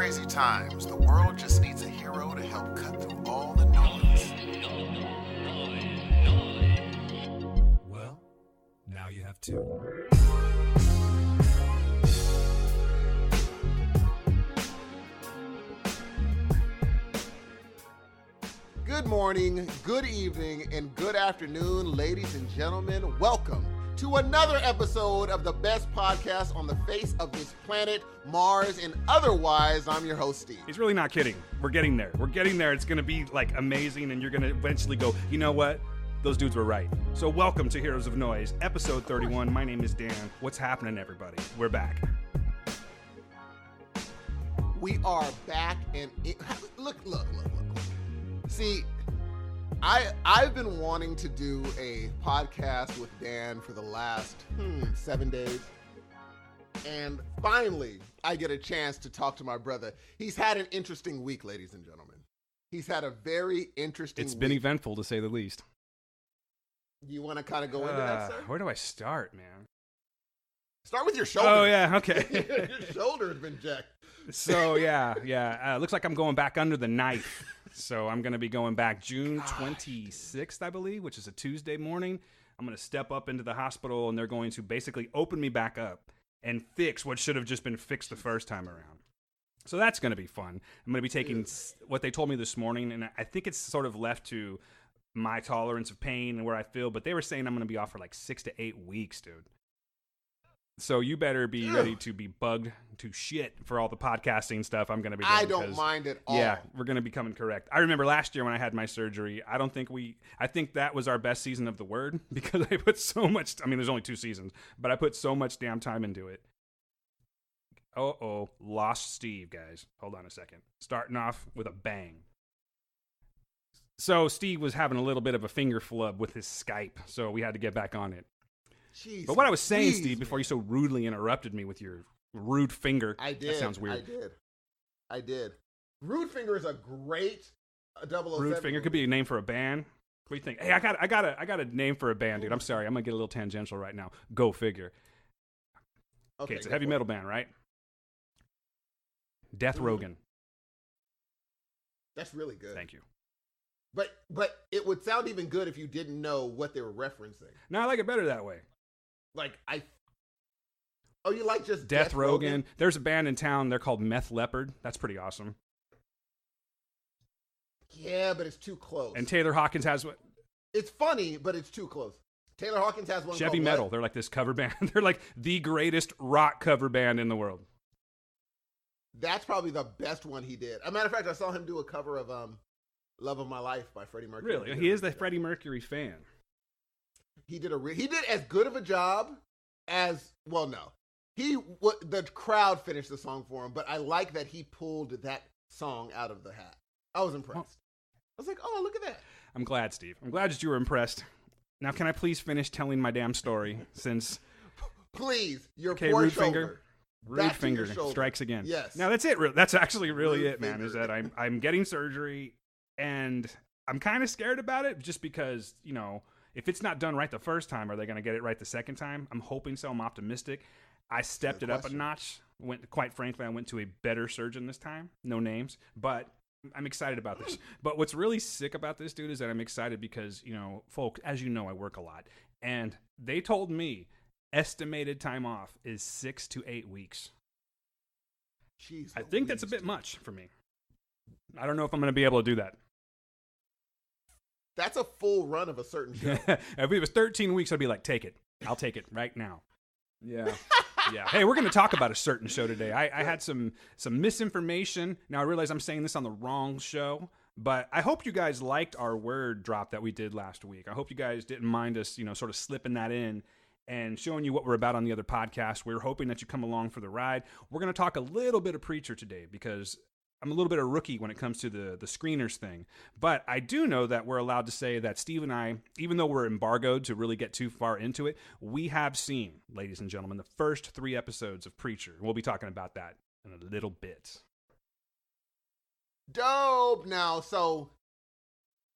crazy times, the world just needs a hero to help cut through all the noise. Well, now you have two. Good morning, good evening, and good afternoon, ladies and gentlemen. Welcome to another episode of the best podcast on the face of this planet, Mars, and otherwise. I'm your host, Steve. He's really not kidding. We're getting there. We're getting there. It's going to be like amazing, and you're going to eventually go, you know what? Those dudes were right. So welcome to Heroes of Noise, episode 31. My name is Dan. What's happening, everybody? We're back. We are back, and look. See, I've been wanting to do a podcast with Dan for the last 7 days. And finally, I get a chance to talk to my brother. He's had an interesting week, ladies and gentlemen. He's had a very interesting week. It's been eventful, to say the least. You want to kind of go into that, sir? Where do I start, man? Start with your shoulder. Oh, yeah, okay. Your shoulder has been jacked. So, yeah. Looks like I'm going back under the knife. So I'm going to be going back June 26th, I believe, which is a Tuesday morning. I'm going to step up into the hospital, and they're going to basically open me back up and fix what should have just been fixed the first time around. So that's going to be fun. I'm going to be taking what they told me this morning, and I think it's sort of left to my tolerance of pain and where I feel, but they were saying I'm going to be off for like 6 to 8 weeks, dude. So you better be ready to be bugged to shit for all the podcasting stuff I'm going to be doing. I don't mind at all. Yeah, we're going to be coming correct. I remember last year when I had my surgery, I think that was our best season of The Word because I put so much, there's only 2 seasons, but I put so much damn time into it. Lost Steve, guys. Hold on a second. Starting off with a bang. So Steve was having a little bit of a finger flub with his Skype, so we had to get back on it. Jeez, but what I was saying, Steve, before you so rudely interrupted me with your rude finger. I did. That sounds weird. I did. Rude finger is a great 007. Rude finger could be a name for a band. What do you think? Hey, I got a name for a band, dude. I'm sorry. I'm going to get a little tangential right now. Go figure. Okay, it's a heavy metal band, right? Death Rogan. That's really good. Thank you. But it would sound even good if you didn't know what they were referencing. No, I like it better that way. You like just Death Rogan? There's a band in town. They're called Meth Leopard. That's pretty awesome. Yeah, but it's too close. And Taylor Hawkins has what? It's funny, but it's too close. Taylor Hawkins has one Chevy called Metal. What? They're like this cover band. They're like the greatest rock cover band in the world. That's probably the best one he did. As a matter of fact, I saw him do a cover of Love of My Life by Freddie Mercury. Really? He is the Freddie Mercury fan. He did as good of a job as, well, no. The crowd finished the song for him, but I like that he pulled that song out of the hat. I was impressed. I was like, oh, look at that. I'm glad, Steve. I'm glad that you were impressed. Now, can I please finish telling my damn story since... Please, your okay, poor rude shoulder. Finger. Rude finger strikes again. Yes. Now, that's it. That's actually really Rude it, man, finger. is that I'm getting surgery, and I'm kind of scared about it just because, if it's not done right the first time, are they going to get it right the second time? I'm hoping so. I'm optimistic. I stepped it up a notch. Quite frankly, I went to a better surgeon this time. No names, but I'm excited about this. But what's really sick about this, dude, is that I'm excited because, folks, as you know, I work a lot. And they told me estimated time off is 6 to 8 weeks. Jeez, I think that's a bit much for me. I don't know if I'm going to be able to do that. That's a full run of a certain show. If it was 13 weeks, I'd be like, take it. I'll take it right now. Yeah. Yeah. Hey, we're going to talk about a certain show today. I had some misinformation. Now, I realize I'm saying this on the wrong show, but I hope you guys liked our word drop that we did last week. I hope you guys didn't mind us, sort of slipping that in and showing you what we're about on the other podcast. We're hoping that you come along for the ride. We're going to talk a little bit of Preacher today because I'm a little bit of a rookie when it comes to the screeners thing. But I do know that we're allowed to say that Steve and I, even though we're embargoed to really get too far into it, we have seen, ladies and gentlemen, the first 3 episodes of Preacher. We'll be talking about that in a little bit. Dope. Now, so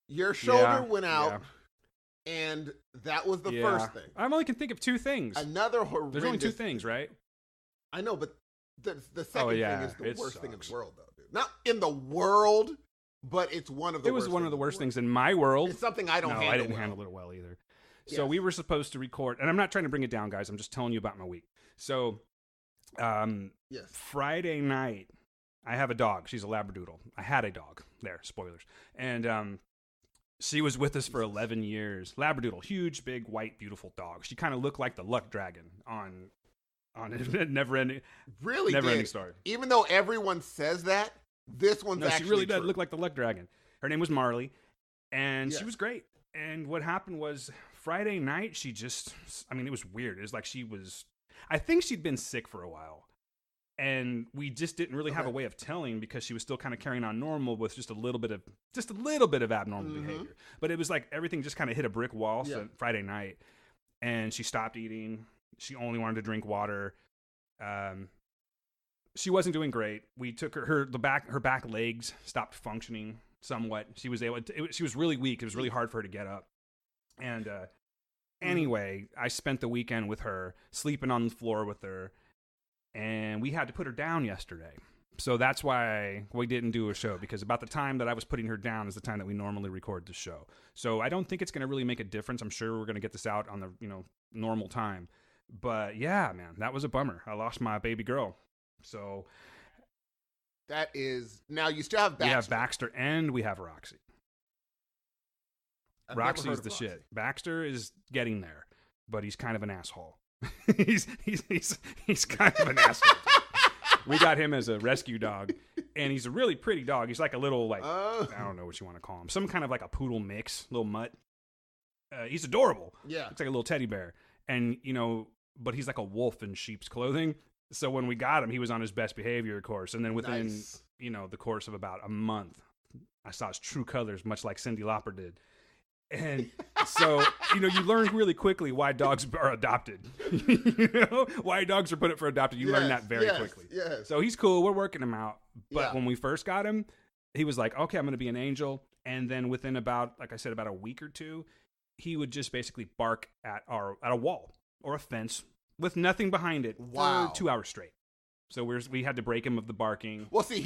your shoulder went out, and that was the first thing. I only can think of 2 things. Another horrendous... There's only 2 things, right? I know, but The second thing is the it worst thing in sucks. the world, though, dude. Not in the world, but it's one of the. It was one of the worst things in my world. It's something I don't. No, handle I didn't well. handle it well either. So Yes. we were supposed to record, and I'm not trying to bring it down, guys. I'm just telling you about my week. So, Yes. Friday night, I have a dog. She's a Labradoodle. I had a dog. There, spoilers. And she was with us for 11 years. Labradoodle, huge, big, white, beautiful dog. She kind of looked like the Luck Dragon on Never Ending Story. Even though everyone says that, this one's No, actually she really does true. look like the Luck Dragon. Her name was Marley, and Yes. she was great. And what happened was Friday night, she just, I mean, it was weird. It was like I think she'd been sick for a while. And we just didn't really have a way of telling because she was still kind of carrying on normal with just a little bit of abnormal behavior. But it was like everything just kind of hit a brick wall Friday night. And she stopped eating. She only wanted to drink water. She wasn't doing great. We took her back legs stopped functioning somewhat. She was really weak. It was really hard for her to get up. And anyway, I spent the weekend with her, sleeping on the floor with her, and we had to put her down yesterday. So that's why we didn't do a show, because about the time that I was putting her down is the time that we normally record the show. So I don't think it's going to really make a difference. I'm sure we're going to get this out on the normal time. But yeah, man, that was a bummer. I lost my baby girl. So That is now you still have Baxter. we have Baxter and we have Roxy. I've never heard Roxy's of the Roxy. shit. Baxter is getting there, but he's kind of an asshole. he's kind of an asshole. We got him as a rescue dog, and he's a really pretty dog. He's like a little I don't know what you want to call him, some kind of like a poodle mix, little mutt. He's adorable. Yeah. Looks like a little teddy bear, and but he's like a wolf in sheep's clothing. So when we got him, he was on his best behavior course, and then within Nice. the course of about a month, I saw his true colors, much like Cyndi Lauper did. And so, you learn really quickly why dogs are adopted. Why dogs are put up for adopted. You learn that very quickly. Yes. So he's cool. We're working him out. But Yeah. when we first got him, he was like, okay, I'm going to be an angel. And then within about a week or two, he would just basically bark at a wall or a fence with nothing behind it Wow. for 2 hours straight. So we had to break him of the barking. Well, see,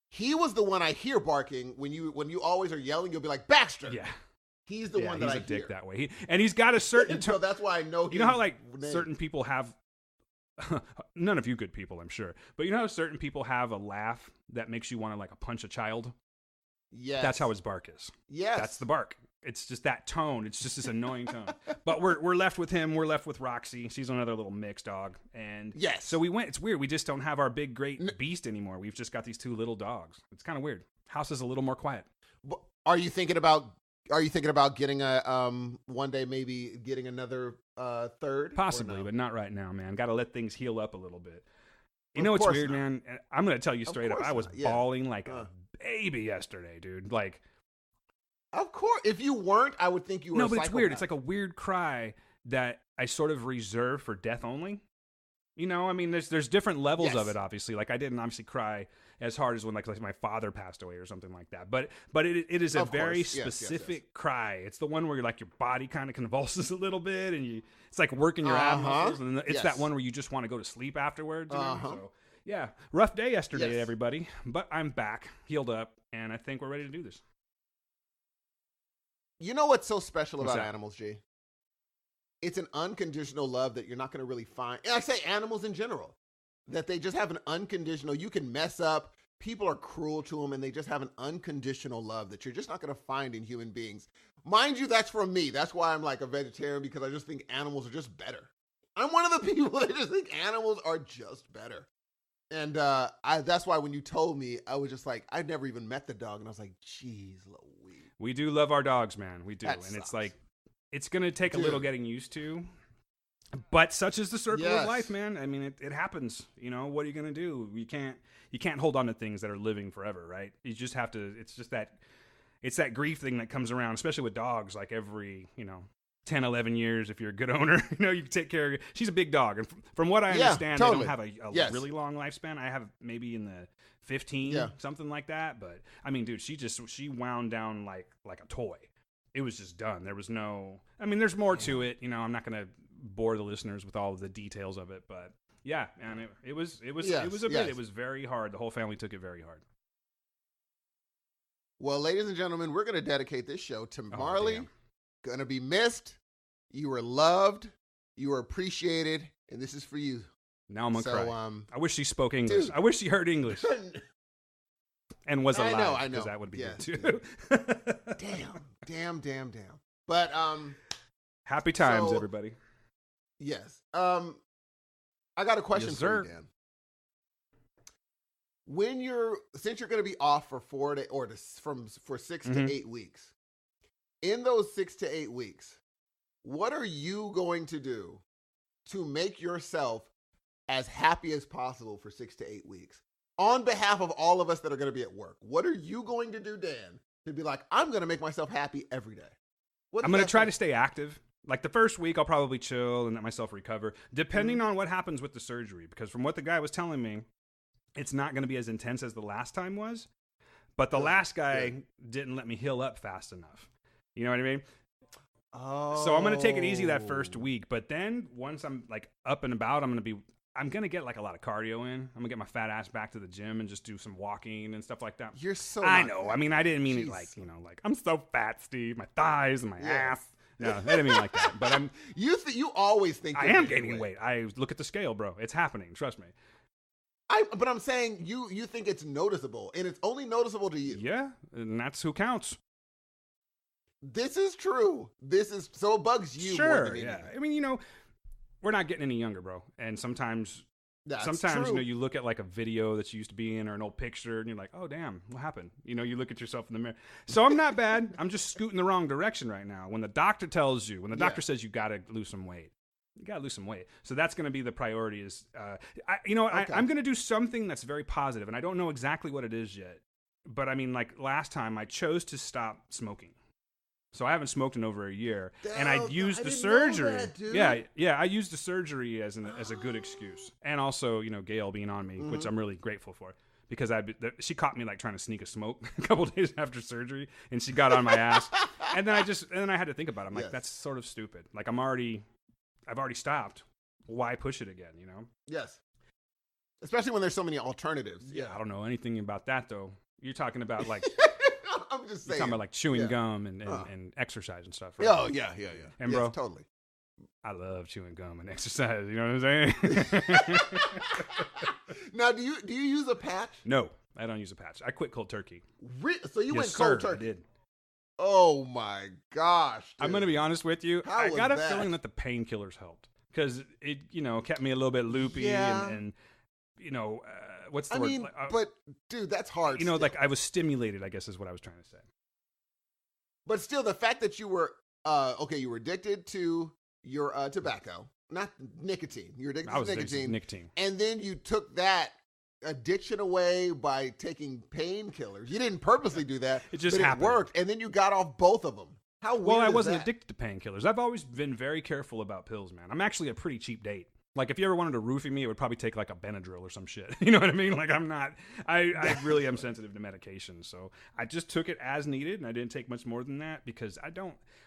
he was the one I hear barking when you always are yelling. You'll be like, Baxter. Yeah. He's the one that he's I a dick hear. that way. And he's got a certain So that's why I know. You know how his name. certain people have none of you good people, I'm sure, but you know how certain people have a laugh that makes you want to punch a child? Yes. That's how his bark is. Yes. That's the bark. It's just that tone. It's just this annoying tone. But we're left with him. We're left with Roxy. She's another little mixed dog. And Yes. so it's weird. We just don't have our big, great beast anymore. We've just got these two little dogs. It's kind of weird. House is a little more quiet. Are you thinking about getting a one day maybe getting another third? Possibly, Or no? but not right now, man. Got to let things heal up a little bit. You Of know what's course weird, not. man? I'm going to tell you Of straight up. course I was not, yeah. bawling like a baby yesterday, dude. Like, Of course. If you weren't, I would think you were. no, a but it's weird. It's psychopath. like a weird cry that I sort of reserve for death only. I mean, there's different levels of Yes. it, obviously. Like, I didn't obviously cry as hard as when like my father passed away or something like that. But it is a Of very course. Yes, yes, specific cry. It's the one where your body kind of convulses a little bit, and it's like working your ab muscles, and it's Yes. that one where you just want to go to sleep afterwards. Uh-huh. So yeah, rough day yesterday, Yes. everybody. But I'm back, healed up, and I think we're ready to do this. You know what's so special What's about that? animals, G? It's an unconditional love that you're not going to really find. And I say animals in general, that they just have an unconditional. You can mess up. People are cruel to them, and they just have an unconditional love that you're just not going to find in human beings. Mind you, that's from me. That's why I'm like a vegetarian, because I just think animals are just better. I'm one of the people that just think animals are just better. And that's why when you told me, I was just like, I'd never even met the dog. And I was like, geez, Louise. We do love our dogs, man. We do. That And it's sucks. like, it's going to take a Dude. little getting used to. But such is the circle Yes. of life, man. I mean, it happens. What are you going to do? You can't hold on to things that are living forever, right? You just have to, it's that grief thing that comes around, especially with dogs, like every, 10, 11 years, if you're a good owner, you can take care of. She's a big dog. And from what I Yeah, understand, totally. they don't have a Yes. really long lifespan. I have maybe in the 15, Yeah. something like that. But I mean, dude, she wound down like a toy. It was just done. There was no, I mean, there's more to it. I'm not going to bore the listeners with all of the details of it, but Yeah, and it was a bit. Yes. It was very hard. The whole family took it very hard. Well, ladies and gentlemen, we're going to dedicate this show to Oh, Marley. damn. Going to be missed. You were loved. You were appreciated. And this is for you. Now I'm gonna So, cry. I wish she spoke English. dude. I wish she heard English and was alive. I know. Because that would be Yes, good too. Damn. But, Happy times, So- everybody. yes. I got a question Yes, for sir. you, Dan. Since you're going to be off for 6 Mhm. to 8 weeks, in those 6 to 8 weeks, what are you going to do to make yourself as happy as possible for 6 to 8 weeks? On behalf of all of us that are going to be at work, what are you going to do, Dan, to be like, I'm going to make myself happy every day? I'm going to try to stay active. Like the first week, I'll probably chill and let myself recover, depending on what happens with the surgery. Because from what the guy was telling me, it's not going to be as intense as the last time was. But the last guy didn't let me heal up fast enough. You know what I mean? Oh. So I'm going to take it easy that first week. But then once I'm like up and about, I'm going to get like a lot of cardio in. I'm going to get my fat ass back to the gym and just do some walking and stuff like that. You're so I not know. fat. I mean, I didn't mean it Jeez. like, like I'm so fat, Steve. My thighs and my Yeah. ass. No, I didn't mean like that. But You always think I you're am gaining weight. I look at the scale, bro. It's happening. Trust me. But I'm saying you think it's noticeable, and it's only noticeable to you. Yeah, and that's who counts. This is true. So it bugs you more Sure. than Yeah. anything. I mean, we're not getting any younger, bro. And sometimes That's sometimes true. you look at like a video that you used to be in or an old picture and you're like, oh damn, what happened? You look at yourself in the mirror. So I'm not bad. I'm just scooting the wrong direction right now. When the doctor says you gotta lose some weight, you gotta lose some weight. So that's gonna be the priority. Is I'm gonna do something that's very positive, and I don't know exactly what it is yet. But I mean, like last time, I chose to stop smoking. So I haven't smoked in over a year, and I used the didn't know surgery. that, dude. Yeah, I used the surgery as a good excuse, and also Gail being on me, which I'm really grateful for, because she caught me like trying to sneak a smoke a couple days after surgery, and she got on my ass, and then I had to think about it. I'm like, that's sort of stupid. Like I've already stopped. Why push it again? Yes. Especially when there's so many alternatives. Yeah, I don't know anything about that though. You're talking about like. I'm just You're saying. talking about like chewing gum and exercise and stuff, right? Oh, yeah. And yes, bro, totally. I love chewing gum and exercise. You know what I'm saying? Now, do you use a patch? No, I don't use a patch. I quit cold turkey. So you went Yes, cold sir, I turkey? did. Oh my gosh! I'm going to be honest with you. How I was got a that? feeling that the painkillers helped because it, kept me a little bit loopy Yeah. and what's the I word? mean, but dude, that's hard. still. like I was stimulated, I guess is what I was trying to say. But still, the fact that you were you were addicted to your tobacco, not nicotine. You were addicted I to was addicted to nicotine, nicotine. and then you took that addiction away by taking painkillers. You didn't purposely do that. It just but happened. It worked, and then you got off both of them. How weird Well, I is wasn't that? addicted to painkillers. I've always been very careful about pills, man. I'm actually a pretty cheap date. Like, if you ever wanted to roofie me, it would probably take, like, a Benadryl or some shit. You know what I mean? Like, I really am sensitive to medication. So I just took it as needed, and I didn't take much more than that because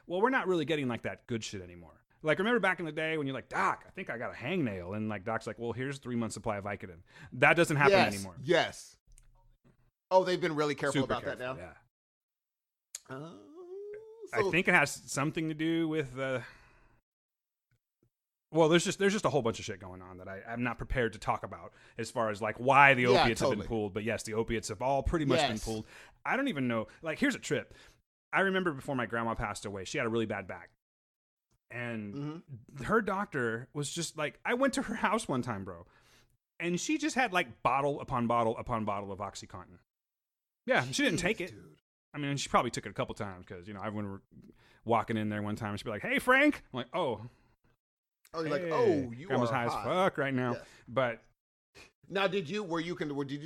we're not really getting, like, that good shit anymore. Like, remember back in the day when you're like, Doc, I think I got a hangnail. And, like, Doc's like, well, here's 3 months supply of Vicodin. That doesn't happen anymore. Yes. Oh, they've been really careful Super about careful, that now? Yeah. Oh, I think it has something to do with well, there's just a whole bunch of shit going on that I'm not prepared to talk about as far as like why the opiates have been pulled. But yes, the opiates have all pretty much been pulled. I don't even know. Like, here's a trip. I remember before my grandma passed away, she had a really bad back. And her doctor was just like, I went to her house one time, bro. And she just had like bottle upon bottle upon bottle of OxyContin. Yeah, she didn't take it. Dude. I mean, she probably took it a couple times because, I went walking in there one time and she'd be like, hey, Frank. I'm like, oh. Oh, you're hey. like, oh, you Grandma's are high as fuck right now. Yes. But now, did you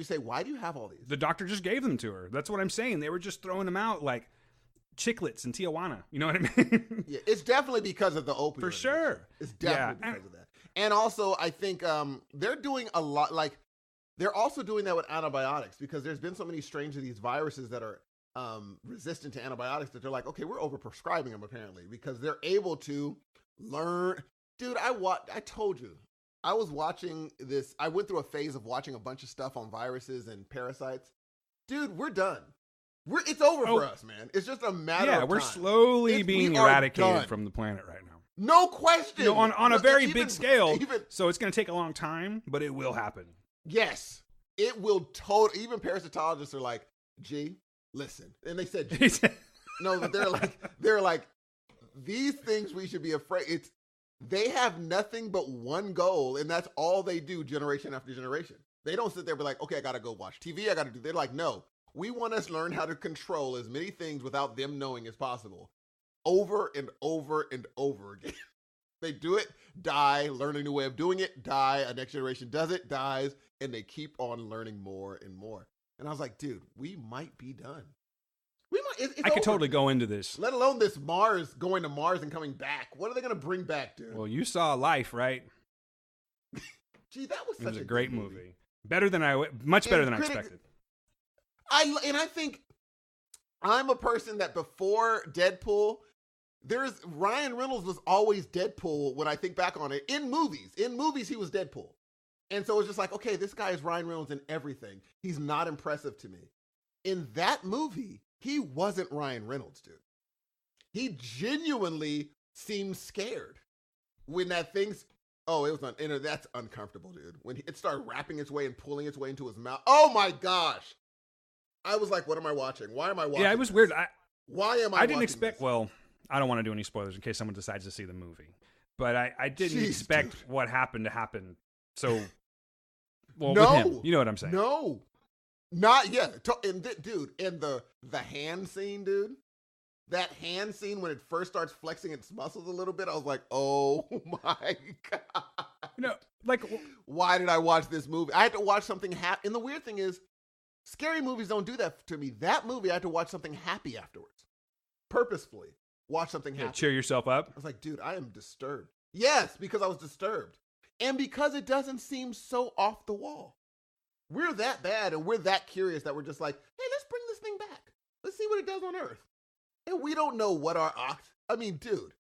say, why do you have all these? the doctor just gave them to her. That's what I'm saying. They were just throwing them out like chiclets in Tijuana. You know what I mean? Yeah, it's definitely because of the opioid. For sure. addiction. It's definitely Yeah. because of that. And also, I think they're doing a lot, like, they're also doing that with antibiotics because there's been so many strains of these viruses that are resistant to antibiotics that they're like, okay, we're overprescribing them apparently because they're able to learn. Dude, I told you, I was watching this. I went through a phase of watching a bunch of stuff on viruses and parasites. Dude, we're done. It's over for us, man. It's just a matter of time. Yeah, we're slowly being eradicated from the planet right now. No question. On a very big scale. So it's going to take a long time, but it will happen. Yes. It will totally. Even parasitologists are like, G, listen. And they said, G. No, but they're like, these things we should be afraid. They have nothing but one goal, and that's all they do generation after generation. They don't sit there and be like, okay, I got to go watch TV. I got to do. They're like, no, we want us to learn how to control as many things without them knowing as possible. Over and over and over again. They do it, die, learn a new way of doing it, die, a next generation does it, dies, and they keep on learning more and more. And I was like, dude, we might be done. I could totally go into this. Let alone this going to Mars and coming back. What are they going to bring back, dude? Well, you saw Life, right? Gee, that was such a great movie. Much better than I expected. I think I'm a person that before Deadpool, Ryan Reynolds was always Deadpool when I think back on it. In movies, he was Deadpool. And so it's just like, okay, this guy is Ryan Reynolds in everything. He's not impressive to me. In that movie, he wasn't Ryan Reynolds, dude. He genuinely seemed scared when that thing's, that's uncomfortable, dude. When it started wrapping its way and pulling its way into his mouth. Oh my gosh. I was like, what am I watching? Why am I watching? Yeah, it was weird. Why am I didn't expect, well, I don't want to do any spoilers in case someone decides to see the movie. But I didn't expect what happened to happen. So, well, with him, you know what I'm saying? No. Not yet. And the hand scene, dude. That hand scene when it first starts flexing its muscles a little bit, I was like, oh my God. Why did I watch this movie? I had to watch something happy. And the weird thing is, scary movies don't do that to me. That movie, I had to watch something happy afterwards. Purposefully. Watch something happy. Cheer yourself up? I was like, dude, I am disturbed. Yes, because I was disturbed. And because it doesn't seem so off the wall. We're that bad and we're that curious that we're just like, hey, let's bring this thing back. Let's see what it does on Earth. And we don't know what dude,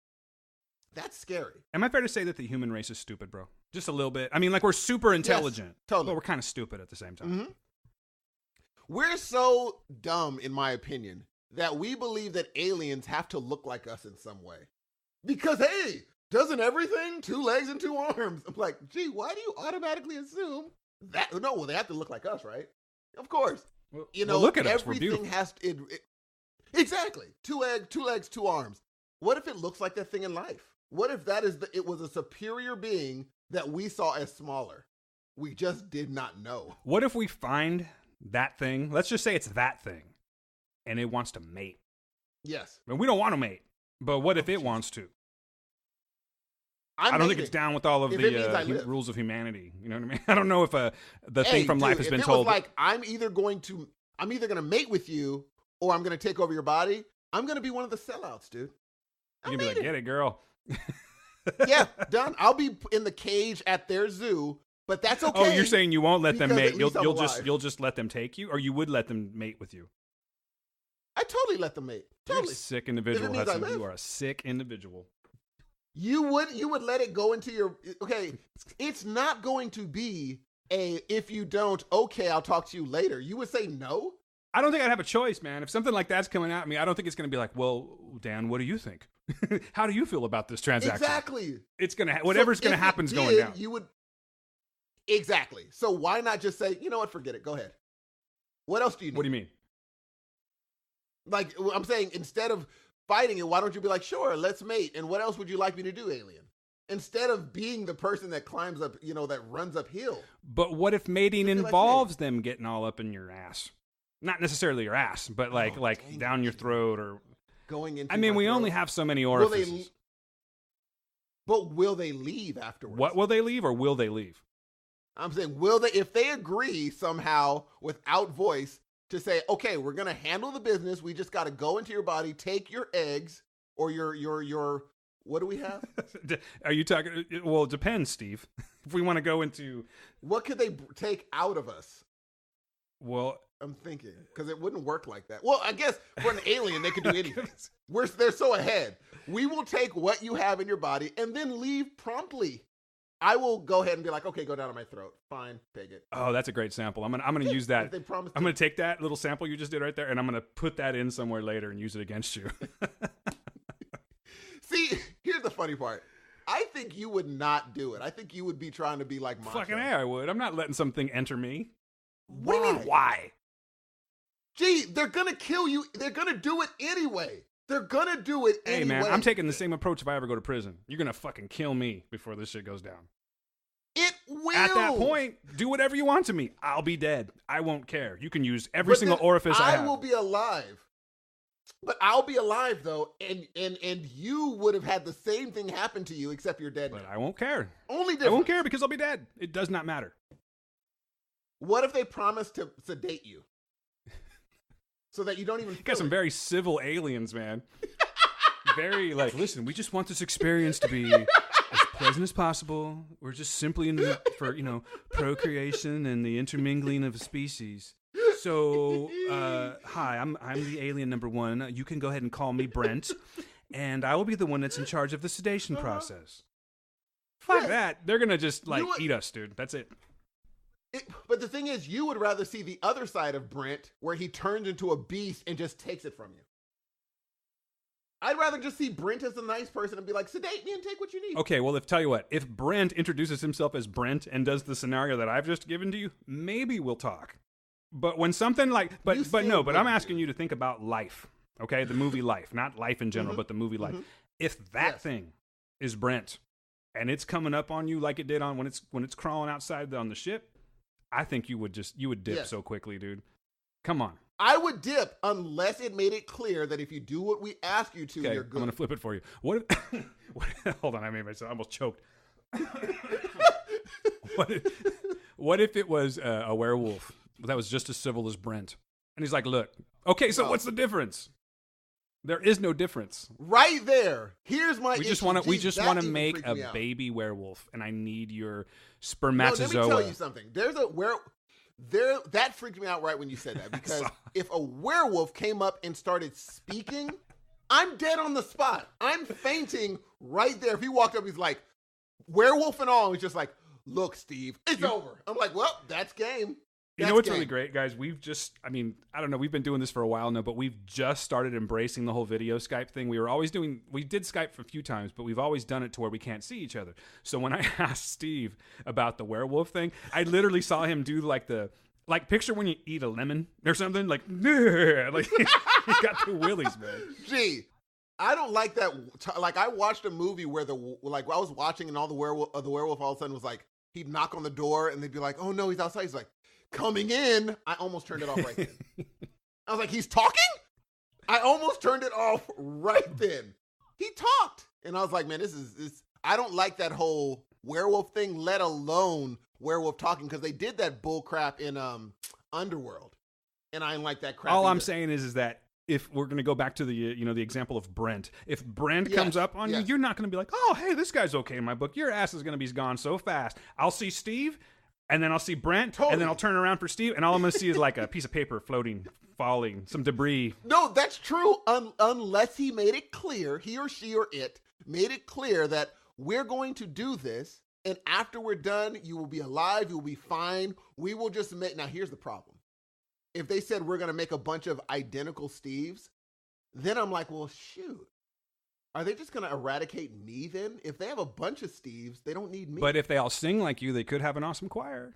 that's scary. Am I fair to say that the human race is stupid, bro? Just a little bit. I mean, like, we're super intelligent. Yes, totally. But we're kind of stupid at the same time. Mm-hmm. We're so dumb, in my opinion, that we believe that aliens have to look like us in some way. Because, hey, doesn't everything 2 legs and 2 arms? I'm like, gee, why do you automatically assume that? No, well, they have to look like us, right? Of course. Well, look at us. We're beautiful. Everything has to... Exactly. 2 legs, 2 arms. What if it looks like that thing in life? What if it was a superior being that we saw as smaller? We just did not know. What if we find that thing? Let's just say it's that thing, and it wants to mate. Yes. And we don't want to mate, but what if it wants to? I don't think it's down with all of the rules of humanity. You know what I mean? I don't know if the thing from life has been told. Was like, I'm either going to mate with you, or I'm going to take over your body. I'm going to be one of the sellouts, dude. You're going to be like, get it, girl. Yeah, done. I'll be in the cage at their zoo, but that's okay. Oh, you're saying you won't let them mate. You'll just let them take you, or you would let them mate with you? I totally let them mate. Totally. You're a sick individual, Hudson. You are a sick individual. You would let it go into your, okay, it's not going to be if you don't, okay, I'll talk to you later. You would say no? I don't think I'd have a choice, man. If something like that's coming at me, I don't think it's going to be like, well, Dan, what do you think? How do you feel about this transaction? Exactly. It's going to, whatever's going to happen is going down. You would, exactly. So why not just say, you know what, forget it, go ahead. What else do you need? What do you mean? Like, I'm saying, instead of fighting it, why don't you be like, sure, let's mate. And what else would you like me to do, alien? Instead of being the person that climbs up, that runs uphill. But what if mating involves them getting all up in your ass? Not necessarily your ass, but like down your throat or going into. I mean, we only have so many orifices. But will they leave afterwards? What will they leave, or will they leave? I'm saying, will they? If they agree somehow without voice to say, okay, we're gonna handle the business. We just got to go into your body, take your eggs or your. What do we have? Are you talking? Well, it depends, Steve. If we want to go into what could they take out of us? Well, I'm thinking, because it wouldn't work like that. Well, I guess for an alien, they could do anything. They're so ahead. We will take what you have in your body and then leave promptly. I will go ahead and be like, okay, go down to my throat. Fine, take it. Oh, that's a great sample. I'm gonna use that. If they promise I'm gonna take that little sample you just did right there, and I'm gonna put that in somewhere later and use it against you. See, here's the funny part. I think you would not do it. I think you would be trying to be like Macho. Fucking A, I would. I'm not letting something enter me. Why? What do you mean, why? Gee, they're gonna kill you. They're gonna do it anyway. They're gonna do it anyway. Hey, man, I'm taking the same approach if I ever go to prison. You're gonna fucking kill me before this shit goes down. It will. At that point, do whatever you want to me. I'll be dead. I won't care. You can use every single orifice I have. I will be alive. But I'll be alive though, and you would have had the same thing happen to you, except you're dead. But now. I won't care. Only difference. I won't care because I'll be dead. It does not matter. What if they promise to sedate you, so that you don't even? You got some very civil aliens, man. Very like, listen, we just want this experience to be as pleasant as possible. We're just simply for procreation and the intermingling of species. So, hi, I'm the alien number 1. You can go ahead and call me Brent, and I will be the one that's in charge of the sedation process. Fuck that. They're going to just, eat us, dude. That's it. But the thing is, you would rather see the other side of Brent, where he turns into a beast and just takes it from you. I'd rather just see Brent as a nice person and be like, sedate me and take what you need. Okay, well, tell you what, if Brent introduces himself as Brent and does the scenario that I've just given to you, maybe we'll talk. But when something but I'm asking you to think about Life, okay? The movie Life, not life in general, but the movie Life. If that thing is Brent and it's coming up on you like it did on when it's crawling outside on the ship, I think you would dip so quickly, dude. Come on. I would dip unless it made it clear that if you do what we ask you to, you're good. I'm gonna flip it for you. What if, hold on, I almost choked. What if it was a werewolf that was just as civil as Brent? And he's like, look, okay, so what's the difference? There is no difference. Right there. Here's my We just want to make a baby werewolf, and I need your spermatozoa. No, let me tell you something. That freaked me out right when you said that, because if a werewolf came up and started speaking, I'm dead on the spot. I'm fainting right there. If he walked up, he's like, werewolf and all, and he's just like, look, Steve, it's over. I'm like, well, that's game. You know what's really great, guys? We've just, I don't know, we've been doing this for a while now, but we've just started embracing the whole video Skype thing. We did Skype a few times, but we've always done it to where we can't see each other. So when I asked Steve about the werewolf thing, I literally saw him do picture when you eat a lemon or something, like he got the willies, man. Gee, I don't like that. Like, I watched a movie where I was watching and all the werewolf all of a sudden was like, he'd knock on the door and they'd be like, oh no, he's outside. He's like, coming in. I almost turned it off right then. I was like, he's talking? I almost turned it off right then. He talked. And I was like, man, this I don't like that whole werewolf thing, let alone werewolf talking, because they did that bull crap in Underworld. And I didn't like that crap. All either. I'm saying is that if we're going to go back to the the example of Brent, if Brent comes up on you, you're not going to be like, oh, hey, this guy's okay in my book. Your ass is going to be gone so fast. I'll see Steve, and then I'll see Brent, and then I'll turn around for Steve, and all I'm going to see is like a piece of paper falling, some debris. No, that's true, unless he made it clear, he or she or it made it clear that we're going to do this, and after we're done, you will be alive, you will be fine. We will just make... Now, here's the problem. If they said we're going to make a bunch of identical Steves, then I'm like, well, shoot. Are they just going to eradicate me then? If they have a bunch of Steves, they don't need me. But if they all sing like you, they could have an awesome choir.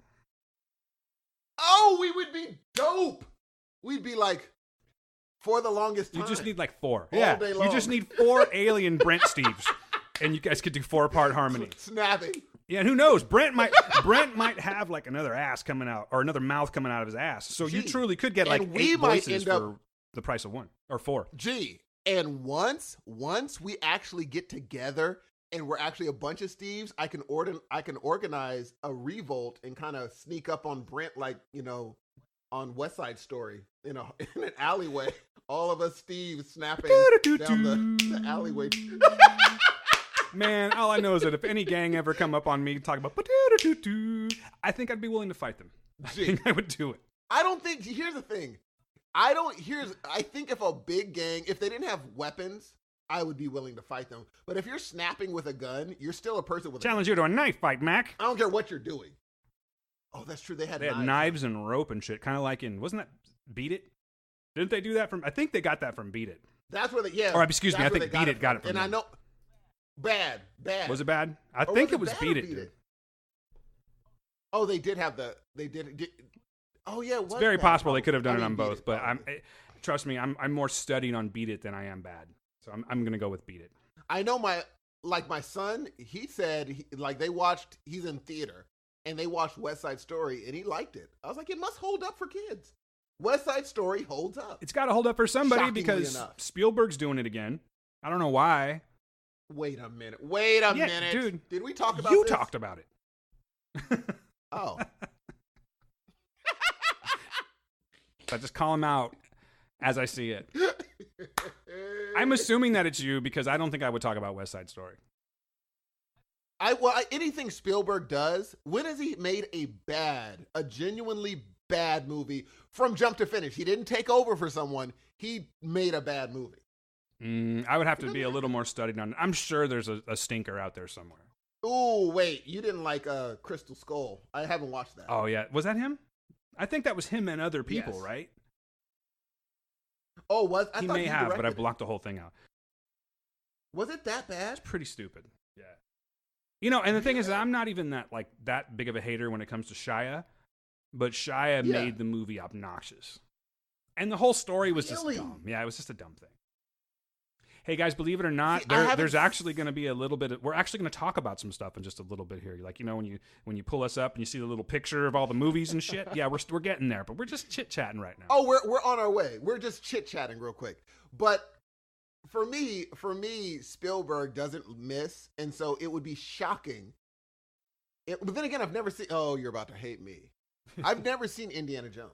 Oh, we would be dope. We'd be like, for the longest time. You just need like 4. All day long. You just need 4 alien Brent Steves. And you guys could do 4-part harmony. Snapping. Yeah, and who knows? Brent might have like another ass coming out, or another mouth coming out of his ass. So you truly could get like 8 voices for the price of 1 or 4. Gee, and once we actually get together and we're actually a bunch of Steves, I can organize a revolt and kind of sneak up on Brent, like, on West Side Story, in an alleyway. All of us Steves snapping down the alleyway. Man, all I know is that if any gang ever come up on me talk about I think I'd be willing to fight them. I think I would do it. I don't think, here's the thing. I think if a big gang, if they didn't have weapons, I would be willing to fight them. But if you're snapping with a gun, you're still a person with Challenge a you to a knife fight, Mac. I don't care what you're doing. Oh, that's true. They had knives and rope and shit, kind of like wasn't that Beat It? Didn't they do that from? I think they got that from Beat It. That's where they Or excuse me, I think Beat It got it from. And I know bad. Was it bad? I think it was Beat It. Dude. Oh, they did have they did. Oh yeah, it's very possible they could have done it on both, but trust me, I'm more studying on Beat It than I am bad. So I'm gonna go with Beat It. I know my son, he said he's in theater and they watched West Side Story and he liked it. I was like, it must hold up for kids. West Side Story holds up. It's got to hold up for somebody Shockingly enough. Spielberg's doing it again. I don't know why. Wait a minute, dude. Did we talk about you this? talked about it. Oh. I just call him out as I see it. I'm assuming that it's you because I don't think I would talk about West Side Story. Anything Spielberg does, when has he made a genuinely bad movie from jump to finish? He didn't take over for someone. He made a bad movie. I would have to be a little more studied on it. I'm sure there's a stinker out there somewhere. Oh, wait. You didn't like Crystal Skull. I haven't watched that. Oh, yeah. Was that him? I think that was him and other people, yes. Right? Oh, he may have, but I blocked the whole thing out. Was it that bad? It's pretty stupid. Yeah. You know, and the thing is, I'm not even that big of a hater when it comes to Shia, but Shia made the movie obnoxious. And the whole story was just dumb. Yeah, it was just a dumb thing. Hey guys, believe it or not, there's actually going to be a little bit we're actually going to talk about some stuff in just a little bit here. Like, you know, when you pull us up and you see the little picture of all the movies and shit. Yeah, we're getting there, but we're just chit-chatting right now. Oh, we're on our way. We're just chit-chatting real quick. But for me, Spielberg doesn't miss, and so it would be shocking. But then again, I've never seen. Oh, you're about to hate me. I've never seen Indiana Jones.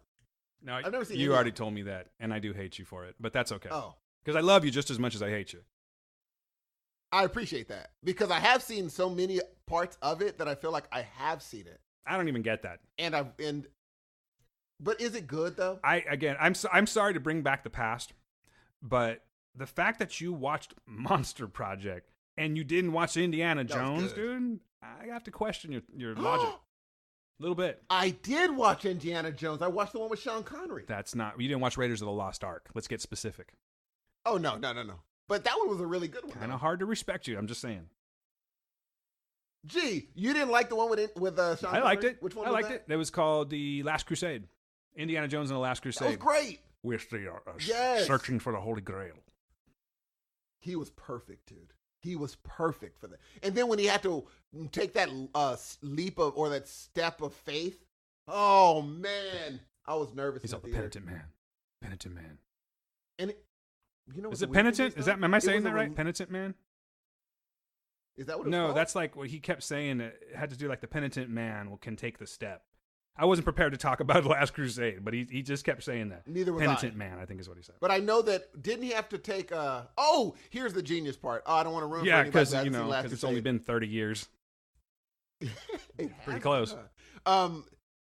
No, I've never seen. You already told me that, and I do hate you for it, but that's okay. Oh, because I love you just as much as I hate you. I appreciate that because I have seen so many parts of it that I feel like I have seen it. I don't even get that. But is it good though? I'm sorry to bring back the past, but the fact that you watched Monster Project and you didn't watch Indiana Jones, dude, I have to question your logic a little bit. I did watch Indiana Jones. I watched the one with Sean Connery. You didn't watch Raiders of the Lost Ark. Let's get specific. Oh no. But that one was a really good one. Kind of hard to respect you. I'm just saying. Gee, you didn't like the one with Sean Connery? I liked it. Which one? I liked it. It was called The Last Crusade. Indiana Jones and the Last Crusade. That was great. We're searching for the Holy Grail. He was perfect, dude. He was perfect for that. And then when he had to take that leap or that step of faith, oh man, I was nervous. He's all the penitent man. Penitent man. And you know, is it penitent? Am I saying that right? Penitent man. Is that what? It was no, called? That's like what he kept saying. It had to do like the penitent man can take the step. I wasn't prepared to talk about Last Crusade, but he just kept saying that. Neither was penitent man, I think is what he said. But I know that didn't he have to take? Here's the genius part. Oh, I don't want to ruin. Yeah, because it's only been 30 years. Pretty close.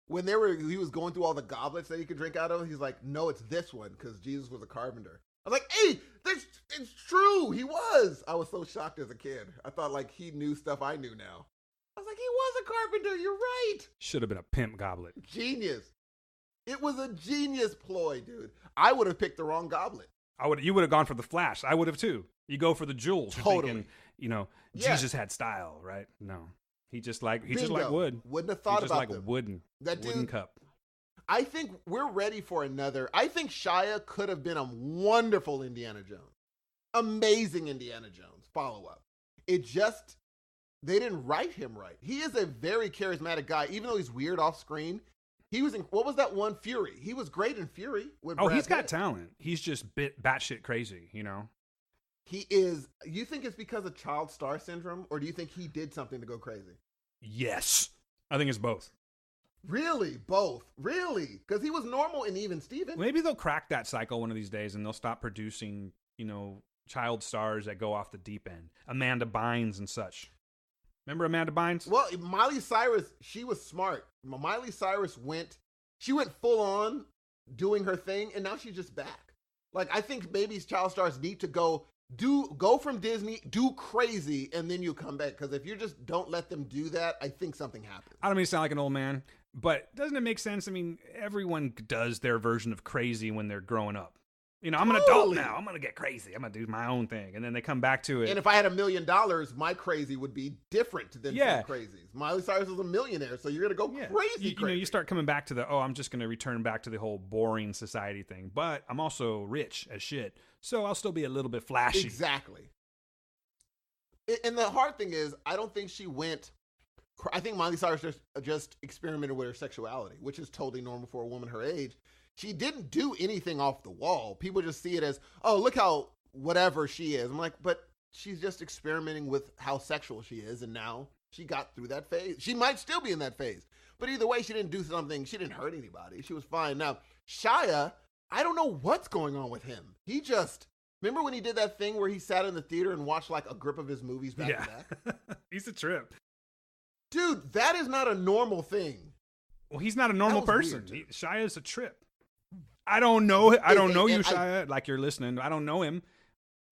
When he was going through all the goblets that he could drink out of, he's like, no, it's this one because Jesus was a carpenter. I was like, hey, it's true. He was. I was so shocked as a kid. I thought like he knew stuff I knew now. I was like, he was a carpenter. You're right. Should have been a pimp goblet. Genius. It was a genius ploy, dude. I would have picked the wrong goblet. You would have gone for the flash. I would have too. You go for the jewels. Totally. Thinking, Jesus had style, right? No. He just like wood. Wouldn't have thought about like wooden cup. I think we're ready for another. I think Shia could have been a wonderful Indiana Jones. Amazing Indiana Jones follow-up. They didn't write him right. He is a very charismatic guy, even though he's weird off screen. He was in, what was that one, Fury? He was great in Fury. He's got talent. He's just batshit crazy, you know? He is. You think it's because of child star syndrome, or do you think he did something to go crazy? Yes. I think it's both. Really? Both? Really? Because he was normal in Even Steven. Maybe they'll crack that cycle one of these days and they'll stop producing, child stars that go off the deep end. Amanda Bynes and such. Remember Amanda Bynes? Well, Miley Cyrus, she was smart. Miley Cyrus went full on doing her thing, and now she's just back. Like, I think maybe child stars need to go Go from Disney, do crazy, and then you come back. Because if you just don't let them do that, I think something happens. I don't mean to sound like an old man, but doesn't it make sense? I mean, everyone does their version of crazy when they're growing up. You know, I'm an adult now. I'm going to get crazy. I'm going to do my own thing. And then they come back to it. And if I had $1 million, my crazy would be different than some crazies. Miley Cyrus was a millionaire, so you're going to go crazy. You know, you start coming back to the, I'm just going to return back to the whole boring society thing. But I'm also rich as shit, so I'll still be a little bit flashy. Exactly. And the hard thing is, I don't think she went. I think Miley Cyrus just experimented with her sexuality, which is totally normal for a woman her age. She didn't do anything off the wall. People just see it as, oh, look how whatever she is. I'm like, but she's just experimenting with how sexual she is, and now she got through that phase. She might still be in that phase. But either way, she didn't do something. She didn't hurt anybody. She was fine. Now, Shia, I don't know what's going on with him. He just, remember when he did that thing where he sat in the theater and watched like a grip of his movies back to back? He's a trip. Dude, that is not a normal thing. Well, he's not a normal person. Shia's a trip. I don't know you, Shia, like you're listening. I don't know him,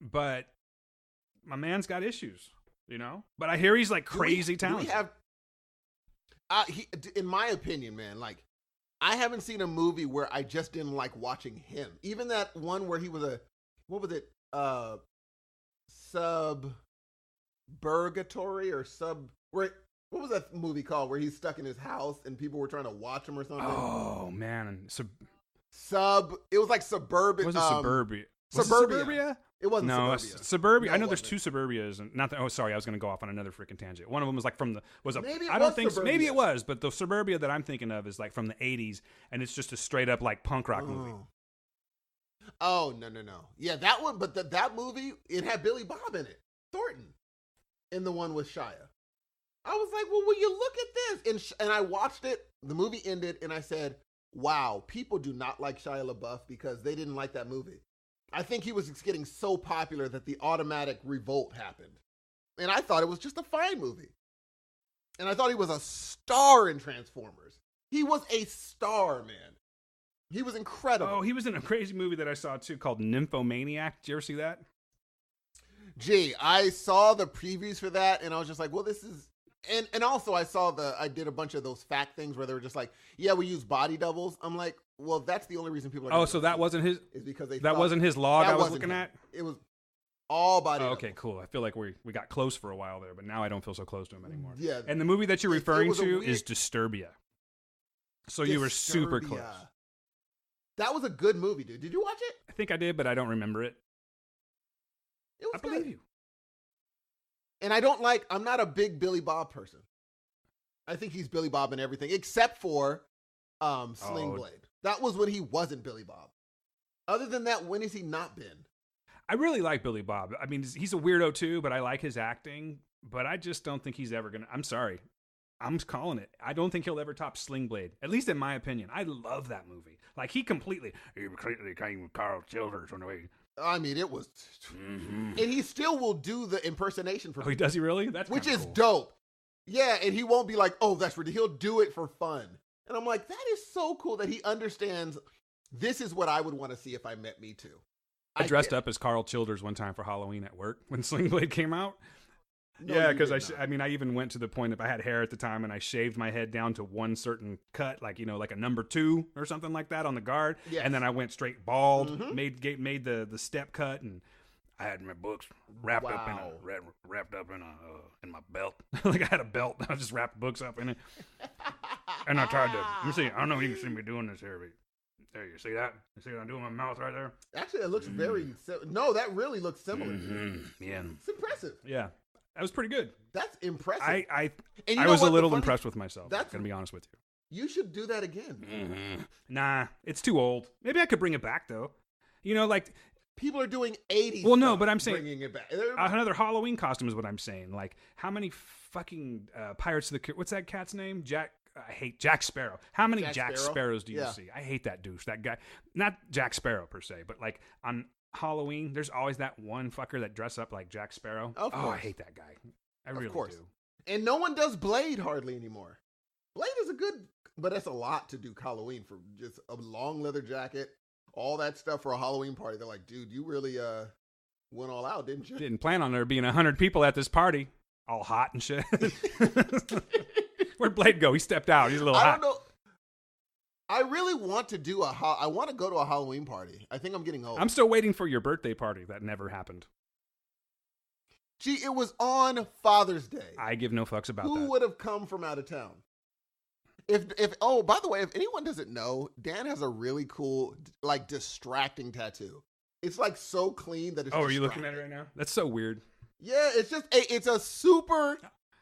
but my man's got issues, you know? But I hear he's like crazy talented. In my opinion, man, like, I haven't seen a movie where I just didn't like watching him. Even that one where he was what was it? Suburgatory or what was that movie called where he's stuck in his house and people were trying to watch him or something? Oh, man. It was like Suburban. Was it Suburbia? Suburbia? It wasn't Suburbia. Suburbia. I know there's two Suburbias. And not that, oh, sorry, I was going to go off on another freaking tangent. One of them was like maybe it was, but the Suburbia that I'm thinking of is like from the 80s, and it's just a straight up like punk rock movie. Oh, no. Yeah, that one, but that movie, it had Billy Bob in it. Thornton. In the one with Shia. I was like, well, will you look at this? And I watched it. The movie ended, and I said, wow, people do not like Shia LaBeouf because they didn't like that movie. I think he was getting so popular that the automatic revolt happened. And I thought it was just a fine movie. And I thought he was a star in Transformers. He was a star, man. He was incredible. Oh, he was in a crazy movie that I saw, too, called Nymphomaniac. Did you ever see that? Gee, I saw the previews for that, and I was just like, well, this is... And also I did a bunch of those fact things where they were just like, yeah, we use body doubles. I'm like, well, that's the only reason people are. Oh, so that wasn't his. Is because that wasn't his log I was looking at. It was all body. Oh, okay, cool. I feel like we got close for a while there, but now I don't feel so close to him anymore. Yeah. And the movie that you're referring to is Disturbia. So you were super close. That was a good movie, dude. Did you watch it? I think I did, but I don't remember it. It was I believe you. And I'm not a big Billy Bob person. I think he's Billy Bob in everything, except for Sling Blade. That was when he wasn't Billy Bob. Other than that, when has he not been? I really like Billy Bob. I mean, he's a weirdo too, but I like his acting. But I just don't think he's ever I'm sorry. I'm calling it. I don't think he'll ever top Sling Blade, at least in my opinion. I love that movie. Like, he completely came with Carl Childers on the way. I mean, it was... Mm-hmm. And he still will do the impersonation for people. Oh, does he really? That's which is cool. Dope. Yeah, and he won't be like, oh, that's ridiculous. He'll do it for fun. And I'm like, that is so cool that he understands this is what I would want to see if I met Me Too. I dressed up as Carl Childers one time for Halloween at work when Sling Blade came out. No, yeah, because I even went to the point if I had hair at the time and I shaved my head down to one certain cut, like, you know, like a number 2 or something like that on the guard. Yes. And then I went straight bald, made the step cut, and I had my books wrapped up in my belt. Like, I had a belt. I just wrapped books up in it. And I tried to, let me see, I don't know if you can see me doing this here, but there, you see that? You see what I'm doing with my mouth right there? Actually, it looks very, no, that really looks similar. Yeah. It's impressive. Yeah. That was pretty good. That's impressive. I was a little impressed with myself. I'm going to be honest with you. You should do that again. Nah, it's too old. Maybe I could bring it back, though. You know, like... People are doing 80s. Well, no, but I'm saying... Bringing it back. Another Halloween costume is what I'm saying. Like, how many fucking Pirates of the... What's that cat's name? I hate Jack Sparrow. How many Jack Sparrows do you see? I hate that douche. That guy. Not Jack Sparrow, per se, but like on... Halloween, there's always that one fucker that dress up like Jack Sparrow. Of course. Oh, I hate that guy. I really do. And no one does Blade hardly anymore. Blade is a good, but that's a lot to do Halloween for just a long leather jacket, all that stuff for a Halloween party. They're like, dude, you really Went all out, didn't you? Didn't plan on there being 100 people at this party, all hot and shit. Where'd Blade go? He stepped out. He's a little hot. I don't know. I really want to do I want to go to a Halloween party. I think I'm getting old. I'm still waiting for your birthday party. That never happened. Gee, it was on Father's Day. I give no fucks about that. Who would have come from out of town? Oh, by the way, if anyone doesn't know, Dan has a really cool, like, distracting tattoo. It's like so clean that it's are you looking at it right now? That's so weird. Yeah, it's a super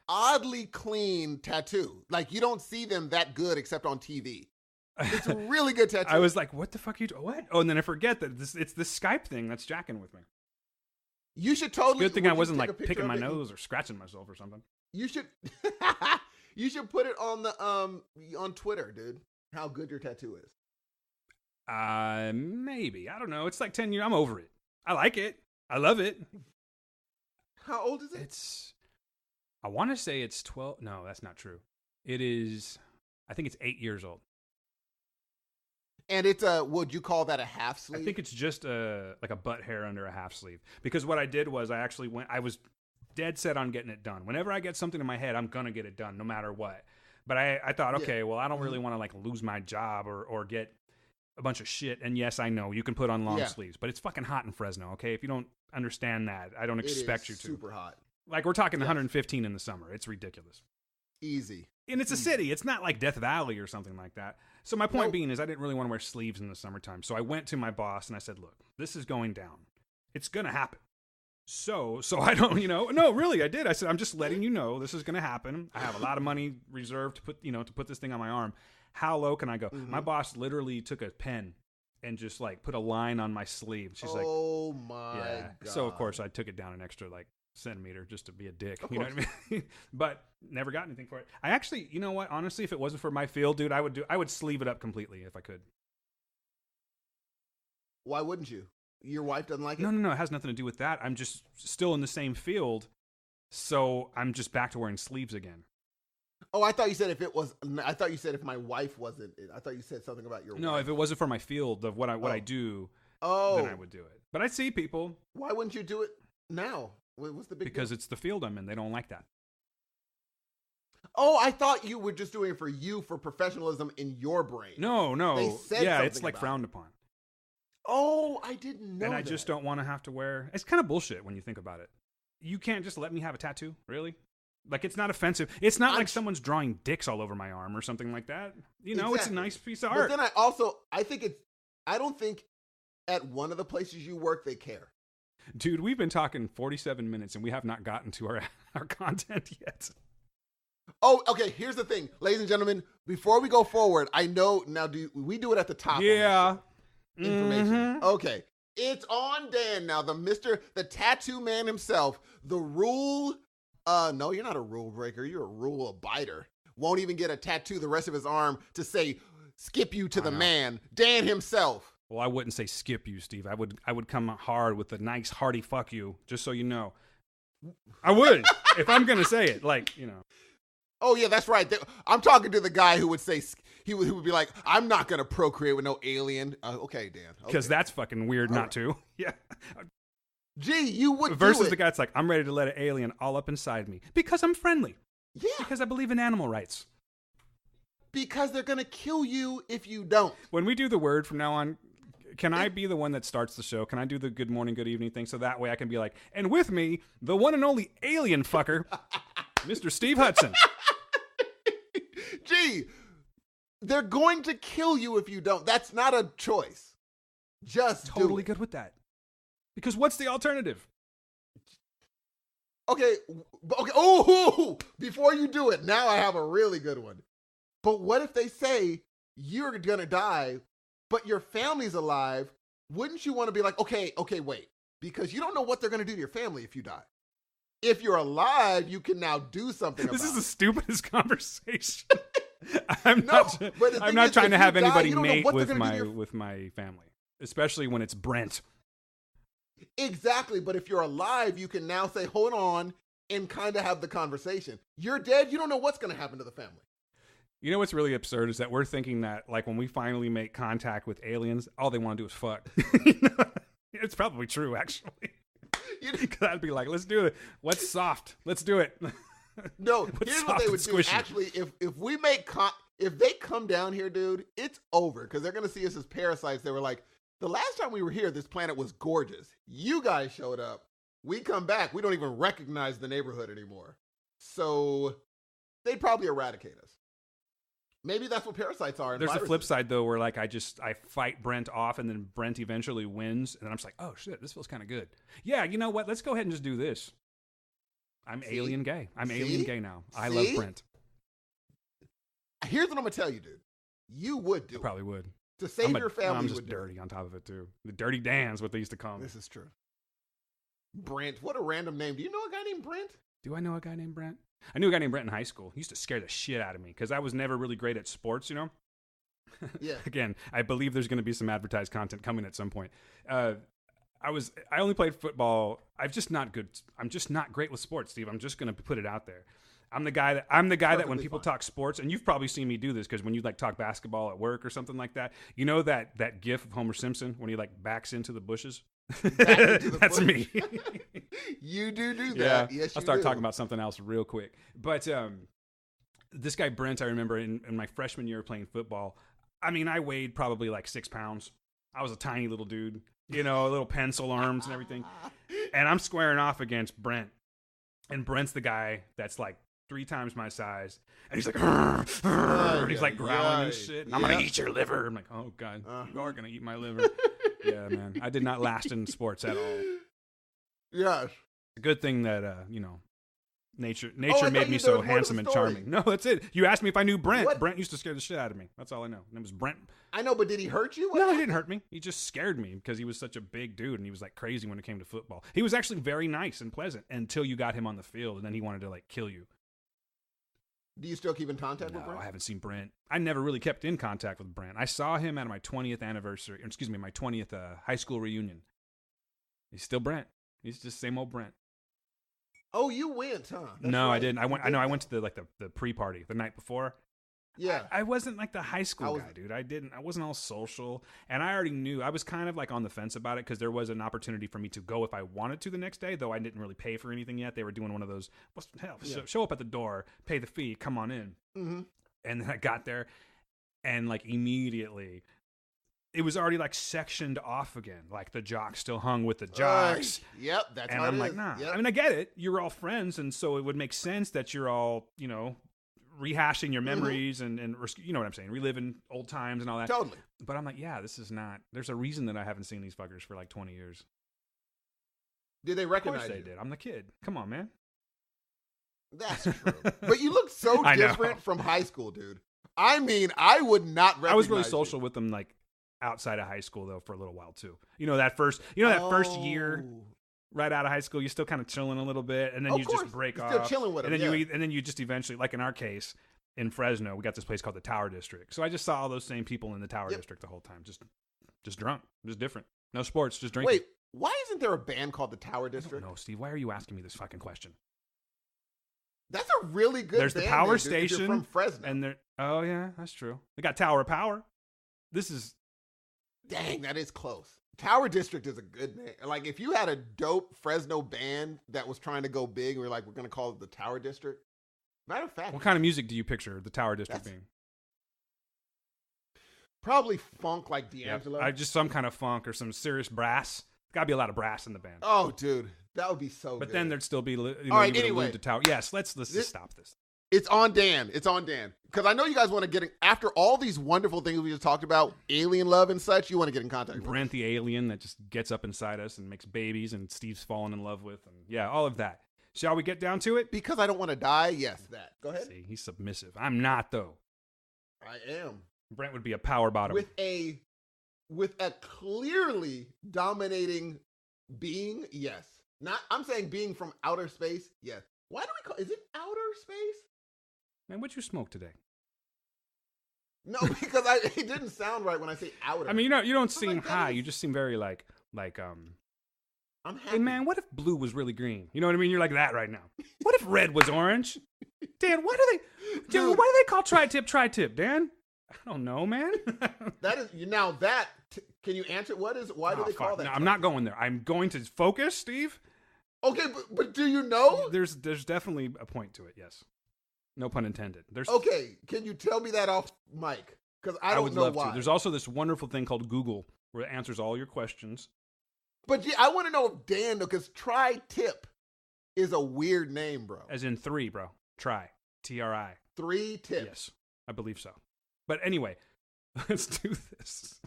oddly clean tattoo. Like, you don't see them that good except on TV. It's a really good tattoo. I was like, what the fuck are you doing? What? Oh, and then I forget that it's this Skype thing that's jacking with me. You should totally. Good thing I wasn't like picking my nose or scratching myself or something. You should. You should put it on the on Twitter, dude. How good your tattoo is. Maybe. I don't know. It's like 10 years. I'm over it. I like it. I love it. How old is it? I want to say it's 12. No, that's not true. It is, I think it's 8 years old. And it's would you call that a half sleeve? I think it's just like a butt hair under a half sleeve. Because what I did was I was dead set on getting it done. Whenever I get something in my head, I'm going to get it done no matter what. But I thought, okay, well, I don't really want to like lose my job or get a bunch of shit. And yes, I know you can put on long sleeves, but it's fucking hot in Fresno, okay? If you don't understand that, I don't expect you to. Super hot. Like, we're talking 115 in the summer. It's ridiculous. Easy. And it's a city. It's not like Death Valley or something like that. So my point being is I didn't really want to wear sleeves in the summertime. So I went to my boss and I said, look, this is going down. It's going to happen. So I don't, no, really, I did. I said, I'm just letting you know this is going to happen. I have a lot of money reserved to put this thing on my arm. How low can I go? Mm-hmm. My boss literally took a pen and just like put a line on my sleeve. She's like, oh my God. So of course I took it down an extra like centimeter just to be a dick. You know what I mean? But never got anything for it. I actually, you know what? Honestly, if it wasn't for my field, dude, I would sleeve it up completely if I could. Why wouldn't you? Your wife doesn't like it? No. It has nothing to do with that. I'm just still in the same field, so I'm just back to wearing sleeves again. Oh, I thought you said if my wife wasn't. I thought you said something about your wife. No, if it wasn't for my field of what I do, then I would do it. But I see people. Why wouldn't you do it now? What's the big Because deal? It's the field I'm in. They don't like that. Oh, I thought you were just doing it for you, for professionalism in your brain. No. They said it's like frowned upon. Oh, I didn't know And I just don't want to have to wear... It's kind of bullshit when you think about it. You can't just let me have a tattoo? Really? Like, it's not offensive. It's not like someone's drawing dicks all over my arm or something like that. Exactly. It's a nice piece of art. But then I don't think at one of the places you work, they care. Dude, we've been talking 47 minutes and we have not gotten to our content yet. Oh, okay. Here's the thing, ladies and gentlemen. Before we go forward, I know now. We do it at the top? Yeah. Information. Mm-hmm. Okay, it's on Dan now. The tattoo man himself. The rule. No, you're not a rule breaker. You're a rule abider. Won't even get a tattoo the rest of his arm to say "skip you" to the man, Dan himself. Well, I wouldn't say skip you, Steve. I would come hard with a nice hearty fuck you, just so you know. I would if I'm gonna say it, Oh yeah, that's right. I'm talking to the guy who would say he would be like, "I'm not gonna procreate with no alien." Okay, Dan. Because that's fucking weird not to. Yeah. Gee, you would. Versus the guy that's like, "I'm ready to let an alien all up inside me because I'm friendly." Yeah. Because I believe in animal rights. Because they're gonna kill you if you don't. When we do the word from now on, can I be the one that starts the show? Can I do the good morning, good evening thing? So that way I can be like, and with me, the one and only alien fucker, Mr. Steve Hudson. Gee, they're going to kill you if you don't. That's not a choice. Just totally good with that. Because what's the alternative? Okay. Oh, before you do it, now I have a really good one. But what if they say you're going to die, but your family's alive? Wouldn't you want to be like, okay, wait. Because you don't know what they're going to do to your family if you die. If you're alive, you can now do something about it. This is the stupidest conversation. I'm not trying to have anybody mate with my family, especially when it's Brent. Exactly, but if you're alive, you can now say, hold on, and kind of have the conversation. You're dead, you don't know what's going to happen to the family. You know what's really absurd is that we're thinking that, like, when we finally make contact with aliens, all they want to do is fuck. It's probably true, actually. Because I'd be like, let's do it. What's soft? Let's do it. No, What's here's soft what they and would do. squishy? Actually, if we make if they come down here, dude, it's over because they're gonna see us as parasites. They were like, the last time we were here, this planet was gorgeous. You guys showed up. We come back, we don't even recognize the neighborhood anymore. So they'd probably eradicate us. Maybe that's what parasites are. There's a flip side though, where like I fight Brent off, and then Brent eventually wins, and then I'm just like, oh shit, this feels kind of good. Yeah, you know what? Let's go ahead and just do this. I'm alien gay. I'm alien gay now. I love Brent. Here's what I'm gonna tell you, dude. You would do. Probably would. To save your family. I'm just dirty on top of it too. The dirty Dan's what they used to call me. This is true. Brent, what a random name. Do you know a guy named Brent? Do I know a guy named Brent? I knew a guy named Brent in high school. He used to scare the shit out of me because I was never really great at sports, you know? Yeah. Again, I believe there's going to be some advertised content coming at some point. I only played football. I'm just not great with sports, Steve. I'm just going to put it out there. I'm the guy that when people talk sports, and you've probably seen me do this because when you like talk basketball at work or something like that, you know that gif of Homer Simpson when he like backs into the bushes? That's me. You do that. Yeah. Yes, I'll start talking about something else real quick. But this guy Brent, I remember in my freshman year playing football, I mean, I weighed probably like 6 pounds. I was a tiny little dude, you know, little pencil arms and everything. And I'm squaring off against Brent. And Brent's the guy that's like 3 times my size. And he's like, he's like growling and shit. And I'm going to eat your liver. I'm like, oh, God, you are going to eat my liver. Yeah, man. I did not last in sports at all. Yes. A good thing that, you know, nature I made thought me you so said more to handsome the and story. charming. No, that's it. You asked me if I knew Brent. What? Brent used to scare the shit out of me. That's all I know. And it was Brent. I know, but did he hurt you? No, he didn't hurt me. He just scared me because he was such a big dude and he was like crazy when it came to football. He was actually very nice and pleasant until you got him on the field, and then he wanted to like kill you. Do you still keep in contact with No, Brent? I haven't seen Brent. I never really kept in contact with Brent. I saw him at my 20th anniversary, my 20th high school reunion. He's still Brent. He's just same old Brent. Oh, you went, huh? That's No, right. I didn't. I went to the pre-party the night before. Yeah. I wasn't like the high school guy, dude. I wasn't all social, and I already knew. I was kind of like on the fence about it because there was an opportunity for me to go if I wanted to the next day, though I didn't really pay for anything yet. They were doing one of those, show up at the door, pay the fee, come on in. Mm-hmm. And then I got there, and like immediately, it was already like sectioned off again. Like the jocks still hung with the jocks. Yep, that's and how I'm it like, is. nah. Yep. I mean, I get it. You're all friends, and so it would make sense that you're all, you know, rehashing your memories and you know what I'm saying, reliving old times and all that. Totally. But I'm like, yeah, this is not. There's a reason that I haven't seen these fuckers for like 20 years. Did they Of recognize course they you? did. I'm the kid. Come on, man. That's true. But you look so I know. different from high school, dude. I mean, I would not recognize I was really you. social with them like outside of high school though for a little while too. You know that first year right out of high school, you're still kind of chilling a little bit, and then Of you course. just break You're off. still chilling with and them, then yeah. and then you just eventually, like in our case, in Fresno, we got this place called the Tower District. So I just saw all those same people in the Tower District the whole time, just drunk, just different, no sports, just drinking. Wait, why isn't there a band called the Tower District? No, Steve, why are you asking me this fucking question? That's a really good There's band the Power name, dude, if you're Station from Fresno. and there. Oh yeah, that's true. They got Tower of Power. This is. Dang, that is close. Tower District is a good name. Like, if you had a dope Fresno band that was trying to go big, we're like, we're going to call it the Tower District. Matter of fact, What kind of music do you picture the Tower District That's- being? probably funk like D'Angelo. Just some kind of funk or some serious brass. Got to be a lot of brass in the band. Oh, dude, that would be so But good. then there'd still be, All right, you would anyway. allude to Tower. Yes, let's just stop this. It's on Dan. It's on Dan. Because I know you guys want to get in, after all these wonderful things we just talked about, alien love and such, you want to get in contact with Brent the alien that just gets up inside us and makes babies, and Steve's fallen in love with, and yeah, all of that. Shall we get down to it? Because I don't want to die. Yes, that. Go ahead. See, he's submissive. I'm not though. I am. Brent would be a power bottom. With a clearly dominating being, yes. Not I'm saying being from outer space, yes. Why do we call is it outer space? Man, what'd you smoke today? No, because it didn't sound right when I say outer. I mean, you don't seem like, that high. is- You just seem very like I'm happy. hey man, what if blue was really green? You know what I mean? You're like that right now. What if red was orange? Dan, why do they call tri-tip, Dan? I don't know, man. That is now that can you answer why do they call that? No, I'm not going there. I'm going to focus, Steve. Okay, but do you know? There's definitely a point to it. Yes. No pun intended. There's Okay, can you tell me that off mic? Because I don't would know love why. to. There's also this wonderful thing called Google where it answers all your questions. But yeah, I want to know if Dan, because Tri-Tip is a weird name, bro. As in 3, bro. Try. Tri. 3 tips. Yes, I believe so. But anyway, let's do this.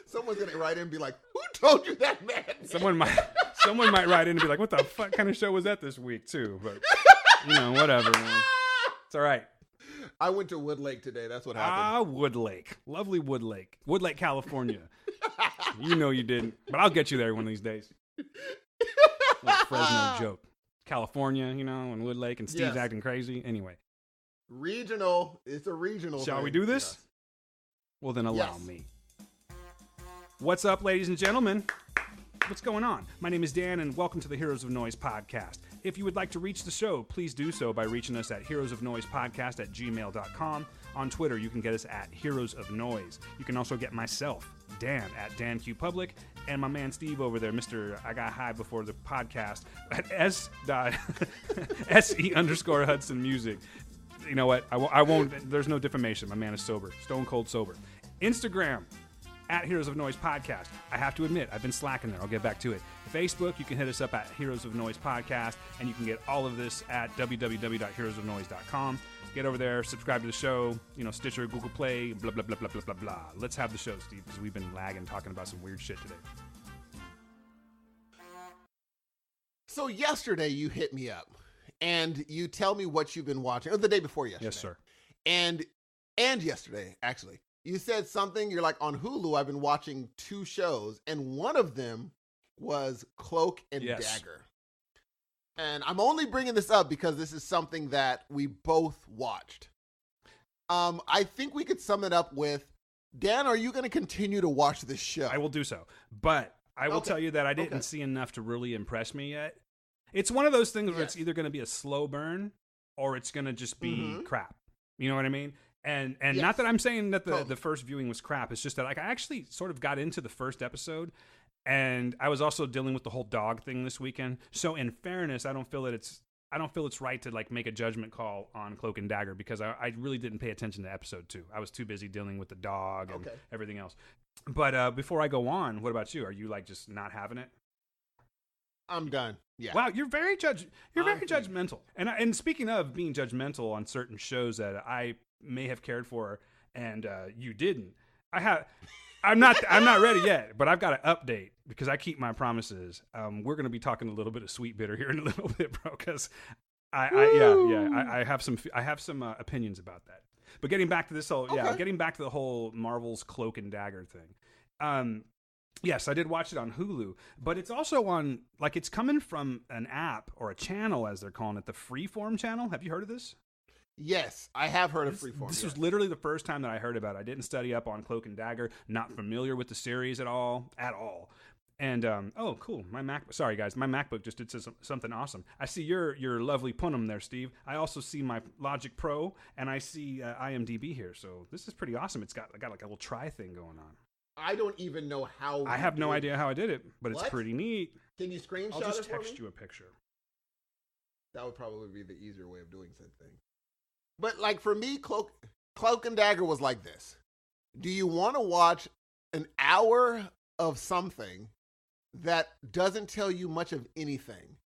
Someone's gonna write in and be like, "Who told you that, man?" Someone might write in and be like, "What the fuck kind of show was that this week, too?" But whatever, man. It's all right. I went to Wood Lake today. That's what happened. Wood Lake, lovely Wood Lake, California. You know you didn't, but I'll get you there one of these days. Like Fresno joke, California, and Wood Lake, and Steve's acting crazy. Anyway, regional. It's a regional. Shall thing. we do this? Yes. Well, then allow me. What's up, ladies and gentlemen? What's going on? My name is Dan, and welcome to the Heroes of Noise podcast. If you would like to reach the show, please do so by reaching us at heroesofnoisepodcast@gmail.com. On Twitter, you can get us at Heroes of Noise. You can also get myself, Dan, at DanQPublic, and my man Steve over there, Mr. I Got High Before the Podcast, at SE_Hudson Music. You know what? I won't. There's no defamation. My man is sober. Stone cold sober. Instagram, at Heroes of Noise Podcast. I have to admit, I've been slacking there. I'll get back to it. Facebook, you can hit us up at Heroes of Noise Podcast, and you can get all of this at www.heroesofnoise.com. Get over there, subscribe to the show, Stitcher, Google Play, blah, blah, blah, blah, blah, blah, blah. Let's have the show, Steve, because we've been lagging talking about some weird shit today. So yesterday you hit me up, and you tell me what you've been watching. Or the day before yesterday. Yes, sir. And yesterday, actually. You said something, you're like, on Hulu, I've been watching 2 shows, and one of them was Cloak and Dagger. And I'm only bringing this up because this is something that we both watched. I think we could sum it up with, Dan, are you going to continue to watch this show? I will do so. But I will tell you that I didn't see enough to really impress me yet. It's one of those things where it's either going to be a slow burn or it's going to just be crap. You know what I mean? And not that I'm saying that the first viewing was crap. It's just that I actually sort of got into the first episode, and I was also dealing with the whole dog thing this weekend. So in fairness, I don't feel it's right to make a judgment call on Cloak and Dagger because I really didn't pay attention to episode 2. I was too busy dealing with the dog and everything else. But before I go on, what about you? Are you just not having it? I'm done. Yeah. Wow, you're very judgmental. And speaking of being judgmental on certain shows that I may have cared for and you didn't, I'm not ready yet, but I've got an update because I keep my promises. We're going to be talking a little bit of Sweetbitter here in a little bit, bro, because I have some opinions about that. But getting back to this getting back to the whole Marvel's Cloak and Dagger thing. Yes, I did watch it on Hulu, but it's also on, it's coming from an app or a channel, as they're calling it, the Freeform channel. Have you heard of this? Yes, I have heard of Freeform. This was literally the first time that I heard about it. I didn't study up on Cloak and Dagger, not familiar with the series at all. And, cool. My MacBook just did something awesome. I see your lovely punum there, Steve. I also see my Logic Pro, and I see IMDb here. So this is pretty awesome. I got a little try thing going on. I don't even know how. I have no idea how I did it, but it's pretty neat. Can you screenshot it for me? I'll just text you a picture. That would probably be the easier way of doing said thing. But for me, Cloak and Dagger was like this. Do you want to watch an hour of something that doesn't tell you much of anything,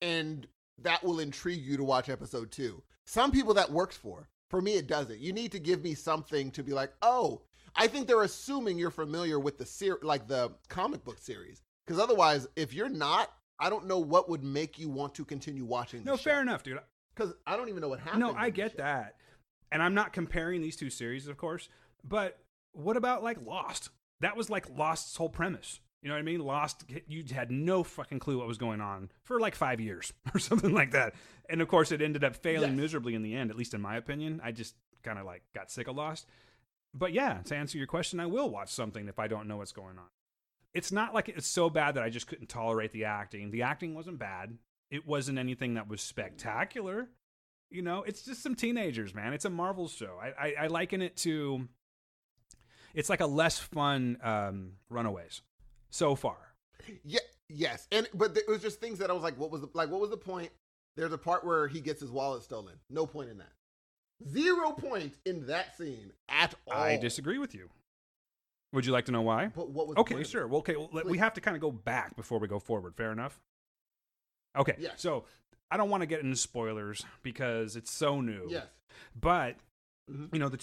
and that will intrigue you to watch episode 2? Some people that works for. For me, it doesn't. You need to give me something to be like, oh, I think they're assuming you're familiar with the comic book series. Because otherwise, if you're not, I don't know what would make you want to continue watching this show. Fair enough, dude. Because I don't even know what happened. No, I get that. And I'm not comparing these 2 series, of course. But what about, Lost? That was, Lost's whole premise. You know what I mean? Lost, you had no fucking clue what was going on for 5 years or something like that. And, of course, it ended up failing miserably in the end, at least in my opinion. I just kind of, got sick of Lost. But yeah, to answer your question, I will watch something if I don't know what's going on. It's not like it's so bad that I just couldn't tolerate the acting. The acting wasn't bad. It wasn't anything that was spectacular. It's just some teenagers, man. It's a Marvel show. I liken it to, it's like a less fun Runaways so far. Yeah, Yes, but it was just things that I was like, what was the point? There's a part where he gets his wallet stolen. No point in that. 0 point in that scene at all. I disagree with you. Would you like to know why? But what was okay? Sure. Well, okay, we have to kind of go back before we go forward. Fair enough. Okay. Yes. So I don't want to get into spoilers because it's so new. Yes. But the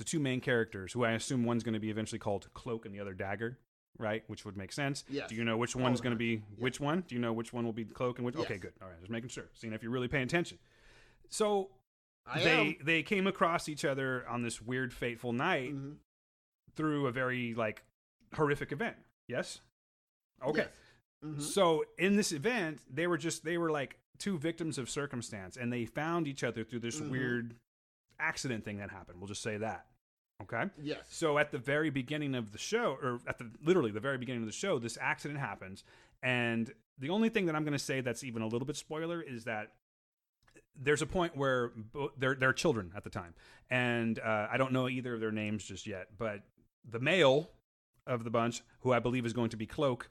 two main characters, who I assume one's going to be eventually called Cloak and the other Dagger, right? Which would make sense. Yes. Do you know which one's going to be which one? Do you know which one will be Cloak and which? Yes. Okay, good. All right, just making sure. Seeing if you're really paying attention. So they came across each other on this weird, fateful night through a very horrific event. Yes. Okay. Yes. Mm-hmm. So in this event, they were like two victims of circumstance, and they found each other through this weird accident thing that happened. We'll just say that. Okay. Yes. So at the very beginning of the show, or literally the very beginning of the show, this accident happens, and the only thing that I'm going to say that's even a little bit spoiler is that there's a point where they're children at the time, and I don't know either of their names just yet, but the male of the bunch, who I believe is going to be Cloak,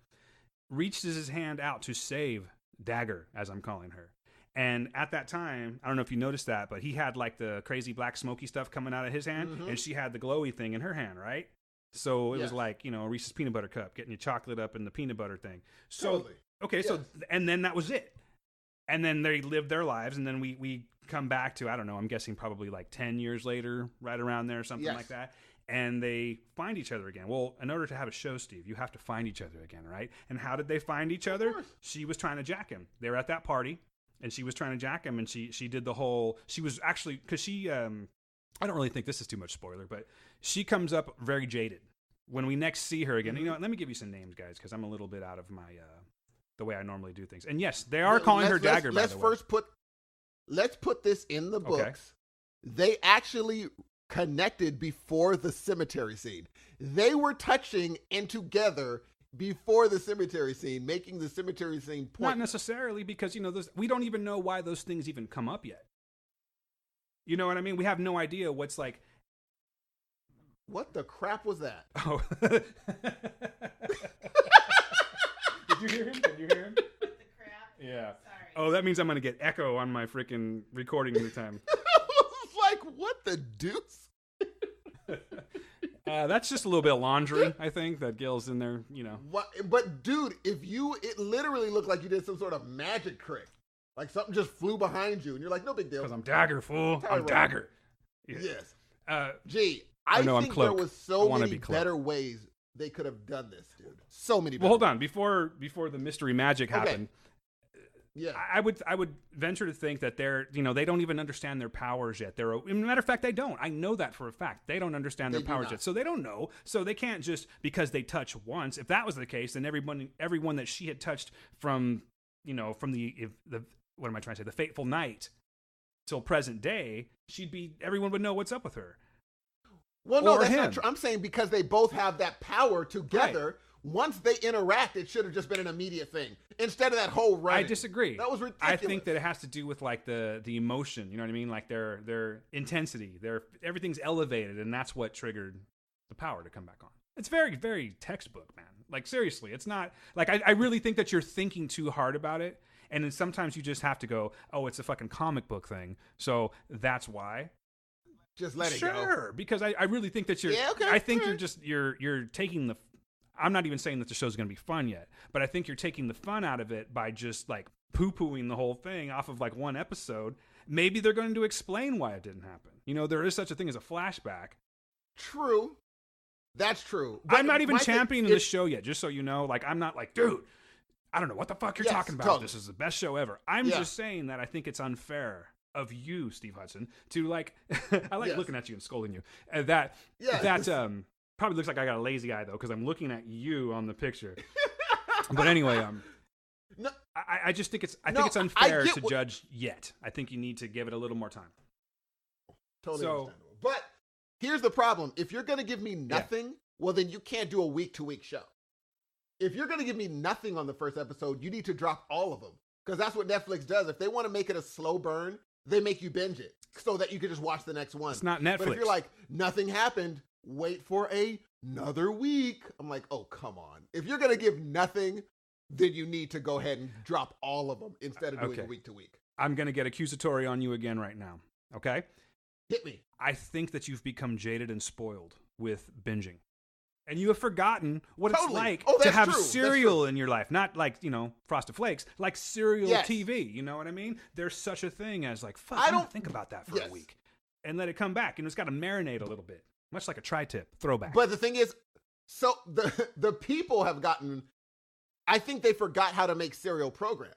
reaches his hand out to save Dagger, as I'm calling her. And at that time, I don't know if you noticed that, but he had the crazy black smoky stuff coming out of his hand, and she had the glowy thing in her hand, right? So it was like, a Reese's peanut butter cup, getting your chocolate up in the peanut butter thing. So, totally. Okay, yes. So, and then that was it. And then they lived their lives, and then we come back to, I don't know, I'm guessing probably 10 years later, right around there, something like that. And they find each other again. Well, in order to have a show, Steve, you have to find each other again, right? And how did they find each other? She was trying to jack him. They were at that party, and she was trying to jack him, and she did the whole, she was actually, because she, I don't really think this is too much spoiler, but she comes up very jaded. When we next see her again, let me give you some names, guys, because I'm a little bit out of my, the way I normally do things. And yes, they are calling her Dagger, by the way. Let's put this in the books. Okay. They actually connected before the cemetery scene. They were touching and together before the cemetery scene, making the cemetery scene point. Not necessarily, because we don't even know why those things even come up yet. You know what I mean? We have no idea what's like. What the crap was that? Oh. Did you hear him? Did you hear him? The crap? Yeah. Sorry. Oh, that means I'm going to get echo on my freaking recording every time. Like, what the deuce? That's just a little bit of laundry, I think, that Gil's in there, What? But, dude, it literally looked like you did some sort of magic trick. Like something just flew behind you, and you're like, no big deal. Because I'm Dagger, fool. I'm Dagger. Yeah. Yes. I think there was so many better ways they could have done this, dude. So many better Well, hold on. Before the mystery magic happened, yeah, I would venture to think that they don't even understand their powers yet. As a matter of fact, they don't. I know that for a fact. They don't understand their powers yet, so they don't know. So they can't just because they touch once. If that was the case, then everyone that she had touched from the what am I trying to say? The fateful night till present day, everyone would know what's up with her. Well, no, that's not true. I'm saying because they both have that power together. Right. Once they interact, it should have just been an immediate thing instead of that whole running. I disagree. That was ridiculous. I think that it has to do with the emotion. You know what I mean? Like their intensity. Everything's elevated, and that's what triggered the power to come back on. It's very, very textbook, man. Like seriously, it's not like I really think that you're thinking too hard about it, and then sometimes you just have to go, oh, it's a fucking comic book thing, so that's why. Just let it go. Sure, because I really think that you're. Yeah, okay. I think you're taking the. I'm not even saying that the show's going to be fun yet, but I think you're taking the fun out of it by just poo-pooing the whole thing off of one episode. Maybe they're going to explain why it didn't happen. There is such a thing as a flashback. True. That's true. But I'm not even championing the show yet, just so you know. I'm not dude, I don't know what the fuck you're talking about. Totally. This is the best show ever. I'm just saying that I think it's unfair of you, Steve Hudson, to I like looking at you and scolding you. That probably looks like I got a lazy eye though, because I'm looking at you on the picture. But anyway, no, I just think it's unfair to judge yet. I think you need to give it a little more time. Totally understandable. But here's the problem: if you're going to give me nothing, well, then you can't do a week-to-week show. If you're going to give me nothing on the first episode, you need to drop all of them, because that's what Netflix does. If they want to make it a slow burn, they make you binge it so that you can just watch the next one. It's not Netflix. But if you're like, nothing happened, wait for another week. I'm like, oh, come on. If you're going to give nothing, then you need to go ahead and drop all of them instead of doing week to week. I'm going to get accusatory on you again right now. Okay? Hit me. I think that you've become jaded and spoiled with binging. And you have forgotten what it's like to have cereal in your life. Not like, Frosted Flakes, like cereal TV. You know what I mean? There's such a thing as like, fuck, I don't think about that for a week. And let it come back. And it's got to marinate a little bit. Much like a tri-tip throwback. But the thing is, so the people have gotten, I think they forgot how to make serial programs.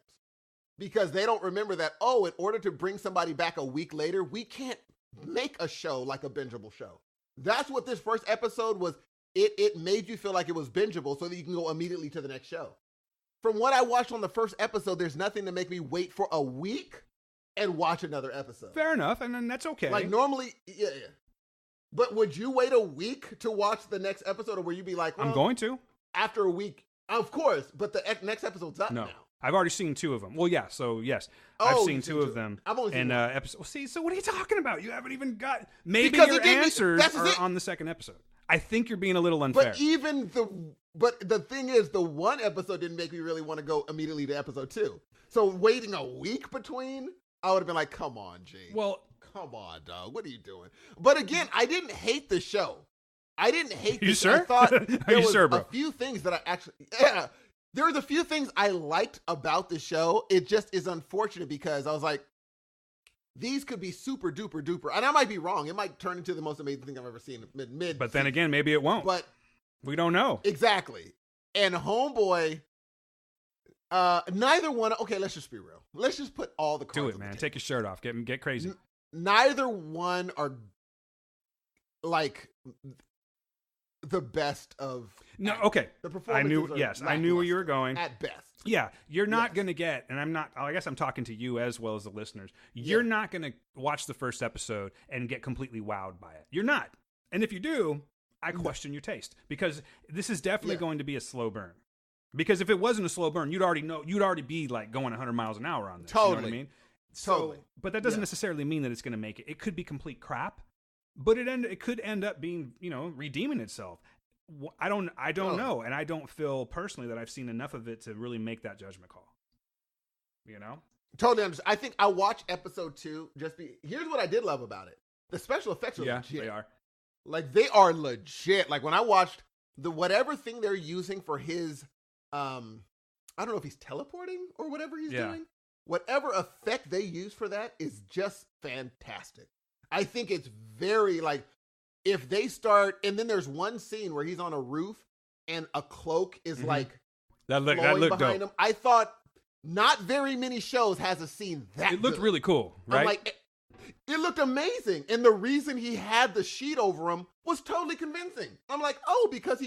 Because they don't remember that, in order to bring somebody back a week later, we can't make a show like a bingeable show. That's what this first episode was. It made you feel like it was bingeable so that you can go immediately to the next show. From what I watched on the first episode, there's nothing to make me wait for a week and watch another episode. Fair enough, and then that's okay. Like normally, yeah. But would you wait a week to watch the next episode, or will you be like, I'm going to. After a week, of course, but the next episode's up now. I've already seen 2 of them. Well, yeah, so yes. I've seen 2 of them. I've only seen one. Episode. See, so what are you talking about? You haven't even got... Maybe your answers are on the second episode. I think you're being a little unfair. But the thing is, the one episode didn't make me really want to go immediately to episode 2. So waiting a week between, I would have been like, come on, G. Well... Come on, dog. What are you doing? But again, I didn't hate the show. I didn't hate You sure? I thought there was sure, bro? a few things that I actually... Yeah. There was a few things I liked about the show. It just is unfortunate because I was like, these could be super duper duper. And I might be wrong. It might turn into the most amazing thing I've ever seen. But then again, maybe it won't. But we don't know. Exactly. And Homeboy, neither one. Okay, let's just be real. Let's just put all the cards. Do it, man. Take your shirt off. Get crazy. Neither one are like the best of. No, okay. The performances I knew where you were going. At best. Yeah, you're not going to get, and I guess I'm talking to you as well as the listeners. You're not going to watch the first episode and get completely wowed by it. You're not. And if you do, I question your taste because this is definitely going to be a slow burn. Because if it wasn't a slow burn, you'd already be like going 100 miles an hour on this. Totally. You know what I mean? Totally. But that doesn't necessarily mean that it's going to make it. It could be complete crap, but it could end up being, redeeming itself. I don't know, and I don't feel personally that I've seen enough of it to really make that judgment call. Totally understand. I think I watched episode 2. Here's what I did love about it: the special effects are legit. They are. Like they are legit. Like when I watched whatever thing they're using for his, I don't know if he's teleporting or whatever he's doing. Whatever effect they use for that is just fantastic. I think it's very like. If they start, and then there's one scene where he's on a roof and a cloak is like that looked behind dope. him. I thought not very many shows has a scene that it looked good. Really cool, right? I'm like, it looked amazing. And the reason he had the sheet over him was totally convincing. I'm like, because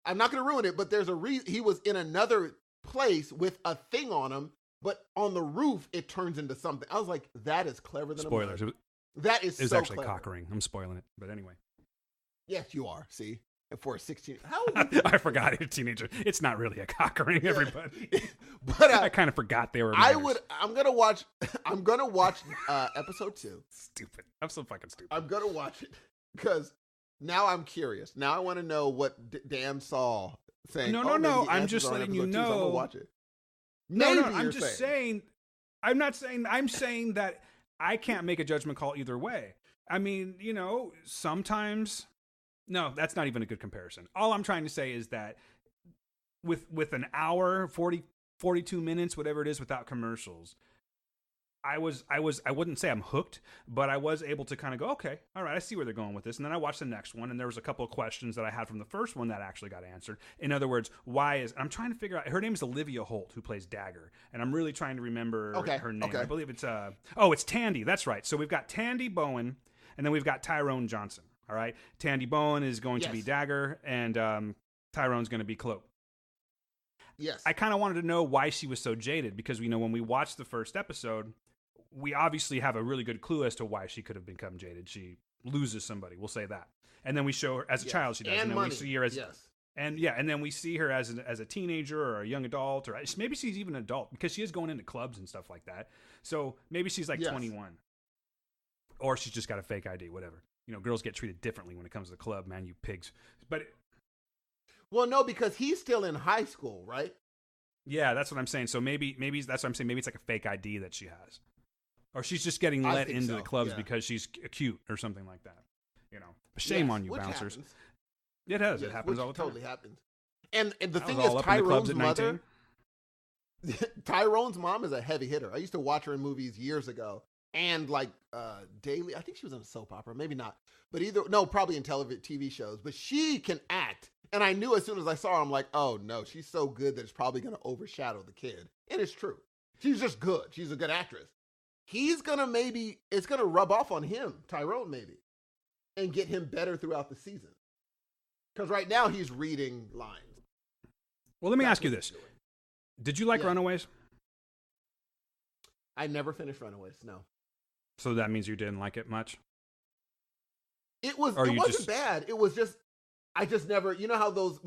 I'm not going to ruin it, but there's a reason he was in another place with a thing on him, but on the roof, it turns into something. I was like, that is clever than Spoilers. That is it's so actually clever. cockering. I'm spoiling it, but anyway. Yes, you are. See, for a 16, how old is I forgot you're a teenager. It's not really a cockering, everybody. But I kind of forgot they were. Minors. I'm gonna watch episode 2. Stupid. I'm so fucking stupid. I'm gonna watch it because now I'm curious. Now I want to know what Dan saw saying. No. I'm just letting you know. So I'm gonna watch it. No. I'm just saying. I'm not saying. I'm saying that. I can't make a judgment call either way. I mean, sometimes... No, that's not even a good comparison. All I'm trying to say is that with an hour, 42 minutes, whatever it is, without commercials, I wouldn't say I'm hooked, but I was able to kind of go, okay, all right, I see where they're going with this. And then I watched the next one, and there was a couple of questions that I had from the first one that actually got answered. In other words, I'm trying to figure out, her name is Olivia Holt, who plays Dagger, and I'm really trying to remember her name. Okay. I believe it's, it's Tandy, that's right. So we've got Tandy Bowen, and then we've got Tyrone Johnson, all right? Tandy Bowen is going to be Dagger, and Tyrone's going to be Cloak. Yes. I kind of wanted to know why she was so jaded, because when we watched the first episode, we obviously have a really good clue as to why she could have become jaded. She loses somebody, we'll say that. And then we show her as a child she does. And then we see her as and then we see her as a teenager or a young adult, or maybe she's even an adult because she is going into clubs and stuff like that. So maybe she's like 21. Or she's just got a fake ID, whatever. Girls get treated differently when it comes to the club, man, you pigs. But well, no, because he's still in high school, right? Yeah, that's what I'm saying. So maybe that's what I'm saying. Maybe it's like a fake ID that she has, or she's just getting let into the clubs because she's cute or something like that. You know, shame on you, bouncers. Happens. It does. It happens all the time. Totally happens. And the thing all is, up in the clubs Tyrone's at mother, Tyrone's mom is a heavy hitter. I used to watch her in movies years ago, and like daily. I think she was in a soap opera, maybe not, but probably in TV shows. But she can act. And I knew as soon as I saw her, I'm like, oh no, she's so good that it's probably going to overshadow the kid. And it's true. She's just good. She's a good actress. It's going to rub off on him, Tyrone maybe, and get him better throughout the season. Because right now he's reading lines. Well, let me ask you this. Did you like Runaways? I never finished Runaways, no. So that means you didn't like it much? It wasn't bad. It was just, I just never, you know how those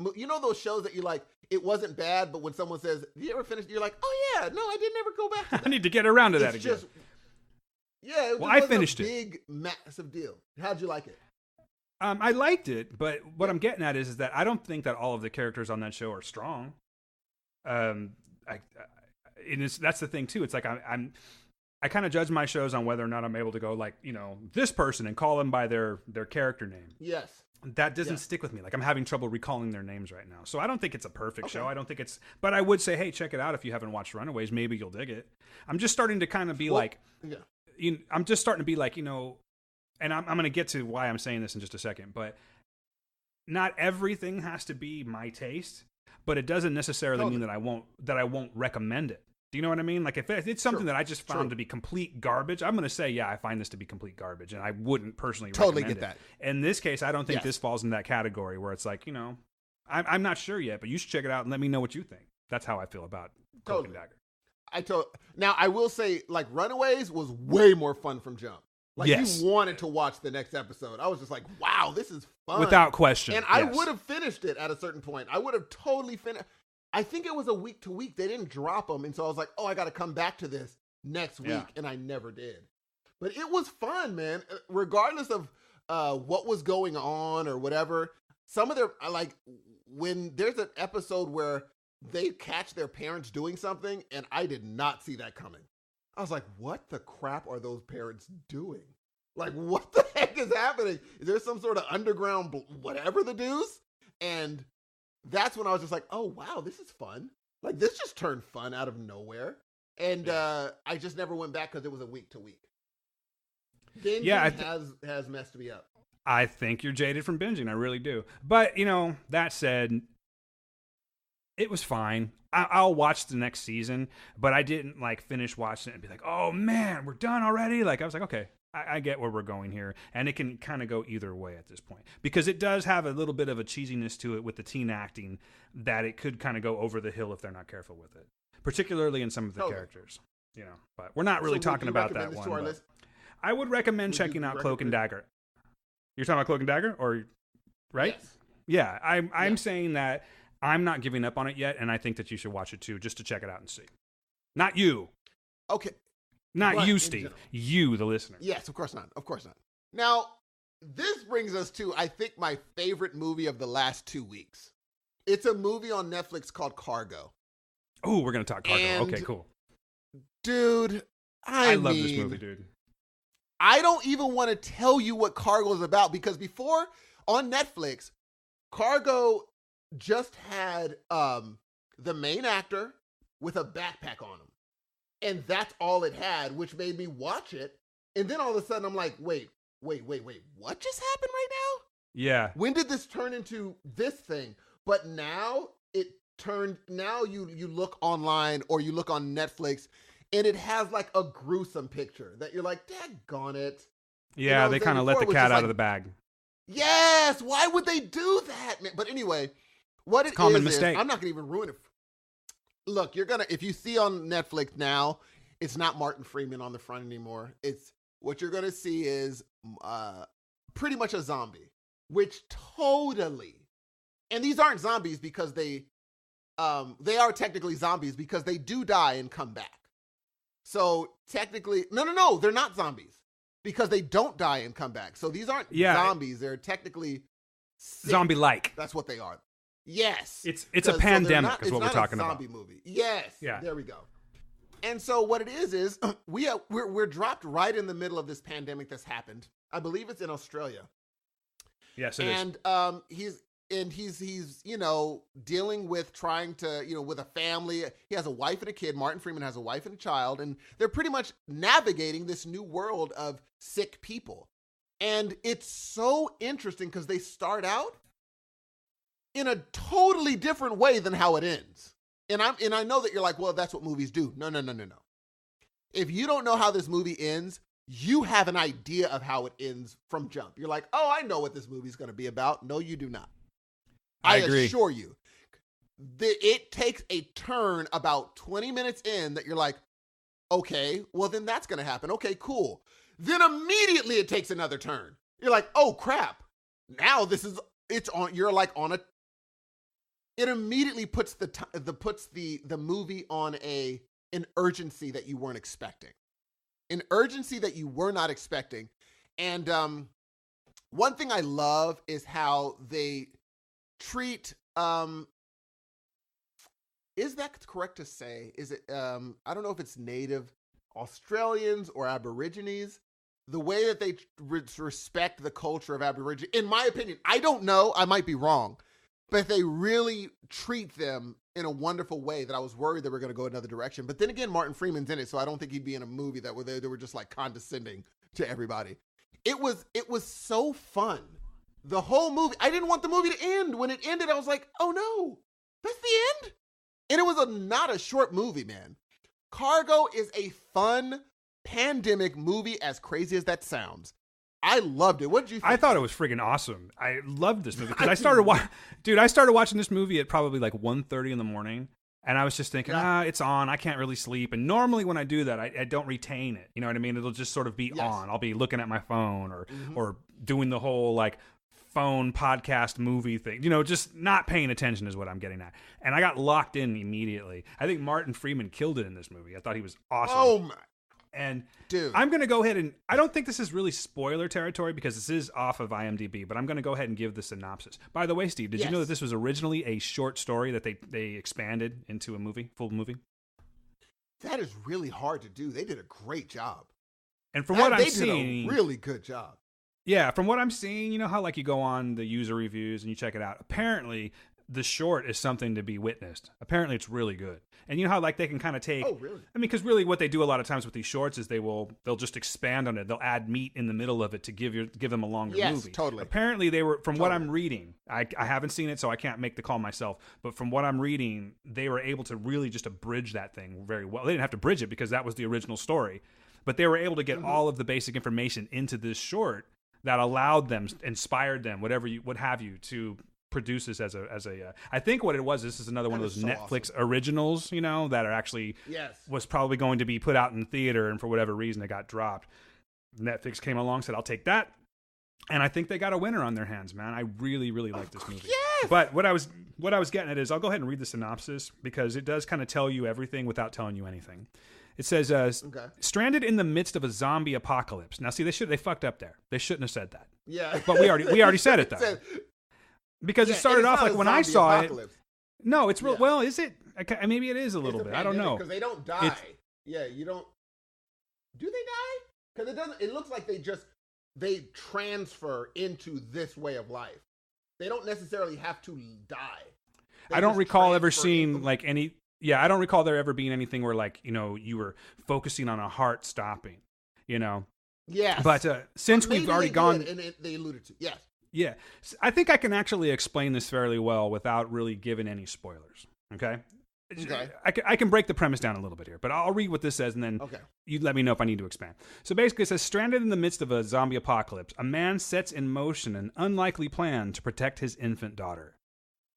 shows that you like, it wasn't bad, but when someone says, "Did you ever finish?" You're like, "Oh yeah, no, I didn't ever go back to that." I need to get around to that again. I finished it. Big, massive deal. How'd you like it? I liked it, but what I'm getting at is that I don't think that all of the characters on that show are strong. That's the thing too. It's like I kind of judge my shows on whether or not I'm able to go like, this person and call them by their character name. Yes. That doesn't stick with me. Like I'm having trouble recalling their names right now. So I don't think it's a perfect show. I don't think but I would say, hey, check it out if you haven't watched Runaways. Maybe you'll dig it. I'm just starting to kind of be I'm just starting to be like, and I'm going to get to why I'm saying this in just a second, but not everything has to be my taste, but it doesn't necessarily mean that I won't recommend it. Do you know what I mean? Like if it's something that I just found to be complete garbage, I'm going to say, yeah, I find this to be complete garbage, and I wouldn't personally recommend it. That. In this case, I don't think this falls in that category where it's like, I'm not sure yet, but you should check it out and let me know what you think. That's how I feel about Cloak and Dagger. Now, I will say, like, Runaways was way more fun from jump. Like, you wanted to watch the next episode. I was just like, wow, this is fun. Without question. And I would have finished it at a certain point. I would have totally finished. I think it was a week to week. They didn't drop them. And so I was like, oh, I got to come back to this next week. And I never did. But it was fun, man. Regardless of what was going on or whatever, some of their, like, when there's an episode where they catch their parents doing something, and I did not see that coming. I was like, what the crap are those parents doing? Like, what the heck is happening? Is there some sort of underground whatever the deuce? And that's when I was just like, oh, wow, this is fun. Like, this just turned fun out of nowhere. And I just never went back because it was a week to week. Binging has messed me up. I think you're jaded from binging. I really do. But, that said, it was fine. I'll watch the next season, but I didn't like finish watching it and be like, oh man, we're done already. Like I was like, okay, I get where we're going here. And it can kind of go either way at this point because it does have a little bit of a cheesiness to it with the teen acting that it could kind of go over the hill if they're not careful with it, particularly in some of the characters, but we're not really talking about that one. I would recommend checking out Cloak and Dagger. You're talking about Cloak and Dagger right? Yes. Yeah. I'm saying that I'm not giving up on it yet, and I think that you should watch it too, just to check it out and see. Not you. Okay. Not you, Steve. You, the listener. Yes, of course not. Of course not. Now, this brings us to, I think, my favorite movie of the last 2 weeks. It's a movie on Netflix called Cargo. Oh, we're going to talk Cargo. And, okay, cool. Dude, I love this movie, dude. I don't even want to tell you what Cargo is about because before, on Netflix, Cargo just had the main actor with a backpack on him. And that's all it had, which made me watch it. And then all of a sudden I'm like, wait, what just happened right now? Yeah. When did this turn into this thing? But now you look online or you look on Netflix and it has like a gruesome picture that you're like, daggone it. Yeah, they kind of let the cat out of the bag. Yes, why would they do that, man? But anyway, what it common mistake. I'm not gonna even ruin it. Look, if you see on Netflix now, it's not Martin Freeman on the front anymore. It's what you're gonna see is pretty much a zombie, which totally. And these aren't zombies because they are technically zombies because they do die and come back. So technically, no, they're not zombies because they don't die and come back. So these aren't zombies. They're technically sick. Zombie-like. That's what they are. Yes. It's a 'Cause- so they're pandemic not- is what we're it's not talking a about. zombie movie. Yes. Yeah. There we go. And so what it is we're dropped right in the middle of this pandemic that's happened. I believe it's in Australia. Yes, it is. And he's dealing with trying to with a family. He has a wife and a kid. Martin Freeman has a wife and a child, and they're pretty much navigating this new world of sick people. And it's so interesting because they start out in a totally different way than how it ends. And I know that you're like, well, that's what movies do. No. If you don't know how this movie ends, you have an idea of how it ends from jump. You're like, oh, I know what this movie's going to be about. No, you do not. I agree. Assure you. It takes a turn about 20 minutes in that you're like, okay, well, then that's going to happen. Okay, cool. Then immediately it takes another turn. You're like, oh, crap. Now you're like on a, it immediately puts the movie on an urgency that you weren't expecting. An urgency that you were not expecting. And one thing I love is how they treat, is that correct to say? Is it, I don't know if it's native Australians or Aborigines, the way that they respect the culture of Aborigines, in my opinion, I don't know, I might be wrong, but they really treat them in a wonderful way that I was worried they were going to go another direction. But then again, Martin Freeman's in it, so I don't think he'd be in a movie that they were just like condescending to everybody. It was so fun. The whole movie, I didn't want the movie to end. When it ended, I was like, oh no, that's the end? And it was not a short movie, man. Cargo is a fun pandemic movie, as crazy as that sounds. I loved it. What did you think? I thought it was friggin' awesome. I loved this movie because I started watching this movie at probably like 1:30 in the morning, and I was just thinking, it's on. I can't really sleep. And normally when I do that, I don't retain it. You know what I mean? It'll just sort of be on. I'll be looking at my phone or doing the whole like phone podcast movie thing. Just not paying attention is what I'm getting at. And I got locked in immediately. I think Martin Freeman killed it in this movie. I thought he was awesome. Oh my. And dude, I'm going to go ahead and, I don't think this is really spoiler territory because this is off of IMDb, but I'm going to go ahead and give the synopsis. By the way, Steve, did you know that this was originally a short story that they expanded into a full movie? That is really hard to do. They did a great job. And from what I'm seeing, seeing, did a really good job. Yeah, from what I'm seeing, you know how like you go on the user reviews and you check it out. Apparently, the short is something to be witnessed. Apparently, it's really good. And you know how like they can kind of take. Oh, really? I mean, because really, what they do a lot of times with these shorts is they'll just expand on it. They'll add meat in the middle of it to give them a longer movie. Yes, totally. Apparently, they were what I'm reading. I haven't seen it, so I can't make the call myself. But from what I'm reading, they were able to really just abridge that thing very well. They didn't have to bridge it because that was the original story, but they were able to get all of the basic information into this short that allowed them, inspired them, what have you, to produce this as a I think what it was, this is another one of those Netflix originals, that are actually was probably going to be put out in theater, and for whatever reason it got dropped. Netflix came along, said I'll take that, and I think they got a winner on their hands, man. I really, really like this movie. Yes! But what I was getting at is, I'll go ahead and read the synopsis because it does kind of tell you everything without telling you anything. It says, stranded in the midst of a zombie apocalypse. Now, see, they fucked up there. They shouldn't have said that. Yeah. But we already said it, though. Because it started off like when I saw apocalypse. It. No, it's real. Yeah. Well, is it? Maybe it is a little bit. I don't know. Because they don't die. You don't. Do they die? Because it doesn't. It looks like they transfer into this way of life. They don't necessarily have to die. I don't recall ever seeing like any. Yeah, I don't recall there ever being anything where like you were focusing on a heart stopping. Yes. But since we've already gone, and they alluded to yes. Yeah, I think I can actually explain this fairly well without really giving any spoilers. Okay. I can break the premise down a little bit here, but I'll read what this says, and then you let me know if I need to expand. So basically, it says, stranded in the midst of a zombie apocalypse, a man sets in motion an unlikely plan to protect his infant daughter.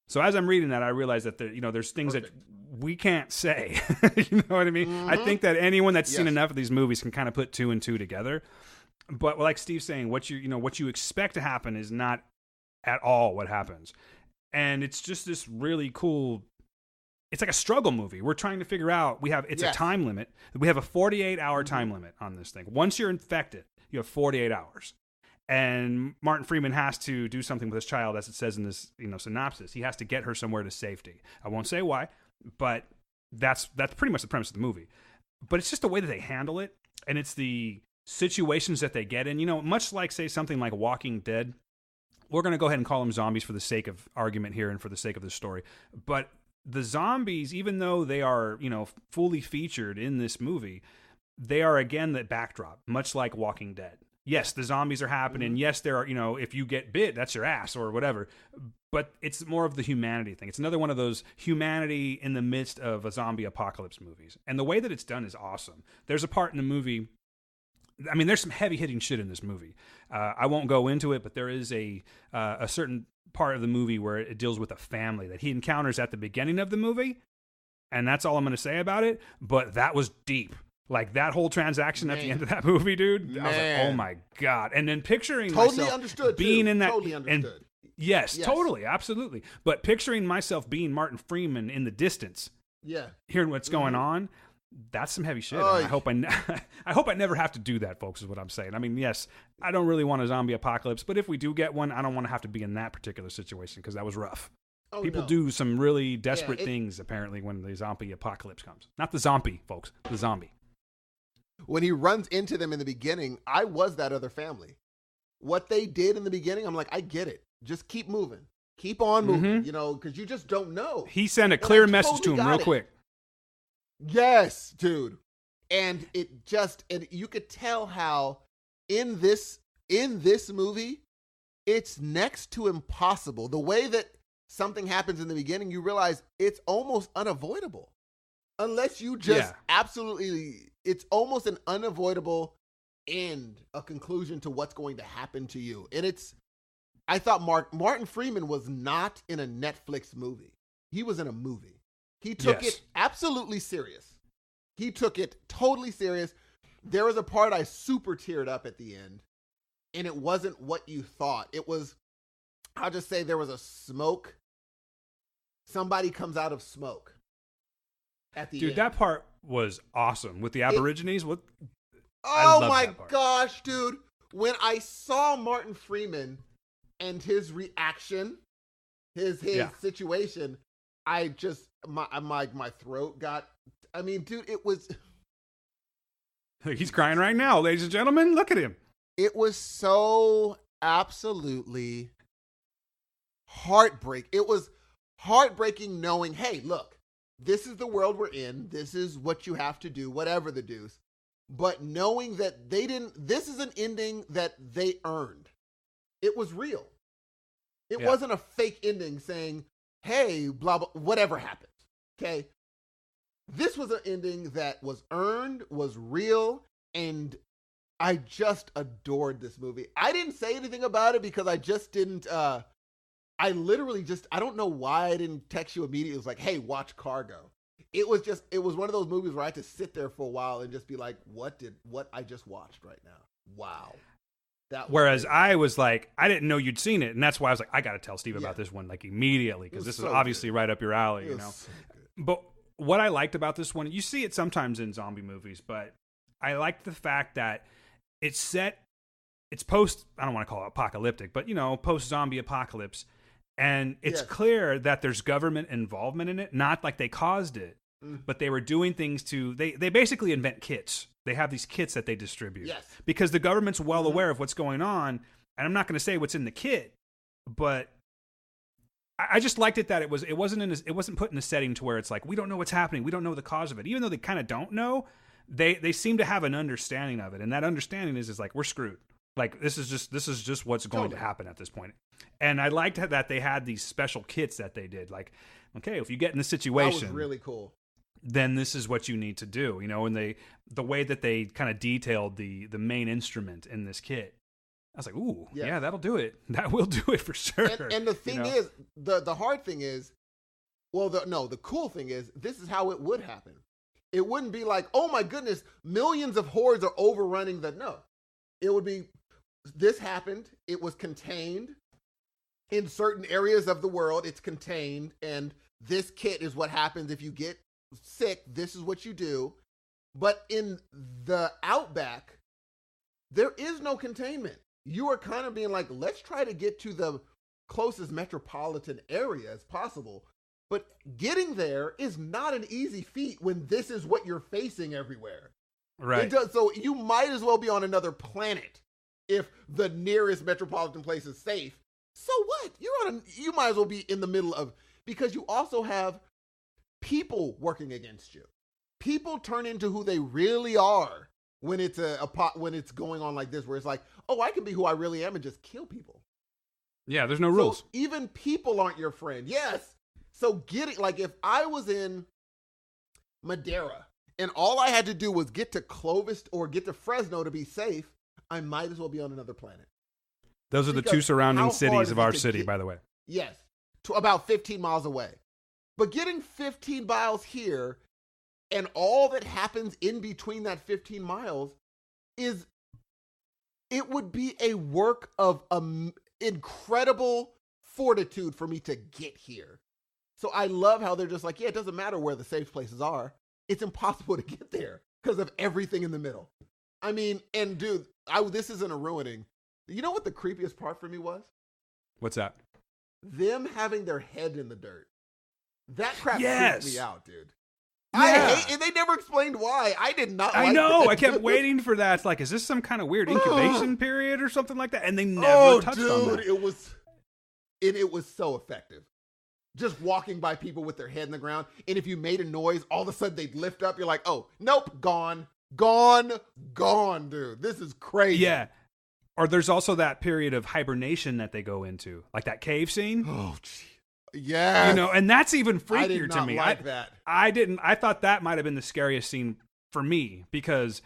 So as I'm reading that, I realize that there's things that we can't say. You know what I mean? Mm-hmm. I think that anyone that's seen enough of these movies can kind of put two and two together. But like Steve's saying, what you expect to happen is not at all what happens. And it's just this really cool. It's like a struggle movie. We're trying to figure out. It's a time limit. We have a 48-hour time limit on this thing. Once you're infected, you have 48 hours. And Martin Freeman has to do something with his child, as it says in this, synopsis. He has to get her somewhere to safety. I won't say why, but that's pretty much the premise of the movie. But it's just the way that they handle it, and it's the situations that they get in. Much like, say, something like Walking Dead. We're going to go ahead and call them zombies for the sake of argument here and for the sake of the story. But the zombies, even though they are, fully featured in this movie, they are, again, the backdrop, much like Walking Dead. Yes, the zombies are happening. Mm-hmm. Yes, there are, if you get bit, that's your ass or whatever. But it's more of the humanity thing. It's another one of those humanity in the midst of a zombie apocalypse movies. And the way that it's done is awesome. There's a part in the movie, there's some heavy-hitting shit in this movie. I won't go into it, but there is a certain part of the movie where it deals with a family that he encounters at the beginning of the movie. And that's all I'm going to say about it. But that was deep. Like, that whole transaction at the end of that movie, dude, I was like, oh my God. And then picturing myself being in that. Totally understood. And, yes, totally, absolutely. But picturing myself being Martin Freeman in the distance, hearing what's going on, that's some heavy shit. I hope I hope I never have to do that, folks, is what I'm saying. Yes, I don't really want a zombie apocalypse, but if we do get one, I don't want to have to be in that particular situation because that was rough. People do some really desperate things, apparently, when the zombie apocalypse comes. Not the zombie, folks, the zombie. When he runs into them in the beginning, I was that other family. What they did in the beginning, I'm like, I get it. Just keep moving. Keep on moving, because you just don't know. He sent a clear message to him real quick. Yes, dude. And and you could tell how in this movie, it's next to impossible. The way that something happens in the beginning, you realize it's almost unavoidable. Unless you just absolutely, it's almost an unavoidable end, a conclusion to what's going to happen to you. And I thought Martin Freeman was not in a Netflix movie. He was in a movie. He took it absolutely serious. He took it totally serious. There was a part I super teared up at the end, and it wasn't what you thought. It was, I'll just say there was a smoke. Somebody comes out of smoke. At the end. That part was awesome with the Aborigines. Oh my gosh, dude. When I saw Martin Freeman and his reaction, his situation, I just, my throat got, dude, it was. He's crying right now, ladies and gentlemen. Look at him. It was so absolutely heartbreaking. It was heartbreaking knowing, hey, look. This is the world we're in. This is what you have to do, whatever the deuce. But knowing that this is an ending that they earned. It was real. It wasn't a fake ending saying, hey, blah, blah, whatever happens. Okay. This was an ending that was earned, was real, and I just adored this movie. I didn't say anything about it because I just didn't, I literally I don't know why I didn't text you immediately. It was like, hey, watch Cargo. It was one of those movies where I had to sit there for a while and just be like, what I just watched right now? Wow. Whereas I was like, I didn't know you'd seen it. And that's why I was like, I got to tell Steve about this one like immediately because this is obviously right up your alley, So but what I liked about this one, you see it sometimes in zombie movies, but I liked the fact that it's post, I don't want to call it apocalyptic, but post zombie apocalypse. And it's clear that there's government involvement in it, not like they caused it, but they were doing things they basically invent kits. They have these kits that they distribute. Yes. Because the government's well aware of what's going on, and I'm not going to say what's in the kit, but I just liked it that it wasn't put in a setting to where it's like, we don't know what's happening, we don't know the cause of it. Even though they kind of don't know, they seem to have an understanding of it, and that understanding is like, we're screwed. Like, this is just what's going to happen at this point. And I liked that they had these special kits that they did. Like, okay, if you get in this situation, that was really cool. Then this is what you need to do. And the way that they kind of detailed the main instrument in this kit, I was like, ooh, yeah, that'll do it. That will do it for sure. And the thing is, the hard thing is, the cool thing is, this is how it would happen. It wouldn't be like, oh my goodness, millions of hordes are overrunning no. It would be, this happened, it was contained in certain areas of the world, it's contained, and this kit is what happens if you get sick, this is what you do. But in the outback, there is no containment. you are kind of being like, let's try to get to the closest metropolitan area as possible. But getting there is not an easy feat when this is what you're facing everywhere. Right. It does, so you might as well be on another planet if the nearest metropolitan place is safe. So what? You might as well be in the middle of, because you also have people working against you. People turn into who they really are when it's when it's going on like this, where it's like, oh, I can be who I really am and just kill people. Yeah, there's no rules. So even people aren't your friend. Yes. So like if I was in Madeira and all I had to do was get to Clovis or get to Fresno to be safe, I might as well be on another planet. Those are the two surrounding cities of our city, by the way. Yes. To about 15 miles away. But getting 15 miles here and all that happens in between that 15 miles it would be a work of incredible fortitude for me to get here. So I love how they're just like, yeah, it doesn't matter where the safe places are. It's impossible to get there because of everything in the middle. I mean, and dude, this isn't a ruining. You know what the creepiest part for me was? What's that? Them having their head in the dirt. That crap yes. freaked me out, dude. Yeah. And they never explained why. I did not I like know. that. I kept waiting for that. It's like, is this some kind of weird incubation period or something like that? And they never touched on that. It was so effective. Just walking by people with their head in the ground. And if you made a noise, all of a sudden they'd lift up. You're like, oh, nope, gone, dude. This is crazy. Yeah. Or there's also that period of hibernation that they go into, like that cave scene. Oh, gee. Yeah. You know, and that's even freakier I did not to me. like that. I thought that might have been the scariest scene for me because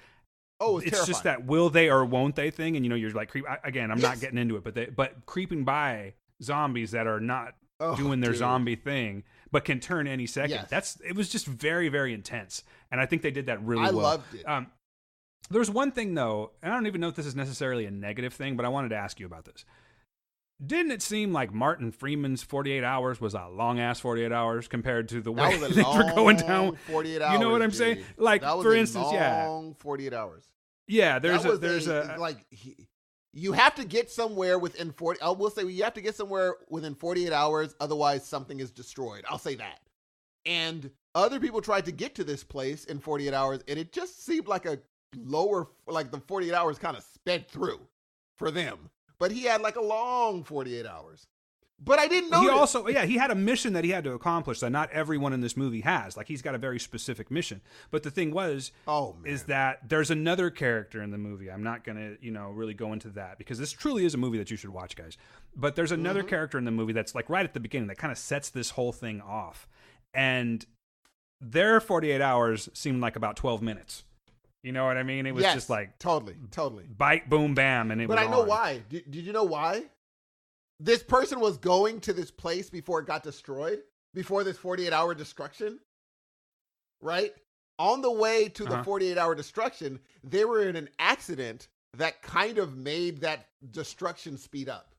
it's terrifying. just that will they or won't they thing. And, you know, you're like, again, I'm not getting into it, but creeping by zombies that are not doing their zombie thing, but can turn any second. Yes. It was just very, very intense. And I think they did that really well. I loved it. There's one thing, though, and I don't even know if this is necessarily a negative thing, but I wanted to ask you about this. Didn't it seem like Martin Freeman's 48 Hours was a long-ass 48 hours compared to the way things were going down? 48 hours. You know what I'm saying? Like, for instance, long 48 hours. Yeah, you have to get somewhere within 40. I will say you have to get somewhere within 48 hours. Otherwise, something is destroyed. I'll say that. And other people tried to get to this place in 48 hours, and it just seemed like the 48 hours kind of sped through for them. But he had like a long 48 hours. But I didn't know. He had a mission that he had to accomplish that not everyone in this movie has. Like, he's got a very specific mission. But the thing is that there's another character in the movie. I'm not going to, really go into that because this truly is a movie that you should watch, guys. But there's another character in the movie that's like right at the beginning that kind of sets this whole thing off. And their 48 hours seemed like about 12 minutes. You know what I mean? It was just like totally bite, boom, bam, and But I know why. Did you know why? This person was going to this place before it got destroyed, before this 48-hour destruction, right? On the way to the 48-hour destruction, they were in an accident that kind of made that destruction speed up.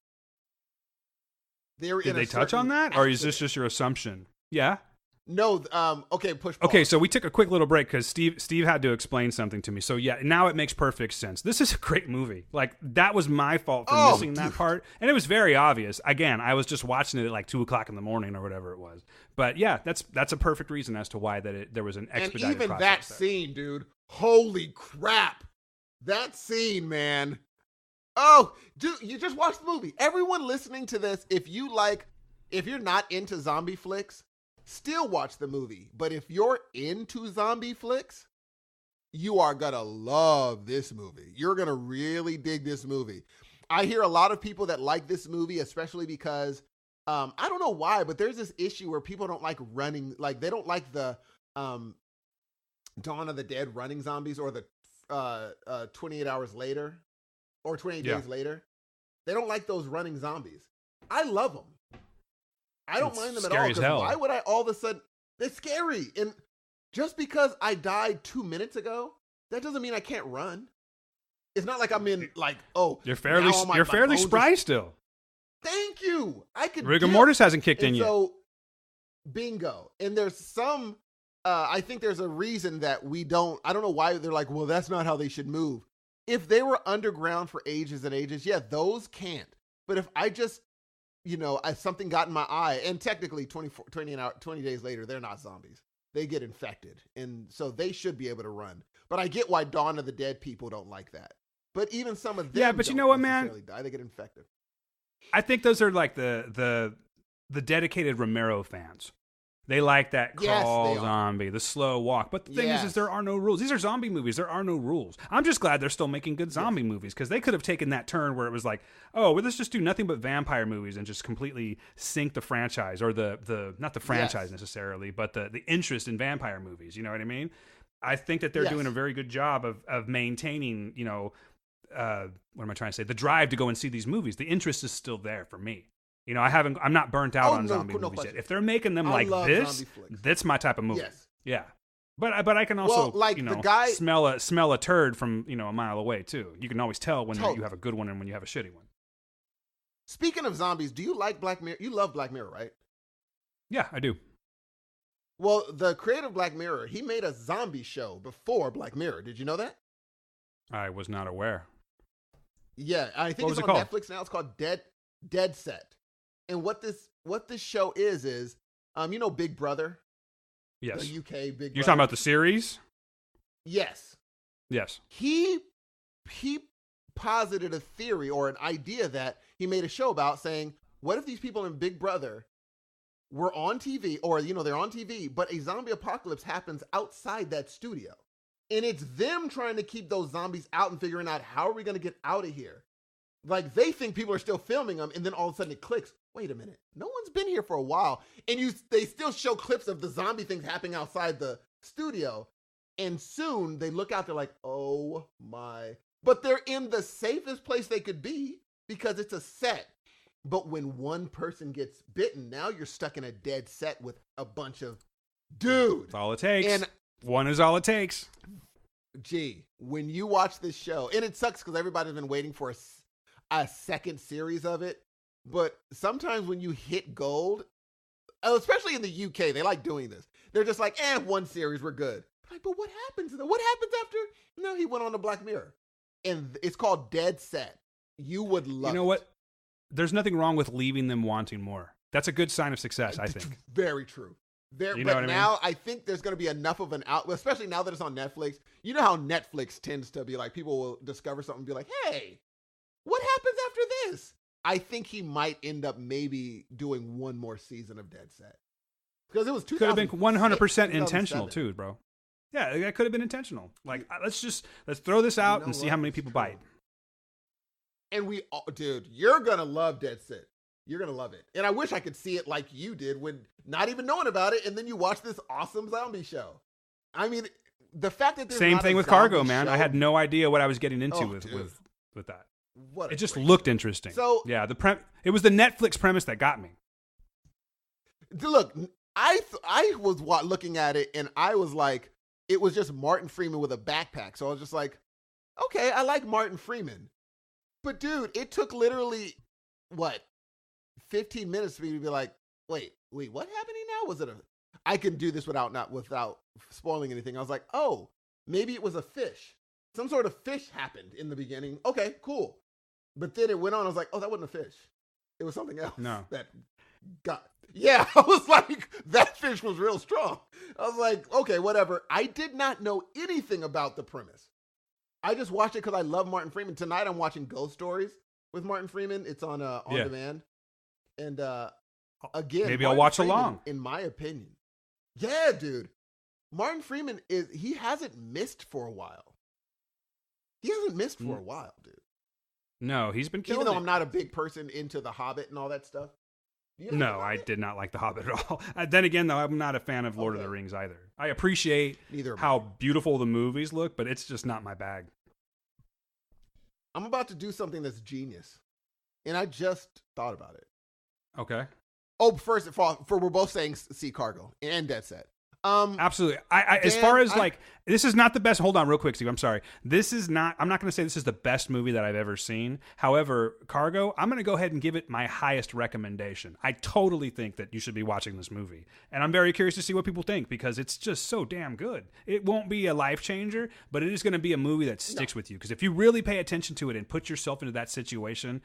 Did they touch on that, or is this just your assumption? Yeah. No, okay, push pause. Okay, so we took a quick little break because Steve had to explain something to me. So yeah, now it makes perfect sense. This is a great movie. Like, that was my fault for missing that part. And it was very obvious. Again, I was just watching it at like 2:00 in the morning or whatever it was. But yeah, that's a perfect reason as to why there was an expedited and even process that scene, dude. Holy crap. That scene, man. Oh, dude, you just watched the movie. Everyone listening to this, if you're not into zombie flicks, still watch the movie. But if you're into zombie flicks, you are going to love this movie. You're going to really dig this movie. I hear a lot of people that like this movie, especially because, I don't know why, but there's this issue where people don't like running, like they don't like the Dawn of the Dead running zombies or the 28 hours later or 28 days later. They don't like those running zombies. I love them. I don't mind them at all. Because why would I all of a sudden? They're scary. And just because I died 2 minutes ago, that doesn't mean I can't run. It's not like I'm in like, you're fairly spry still. Thank you. I could. Rigor mortis hasn't kicked in yet. So, bingo. And there's some. I think there's a reason that we don't. I don't know why they're like, well, that's not how they should move. if they were underground for ages and ages, yeah, those can't. But if I just, something got in my eye, and technically 20 days later, they're not zombies. They get infected. And so they should be able to run. But I get why Dawn of the Dead people don't like that. But even some of them but you know what, man? Die. They get infected. I think those are like the dedicated Romero fans. They like that crawl zombie, the slow walk. But the thing is there are no rules. These are zombie movies. There are no rules. I'm just glad they're still making good zombie movies, because they could have taken that turn where it was like, oh, well, let's just do nothing but vampire movies and just completely sink the franchise, or the not the franchise necessarily, but the interest in vampire movies. You know what I mean? I think that they're doing a very good job of maintaining, what am I trying to say? The drive to go and see these movies. The interest is still there for me. I'm not burnt out on zombie movies yet. If they're making them like this, that's my type of movie. Yes. Yeah. But I can also, the guy, smell a turd from, a mile away too. You can always tell when you have a good one and when you have a shitty one. Speaking of zombies, do you like Black Mirror? You love Black Mirror, right? Yeah, I do. Well, the creator of Black Mirror, he made a zombie show before Black Mirror. Did you know that? I was not aware. Yeah, I think it's on Netflix now. It's called Dead Set. And what this show is Big Brother? Yes. The UK Big Brother. You're talking about the series? Yes. Yes. He posited a theory or an idea that he made a show about, saying, what if these people in Big Brother were on TV, or, they're on TV, but a zombie apocalypse happens outside that studio. And it's them trying to keep those zombies out and figuring out, how are we going to get out of here? Like, they think people are still filming them, and then all of a sudden it clicks. Wait a minute. No one's been here for a while. And they still show clips of the zombie things happening outside the studio. And soon they look out, they're like, oh my. But they're in the safest place they could be because it's a set. But when one person gets bitten, now you're stuck in a dead set with a bunch of dudes. That's all it takes. And one is all it takes. Gee, when you watch this show, and it sucks because everybody's been waiting for a second series of it. But sometimes when you hit gold, especially in the UK, they like doing this. They're just like, one series, we're good. But what happens? What happens after? No, he went on to Black Mirror. And it's called Dead Set. You would love it. You know what? There's nothing wrong with leaving them wanting more. That's a good sign of success, I think. Very true. But now I think there's going to be enough of an outlet, especially now that it's on Netflix. You know how Netflix tends to be like, people will discover something and be like, hey, what happens after this? I think he might end up maybe doing one more season of Dead Set. Because it was 2000. Could have been 100% intentional too, bro. Yeah, that could have been intentional. Like, let's throw this out and see how many people bite. And dude, you're going to love Dead Set. You're going to love it. And I wish I could see it like you did, when not even knowing about it, and then you watch this awesome zombie show. I mean, the fact that there's same thing with Cargo, man. I had no idea what I was getting into with that. It just looked interesting. So yeah, it was the Netflix premise that got me. Look, I was looking at it, and I was like, it was just Martin Freeman with a backpack. So I was just like, okay, I like Martin Freeman. But dude, it took literally 15 minutes for me to be like, wait, what's happening now? I can do this without spoiling anything. I was like, oh, maybe it was a fish. Some sort of fish happened in the beginning. Okay, cool. But then it went on. I was like, oh, that wasn't a fish. It was something else. No. Yeah, I was like, that fish was real strong. I was like, okay, whatever. I did not know anything about the premise. I just watched it because I love Martin Freeman. Tonight I'm watching Ghost Stories with Martin Freeman. It's on demand. And again, maybe I'll watch along. In my opinion. Yeah, dude. Martin Freeman he hasn't missed for a while. He hasn't missed for a while, dude. No, he's been killing it. Even though I'm not a big person into The Hobbit and all that stuff. No, I did not like The Hobbit at all. Then again, though, I'm not a fan of Lord of the Rings either. I appreciate how beautiful the movies look, but it's just not my bag. I'm about to do something that's genius, and I just thought about it. Okay. Oh, first of all, we're both saying see Cargo and Dead Set. Absolutely. As far as this is not the best. Hold on, real quick, Steve. I'm sorry. This is not. I'm not going to say this is the best movie that I've ever seen. However, Cargo, I'm going to go ahead and give it my highest recommendation. I totally think that you should be watching this movie, and I'm very curious to see what people think because it's just so damn good. It won't be a life changer, but it is going to be a movie that sticks with you because if you really pay attention to it and put yourself into that situation,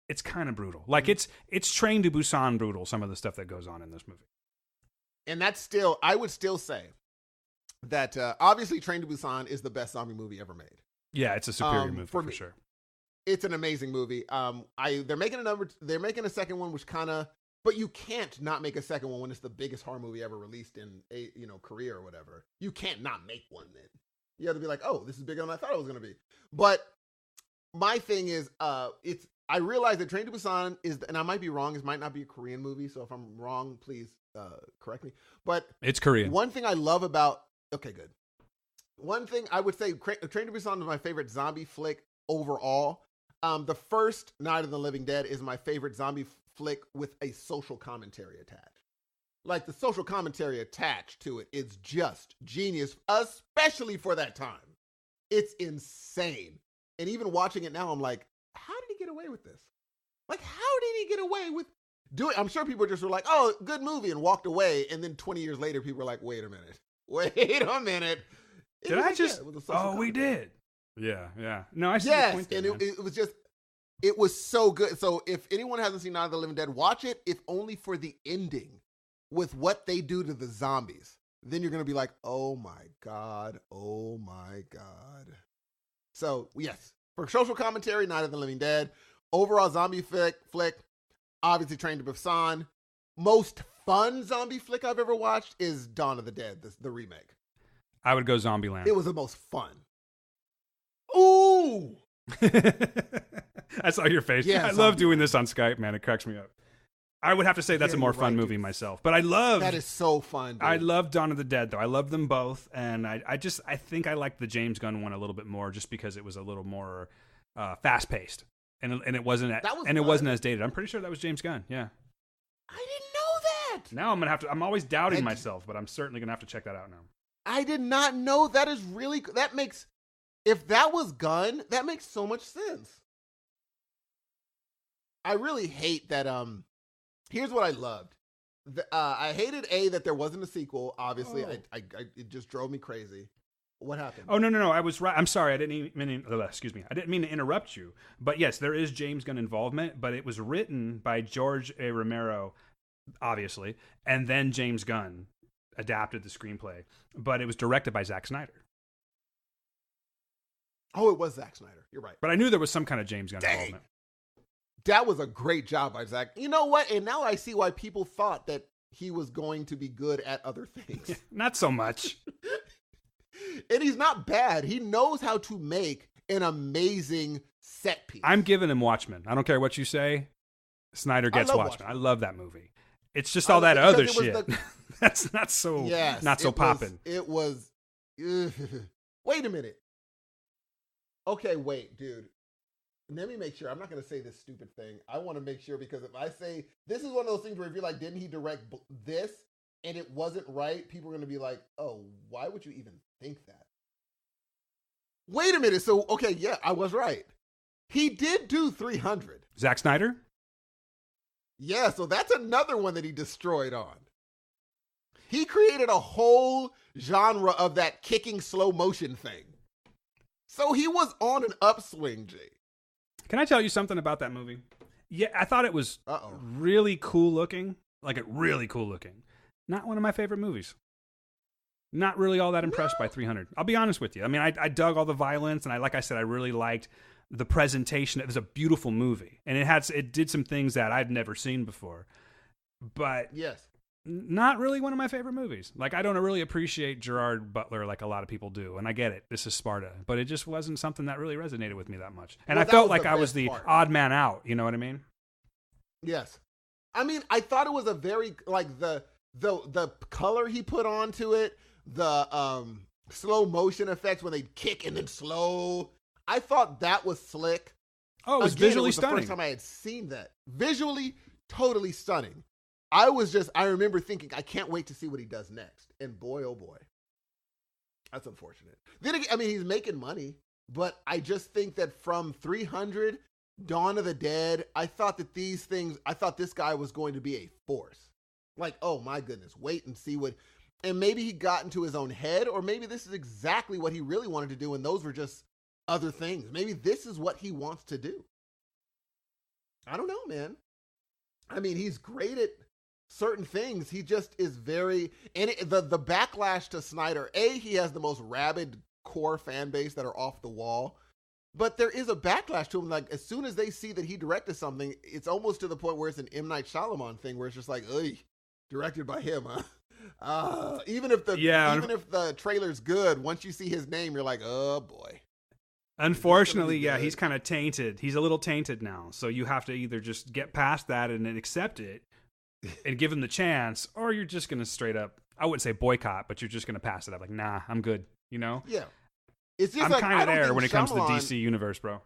it's kind of brutal. Like it's Train to Busan brutal. Some of the stuff that goes on in this movie. And that's still, I would still say that obviously Train to Busan is the best zombie movie ever made. Yeah, it's a superior movie for sure. It's an amazing movie. They're making a second one, which kind of, but you can't not make a second one when it's the biggest horror movie ever released in Korea or whatever. You can't not make one then. You have to be like, oh, this is bigger than I thought it was going to be. But my thing is, I realize that Train to Busan is, and I might be wrong, this might not be a Korean movie, so if I'm wrong, please correct me. But it's Korean. One thing I love about, okay, good. One thing I would say, Train to Busan is my favorite zombie flick overall. The first Night of the Living Dead is my favorite zombie flick with a social commentary attached. Like the social commentary attached to it is just genius, especially for that time. It's insane. And even watching it now, I'm like, how did he get away with this? Like, how did he get away with doing? I'm sure people just were like, oh, good movie, and walked away. And then 20 years later, people were like, wait a minute. Did I just? Oh, we did. Yeah. No, I see the point there, and it was so good. So if anyone hasn't seen Night of the Living Dead, watch it, if only for the ending with what they do to the zombies. Then you're going to be like, oh my God. So yes, for social commentary, Night of the Living Dead. Overall zombie flick, obviously Train to Busan. Most fun zombie flick I've ever watched is Dawn of the Dead, the remake. I would go Zombieland. It was the most fun. Ooh! I saw your face. Yeah, I love doing this on Skype, man. It cracks me up. I would have to say that's a more fun movie myself. But I love... That is so fun, dude. I love Dawn of the Dead, though. I love them both. And I think I like the James Gunn one a little bit more just because it was a little more fast-paced. And it wasn't it wasn't as dated. I'm pretty sure that was James Gunn. Yeah. I didn't know that. Now I'm always doubting myself, but I'm certainly going to have to check that out now. I did not know. That is really, that makes, if that was Gunn, that makes so much sense. I really hate that, here's what I loved. I hated that there wasn't a sequel, obviously. It just drove me crazy. What happened? Oh, no. I was right. I'm sorry. I didn't mean to interrupt you. But yes, there is James Gunn involvement, but it was written by George A. Romero, obviously, and then James Gunn adapted the screenplay, but it was directed by Zack Snyder. Oh, it was Zack Snyder. You're right. But I knew there was some kind of James Gunn involvement. That was a great job by Zack. You know what? And now I see why people thought that he was going to be good at other things. Not so much. And he's not bad. He knows how to make an amazing set piece. I'm giving him Watchmen. I don't care what you say. Snyder gets Watchmen. I love that movie. It's just all that other shit. That's not so popping. It was. Wait a minute. Okay, wait, dude. Let me make sure. I'm not going to say this stupid thing. I want to make sure, because if I say, this is one of those things where if you're like, didn't he direct this? And it wasn't right, people are going to be like, oh, why would you even think that? Wait a minute. So, okay, yeah, I was right. He did do 300. Zack Snyder? Yeah, so that's another one that he destroyed on. He created a whole genre of that kicking slow motion thing. So he was on an upswing, Jay. Can I tell you something about that movie? Yeah, I thought it was really cool looking. Really cool looking. Not one of my favorite movies. Not really all that impressed by 300. I'll be honest with you. I mean, I dug all the violence, and like I said, I really liked the presentation. It was a beautiful movie, and it did some things that I'd never seen before. But yes, not really one of my favorite movies. Like, I don't really appreciate Gerard Butler like a lot of people do, and I get it. This is Sparta, but it just wasn't something that really resonated with me that much. And I felt like I was the odd man out. You know what I mean? Yes. I mean, I thought it was a very, like, the color he put onto it, the slow motion effects when they kick and then slow. I thought that was slick. Oh, it was visually stunning. The first time I had seen that. Visually, totally stunning. I remember thinking, I can't wait to see what he does next. And boy, oh boy, that's unfortunate. Then again, I mean, he's making money, but I just think that from 300, Dawn of the Dead, I thought this guy was going to be a force. Like, oh my goodness, wait and see what, and maybe he got into his own head, or maybe this is exactly what he really wanted to do, and those were just other things. Maybe this is what he wants to do. I don't know, man. I mean, he's great at certain things. He just is very, and the backlash to Snyder, he has the most rabid core fan base that are off the wall, but there is a backlash to him. Like, as soon as they see that he directed something, it's almost to the point where it's an M. Night Shyamalan thing, where it's just like, directed by him, huh? Even if the trailer's good, once you see his name, you're like, oh boy. Unfortunately, yeah, he's kind of tainted. He's a little tainted now. So you have to either just get past that and then accept it and give him the chance, or you're just going to straight up, I wouldn't say boycott, but you're just going to pass it up. Like, nah, I'm good. You know? Yeah. It's just I'm like, kind of there when it comes to the DC universe, bro.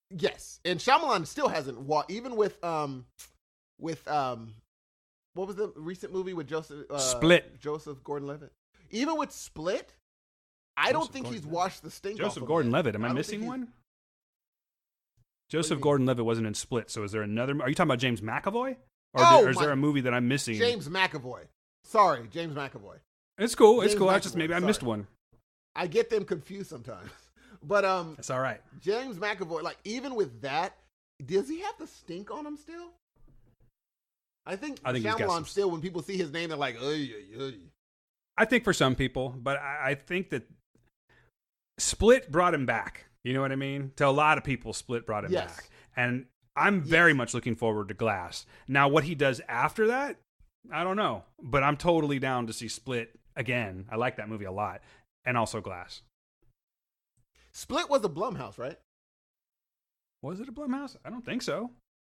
Yes. And Shyamalan still hasn't even with what was the recent movie with Split. Joseph Gordon-Levitt? Even with Split, I don't think he's washed the stink off. Joseph Gordon-Levitt. Am I missing one? Joseph Gordon-Levitt wasn't in Split, so is there another? Are you talking about James McAvoy? Or is there a movie that I'm missing? James McAvoy. Sorry, James McAvoy. It's cool. It's cool. Maybe I missed one. I get them confused sometimes. But that's all right. James McAvoy, like, even with that, does he have the stink on him still? I think Shyamalan still, when people see his name, they're like, ay. I think for some people, but I think that Split brought him back. You know what I mean? To a lot of people, Split brought him back. And I'm very much looking forward to Glass. Now, what he does after that, I don't know. But I'm totally down to see Split again. I like that movie a lot. And also Glass. Split was a Blumhouse, right? Was it a Blumhouse? I don't think so.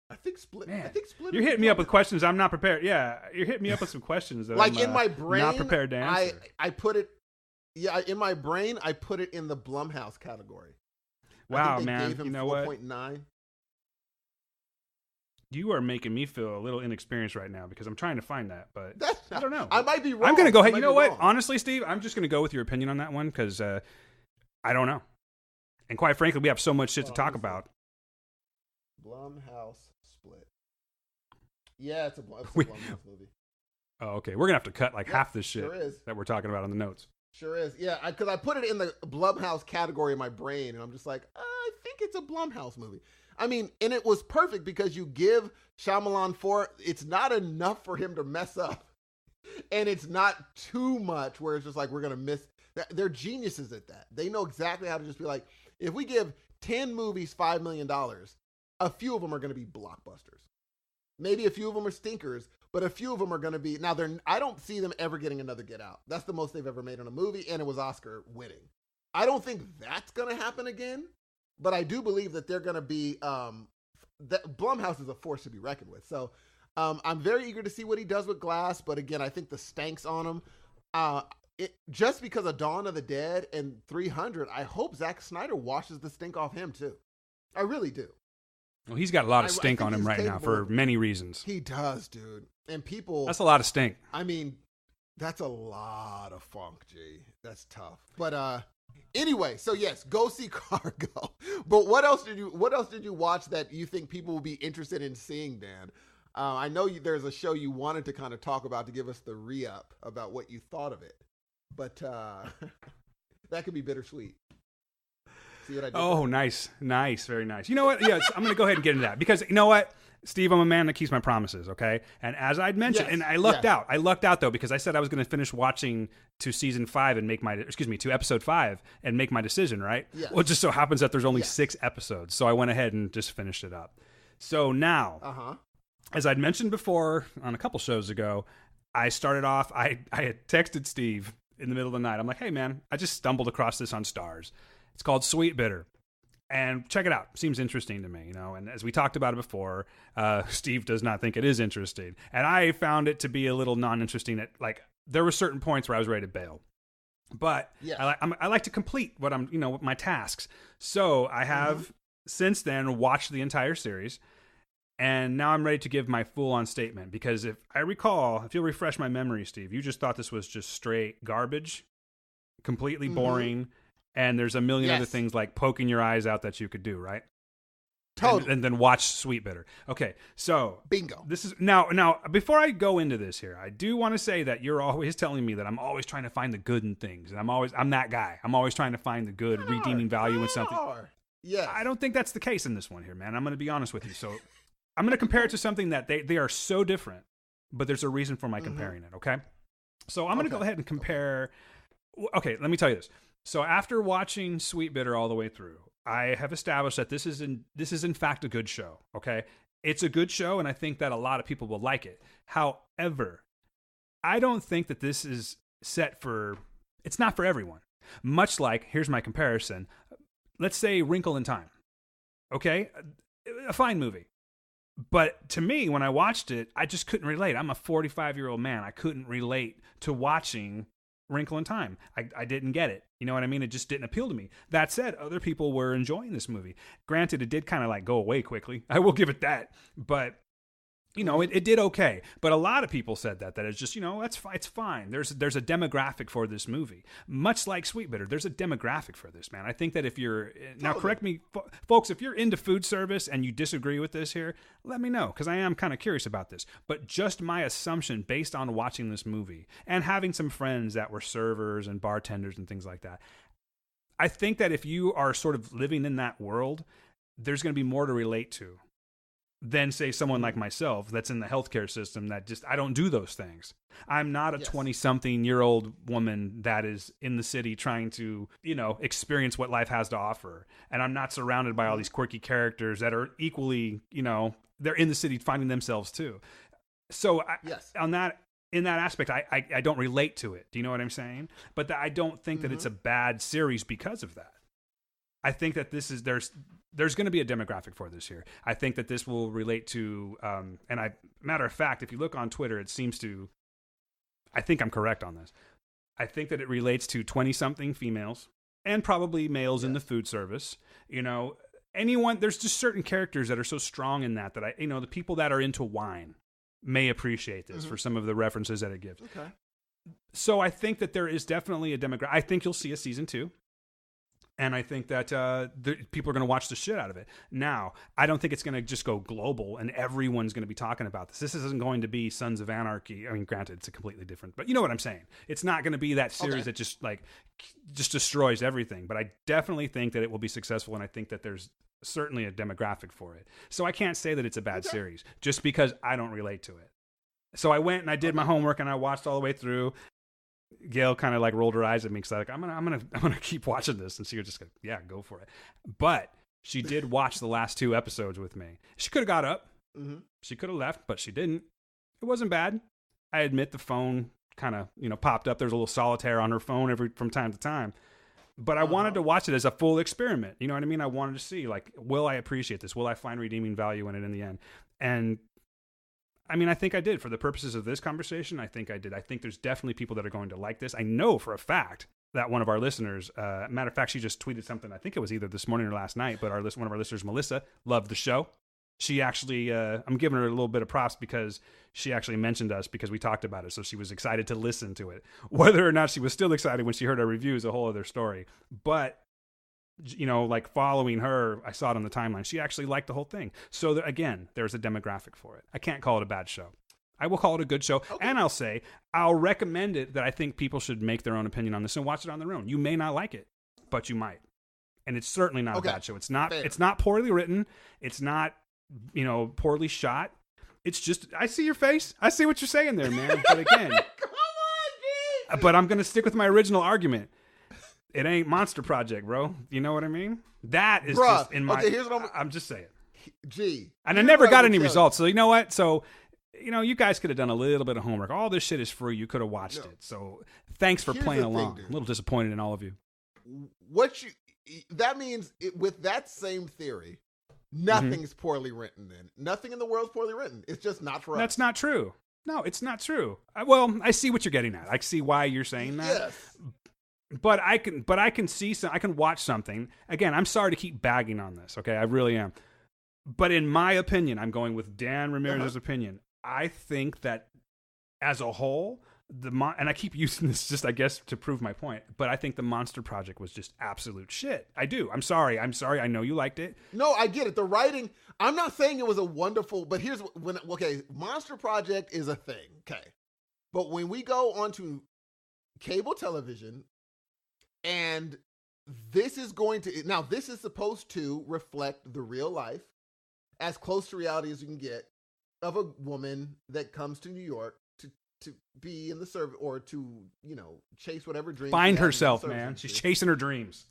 I think Split. Man, I think Split. You're hitting me up with questions I'm not prepared. Yeah, you're hitting me up with some questions that I'm in my brain, not prepared to answer. I put it. Yeah, in my brain, I put it in the Blumhouse category. Wow, man! Gave him you know 4.9. You are making me feel a little inexperienced right now because I'm trying to find that, but I don't know. I might be wrong. I'm going to go ahead. You know what? Honestly, Steve, I'm just going to go with your opinion on that one because I don't know. And quite frankly, we have so much shit to talk about. Blumhouse Split. Yeah, it's a Blumhouse movie. Oh, okay. We're going to have to cut like half this shit that we're talking about on the notes. Sure is. Yeah, because I put it in the Blumhouse category in my brain, and I'm just like, I think it's a Blumhouse movie. I mean, and it was perfect because you give Shyamalan it's not enough for him to mess up. And it's not too much where it's just like, we're going to miss. They're geniuses at that. They know exactly how to just be like, if we give 10 movies $5 million, a few of them are going to be blockbusters. Maybe a few of them are stinkers, but a few of them are going to be, now I don't see them ever getting another Get Out. That's the most they've ever made on a movie, and it was Oscar winning. I don't think that's going to happen again. But I do believe that they're going to be, that Blumhouse is a force to be reckoned with. So I'm very eager to see what he does with Glass. But again, I think the stanks on him. Just because of Dawn of the Dead and 300, I hope Zack Snyder washes the stink off him too. I really do. Well, he's got a lot of stink on him right now for many reasons. He does, dude. And people. That's a lot of stink. I mean, that's a lot of funk, G. That's tough. But, anyway, so yes, go see Cargo. But what else did you watch that you think people will be interested in seeing, Dan? I know there's a show you wanted to kind of talk about to give us the re-up about what you thought of it. But that could be bittersweet. See what I did? Oh, nice. Nice. Very nice. You know what? Yes, I'm going to go ahead and get into that because you know what? Steve, I'm a man that keeps my promises, okay? And as I'd mentioned, and I lucked out. I lucked out, though, because I said I was going to finish watching to season 5 and to episode 5 and make my decision, right? Yes. Well, it just so happens that there's only 6 episodes, so I went ahead and just finished it up. So now, as I'd mentioned before on a couple shows ago, I started off, I had texted Steve in the middle of the night. I'm like, hey, man, I just stumbled across this on Stars. It's called Sweetbitter. And check it out. Seems interesting to me, you know. And as we talked about it before, Steve does not think it is interesting. And I found it to be a little non-interesting. There were certain points where I was ready to bail. But I like to complete what my tasks. So I have since then watched the entire series. And now I'm ready to give my full-on statement, because if I recall, if you'll refresh my memory, Steve, you just thought this was just straight garbage, completely boring, and there's a million other things like poking your eyes out that you could do, right? Totally. And then watch Sweetbitter. Okay, so Bingo. This is now. Before I go into this here, I do want to say that you're always telling me that I'm always trying to find the good in things, and I'm that guy. I'm always trying to find the good, redeeming value in something. Yes. I don't think that's the case in this one here, man. I'm going to be honest with you. So I'm going to compare it to something that they are so different, but there's a reason for my comparing it. Okay, so I'm going to go ahead and compare. Okay, let me tell you this. So after watching Sweetbitter all the way through, I have established that this is in fact a good show, okay? It's a good show, and I think that a lot of people will like it. However, I don't think that this is it's not for everyone. Much like, here's my comparison, let's say Wrinkle in Time, okay? A fine movie. But to me, when I watched it, I just couldn't relate. I'm a 45-year-old man. I couldn't relate to watching Wrinkle in Time. I didn't get it. You know what I mean? It just didn't appeal to me. That said, other people were enjoying this movie. Granted, it did kind of like go away quickly. I will give it that. But, you know, it did okay. But a lot of people said that it's just, you know, it's fine. There's a demographic for this movie. Much like Sweetbitter, there's a demographic for this, man. I think that if you're, now correct me, folks, if you're into food service and you disagree with this here, let me know, because I am kind of curious about this. But just my assumption based on watching this movie and having some friends that were servers and bartenders and things like that, I think that if you are sort of living in that world, there's going to be more to relate to than, say, someone like myself that's in the healthcare system that just, I don't do those things. I'm not a 20-something-year-old woman that is in the city trying to, you know, experience what life has to offer. And I'm not surrounded by all these quirky characters that are equally, you know, they're in the city finding themselves too. So in that aspect, I don't relate to it. Do you know what I'm saying? But I don't think that it's a bad series because of that. I think that there's going to be a demographic for this here. I think that this will relate to, matter of fact, if you look on Twitter, it seems to, I think I'm correct on this. I think that it relates to 20-something females and probably males in the food service. You know, there's just certain characters that are so strong in that the people that are into wine may appreciate this for some of the references that it gives. Okay. So I think that there is definitely a demographic. I think you'll see a season 2. And I think that people are going to watch the shit out of it. Now, I don't think it's going to just go global and everyone's going to be talking about this. This isn't going to be Sons of Anarchy. I mean, granted, it's a completely different, but you know what I'm saying. It's not going to be that series that just destroys everything. But I definitely think that it will be successful, and I think that there's certainly a demographic for it. So I can't say that it's a bad series just because I don't relate to it. So I went and I did my homework and I watched all the way through. Gail kind of like rolled her eyes at me because like I'm gonna keep watching this, and she was just like, yeah, go for it. But she did watch the last 2 episodes with me. She could have got up, she could have left, but she didn't. It wasn't bad. I admit the phone kind of popped up. There's a little solitaire on her phone from time to time, but I wanted to watch it as a full experiment. You know what I mean? I wanted to see, like, will I appreciate this? Will I find redeeming value in it in the end? And I mean, I think I did. For the purposes of this conversation, I think I did. I think there's definitely people that are going to like this. I know for a fact that one of our listeners, matter of fact, she just tweeted something. I think it was either this morning or last night, but one of our listeners, Melissa, loved the show. She actually, I'm giving her a little bit of props because she actually mentioned us because we talked about it. So she was excited to listen to it. Whether or not she was still excited when she heard our review is a whole other story. But like following her, I saw it on the timeline. She actually liked the whole thing. So again, there's a demographic for it. I can't call it a bad show. I will call it a good show. Okay. And I'll recommend it that I think people should make their own opinion on this and watch it on their own. You may not like it, but you might. And it's certainly not a bad show. It's not poorly written. It's not, poorly shot. It's just, I see your face. I see what you're saying there, man. But again, come on, G. But I'm going to stick with my original argument. It ain't Monster Project, bro. You know what I mean? That is just in my... Okay, here's what I'm just saying. Gee. And I never got any results. So you know what? So, you guys could have done a little bit of homework. All this shit is free. You could have watched it. So thanks for playing along. I'm a little disappointed in all of you. That means with that same theory, nothing's poorly written then. Nothing in the world's poorly written. It's just not for us. That's not true. No, it's not true. I see what you're getting at. I see why you're saying that. Yes. But I can see I can watch something. Again, I'm sorry to keep bagging on this, okay? I really am. But in my opinion, I'm going with Dan Ramirez's opinion. I think that as a whole, and I keep using this just, I guess, to prove my point, but I think the Monster Project was just absolute shit. I do. I'm sorry. I know you liked it. No, I get it. The writing, I'm not saying it was a wonderful, but here's when, okay, Monster Project is a thing, okay. But when we go onto cable television, and this is supposed to reflect the real life, as close to reality as you can get, of a woman that comes to New York to be in the service, or to, chase whatever dream. Find herself, man. She's chasing her dreams.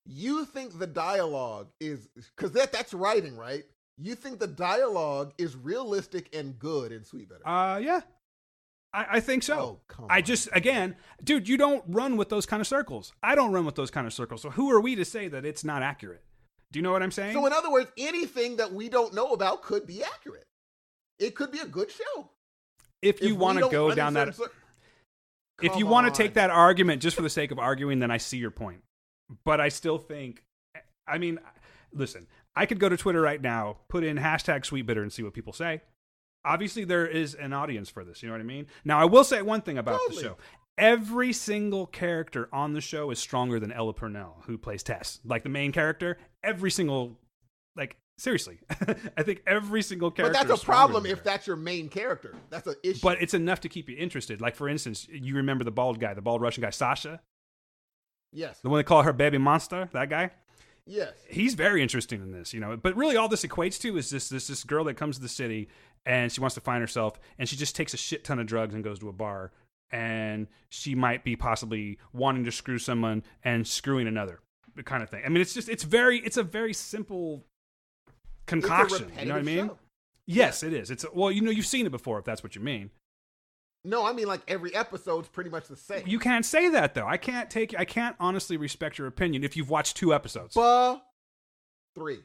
You think the dialogue is, because that's writing, right? You think the dialogue is realistic and good in Sweetbitter? Yeah. I think so. Oh, come on. I just, again, dude, you don't run with those kind of circles. I don't run with those kind of circles. So who are we to say that it's not accurate? Do you know what I'm saying? So in other words, anything that we don't know about could be accurate. It could be a good show. If you want to go down that, if you want to take that argument just for the sake of arguing, then I see your point. But I still think, I mean, listen, I could go to Twitter right now, put in #Sweetbitter and see what people say. Obviously, there is an audience for this. You know what I mean? Now, I will say one thing about the show. Every single character on the show is stronger than Ella Purnell, who plays Tess. Like, the main character, every single, like, seriously. I think every single character But that's a problem if that's your main character. That's an issue. But it's enough to keep you interested. Like, for instance, you remember the bald Russian guy, Sasha? Yes. The one they call her baby monster, that guy? Yes. He's very interesting in this, But really all this equates to is this girl that comes to the city, and she wants to find herself, and she just takes a shit ton of drugs and goes to a bar. And she might be possibly wanting to screw someone and screwing another, kind of thing. I mean, it's a very simple concoction. You know what I mean? Show. Yes, it is. You've seen it before, if that's what you mean. No, I mean, like, every episode's pretty much the same. You can't say that, though. I can't honestly respect your opinion if you've watched 2 episodes. 3.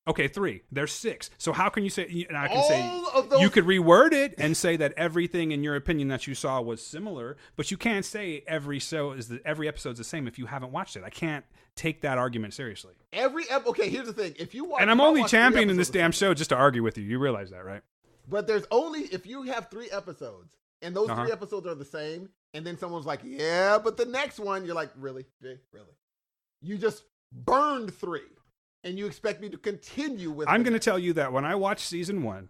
Okay, 3. There's 6. So how can you say? And I can All say of those, you could reword it and say that everything in your opinion that you saw was similar, but you can't say every episode's the same if you haven't watched it. I can't take that argument seriously. Okay, here's the thing: if you watch, and I'm only championing this damn show just to argue with you. You realize that, right? But there's only, if you have 3 episodes and those 3 episodes are the same, and then someone's like, "Yeah, but the next one," you're like, "Really, Jay? Really? You just burned 3." And you expect me to continue with? I'm going to tell you that when I watched when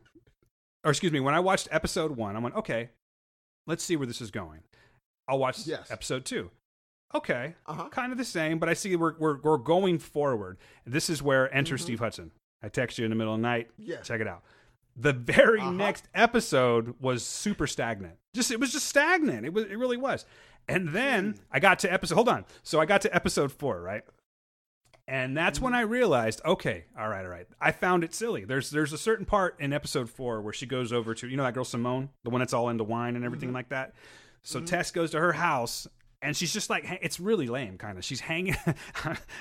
I watched episode 1, I went, okay, let's see where this is going. I'll watch episode 2. Okay, kind of the same, but I see we're going forward. This is where enter Steve Hudson. I text you in the middle of the night. Yeah. Check it out. The very next episode was super stagnant. It was just stagnant. It really was. And then I got to episode 4, right? And that's when I realized, okay, all right. I found it silly. There's a certain part in episode 4 where she goes over to, that girl Simone, the one that's all into wine and everything like that. So Tess goes to her house, and she's just like, it's really lame, kind of. She's hanging.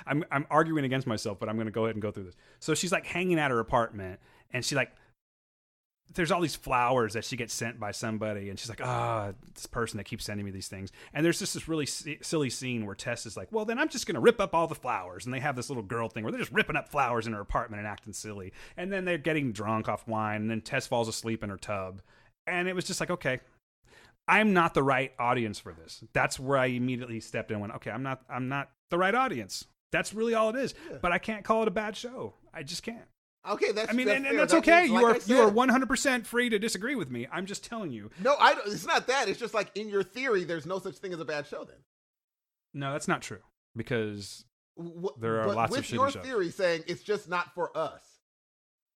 I'm arguing against myself, but I'm going to go ahead and go through this. So she's like hanging at her apartment, and she like, there's all these flowers that she gets sent by somebody, and she's like, this person that keeps sending me these things. And there's just this really silly scene where Tess is like, well, then I'm just going to rip up all the flowers. And they have this little girl thing where they're just ripping up flowers in her apartment and acting silly. And then they're getting drunk off wine, and then Tess falls asleep in her tub. And it was just like, okay, I'm not the right audience for this. That's where I immediately stepped in and went, okay, I'm not the right audience. That's really all it is. Yeah. But I can't call it a bad show. I just can't. Okay, that's and that's okay. You are 100% free to disagree with me. I'm just telling you. No, it's not that. It's just like, in your theory, there's no such thing as a bad show. Then no, that's not true, because there are lots of shitty shows. With your theory saying it's just not for us,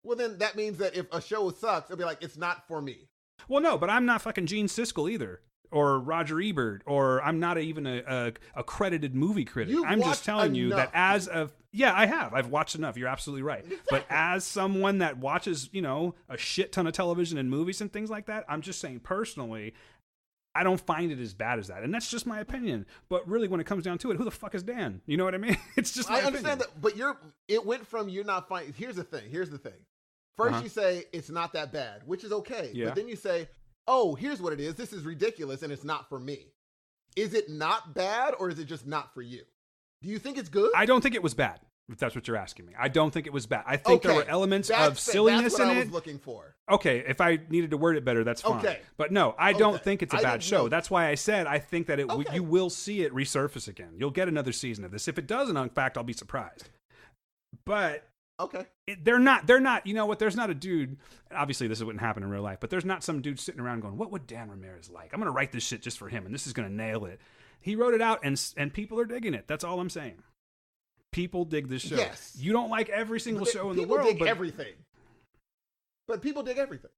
well, then that means that if a show sucks, it'll be like, it's not for me. Well, no, but I'm not fucking Gene Siskel either, or Roger Ebert, or I'm not even a credited movie critic. I'm just telling you that I have. I've watched enough. You're absolutely right. Exactly. But as someone that watches, a shit ton of television and movies and things like that, I'm just saying personally, I don't find it as bad as that. And that's just my opinion. But really, when it comes down to it, who the fuck is Dan? You know what I mean? It's just my opinion. Understand that, but it went from you're not fine. Here's the thing. First you say it's not that bad, which is okay. Yeah. But then you say, oh, here's what it is. This is ridiculous, and it's not for me. Is it not bad, or is it just not for you? Do you think it's good? I don't think it was bad. If that's what you're asking me. I don't think it was bad. I think there were elements of silliness in it. That's what I in was looking for. Okay, if I needed to word it better, that's fine. Okay. But no, I don't think it's a bad show. know. That's why I said I think that you will see it resurface again. You'll get another season of this. If it doesn't, in fact, I'll be surprised. But they're not, you know what, there's not a dude, obviously this wouldn't happen in real life, but there's not some dude sitting around going, what would Dan Ramirez like? I'm going to write this shit just for him, and this is going to nail it. He wrote it out, and people are digging it. That's all I'm saying. People dig this show. Yes. You don't like every single show in the world. People dig everything. But people dig everything.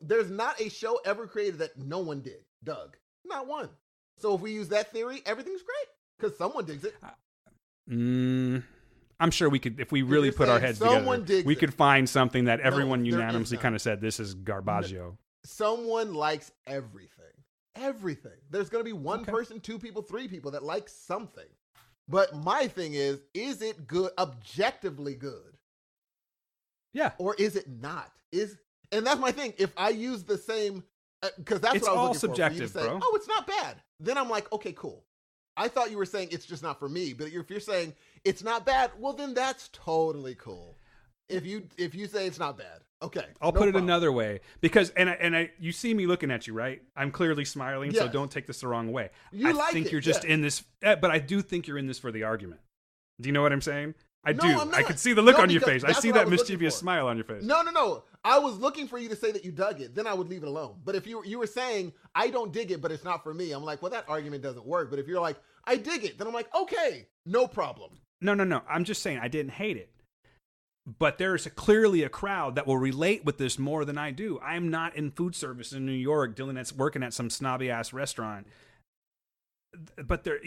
There's not a show ever created that no one dug. Not one. So if we use that theory, everything's great. Because someone digs it. I'm sure we could, if we really put our heads together, we could find something that everyone unanimously kind of said, this is garbaggio. Someone likes everything. Everything. There's going to be one person, 2 people, 3 people that like something. But my thing is it good, objectively good? Yeah. Or is it not? And that's my thing. If I use the same, because that's it's what I was all looking subjective, for. You to say, bro. oh, it's not bad. Then I'm like, okay, cool. I thought you were saying it's just not for me. But if you're saying it's not bad, well, then that's totally cool. If you say it's not bad, okay. I'll put it another way, because you see me looking at you, right? I'm clearly smiling, so don't take this the wrong way. I think you're just in this, but I do think you're in this for the argument. Do you know what I'm saying? I do. I can see the look on your face. I see that mischievous smile on your face. No. I was looking for you to say that you dug it. Then I would leave it alone. But if you were saying, I don't dig it, but it's not for me, I'm like, well, that argument doesn't work. But if you're like, I dig it, then I'm like, okay, no problem. No. I'm just saying I didn't hate it. But there's clearly a crowd that will relate with this more than I do. I'm not in food service in New York, working at some snobby ass restaurant. But they're,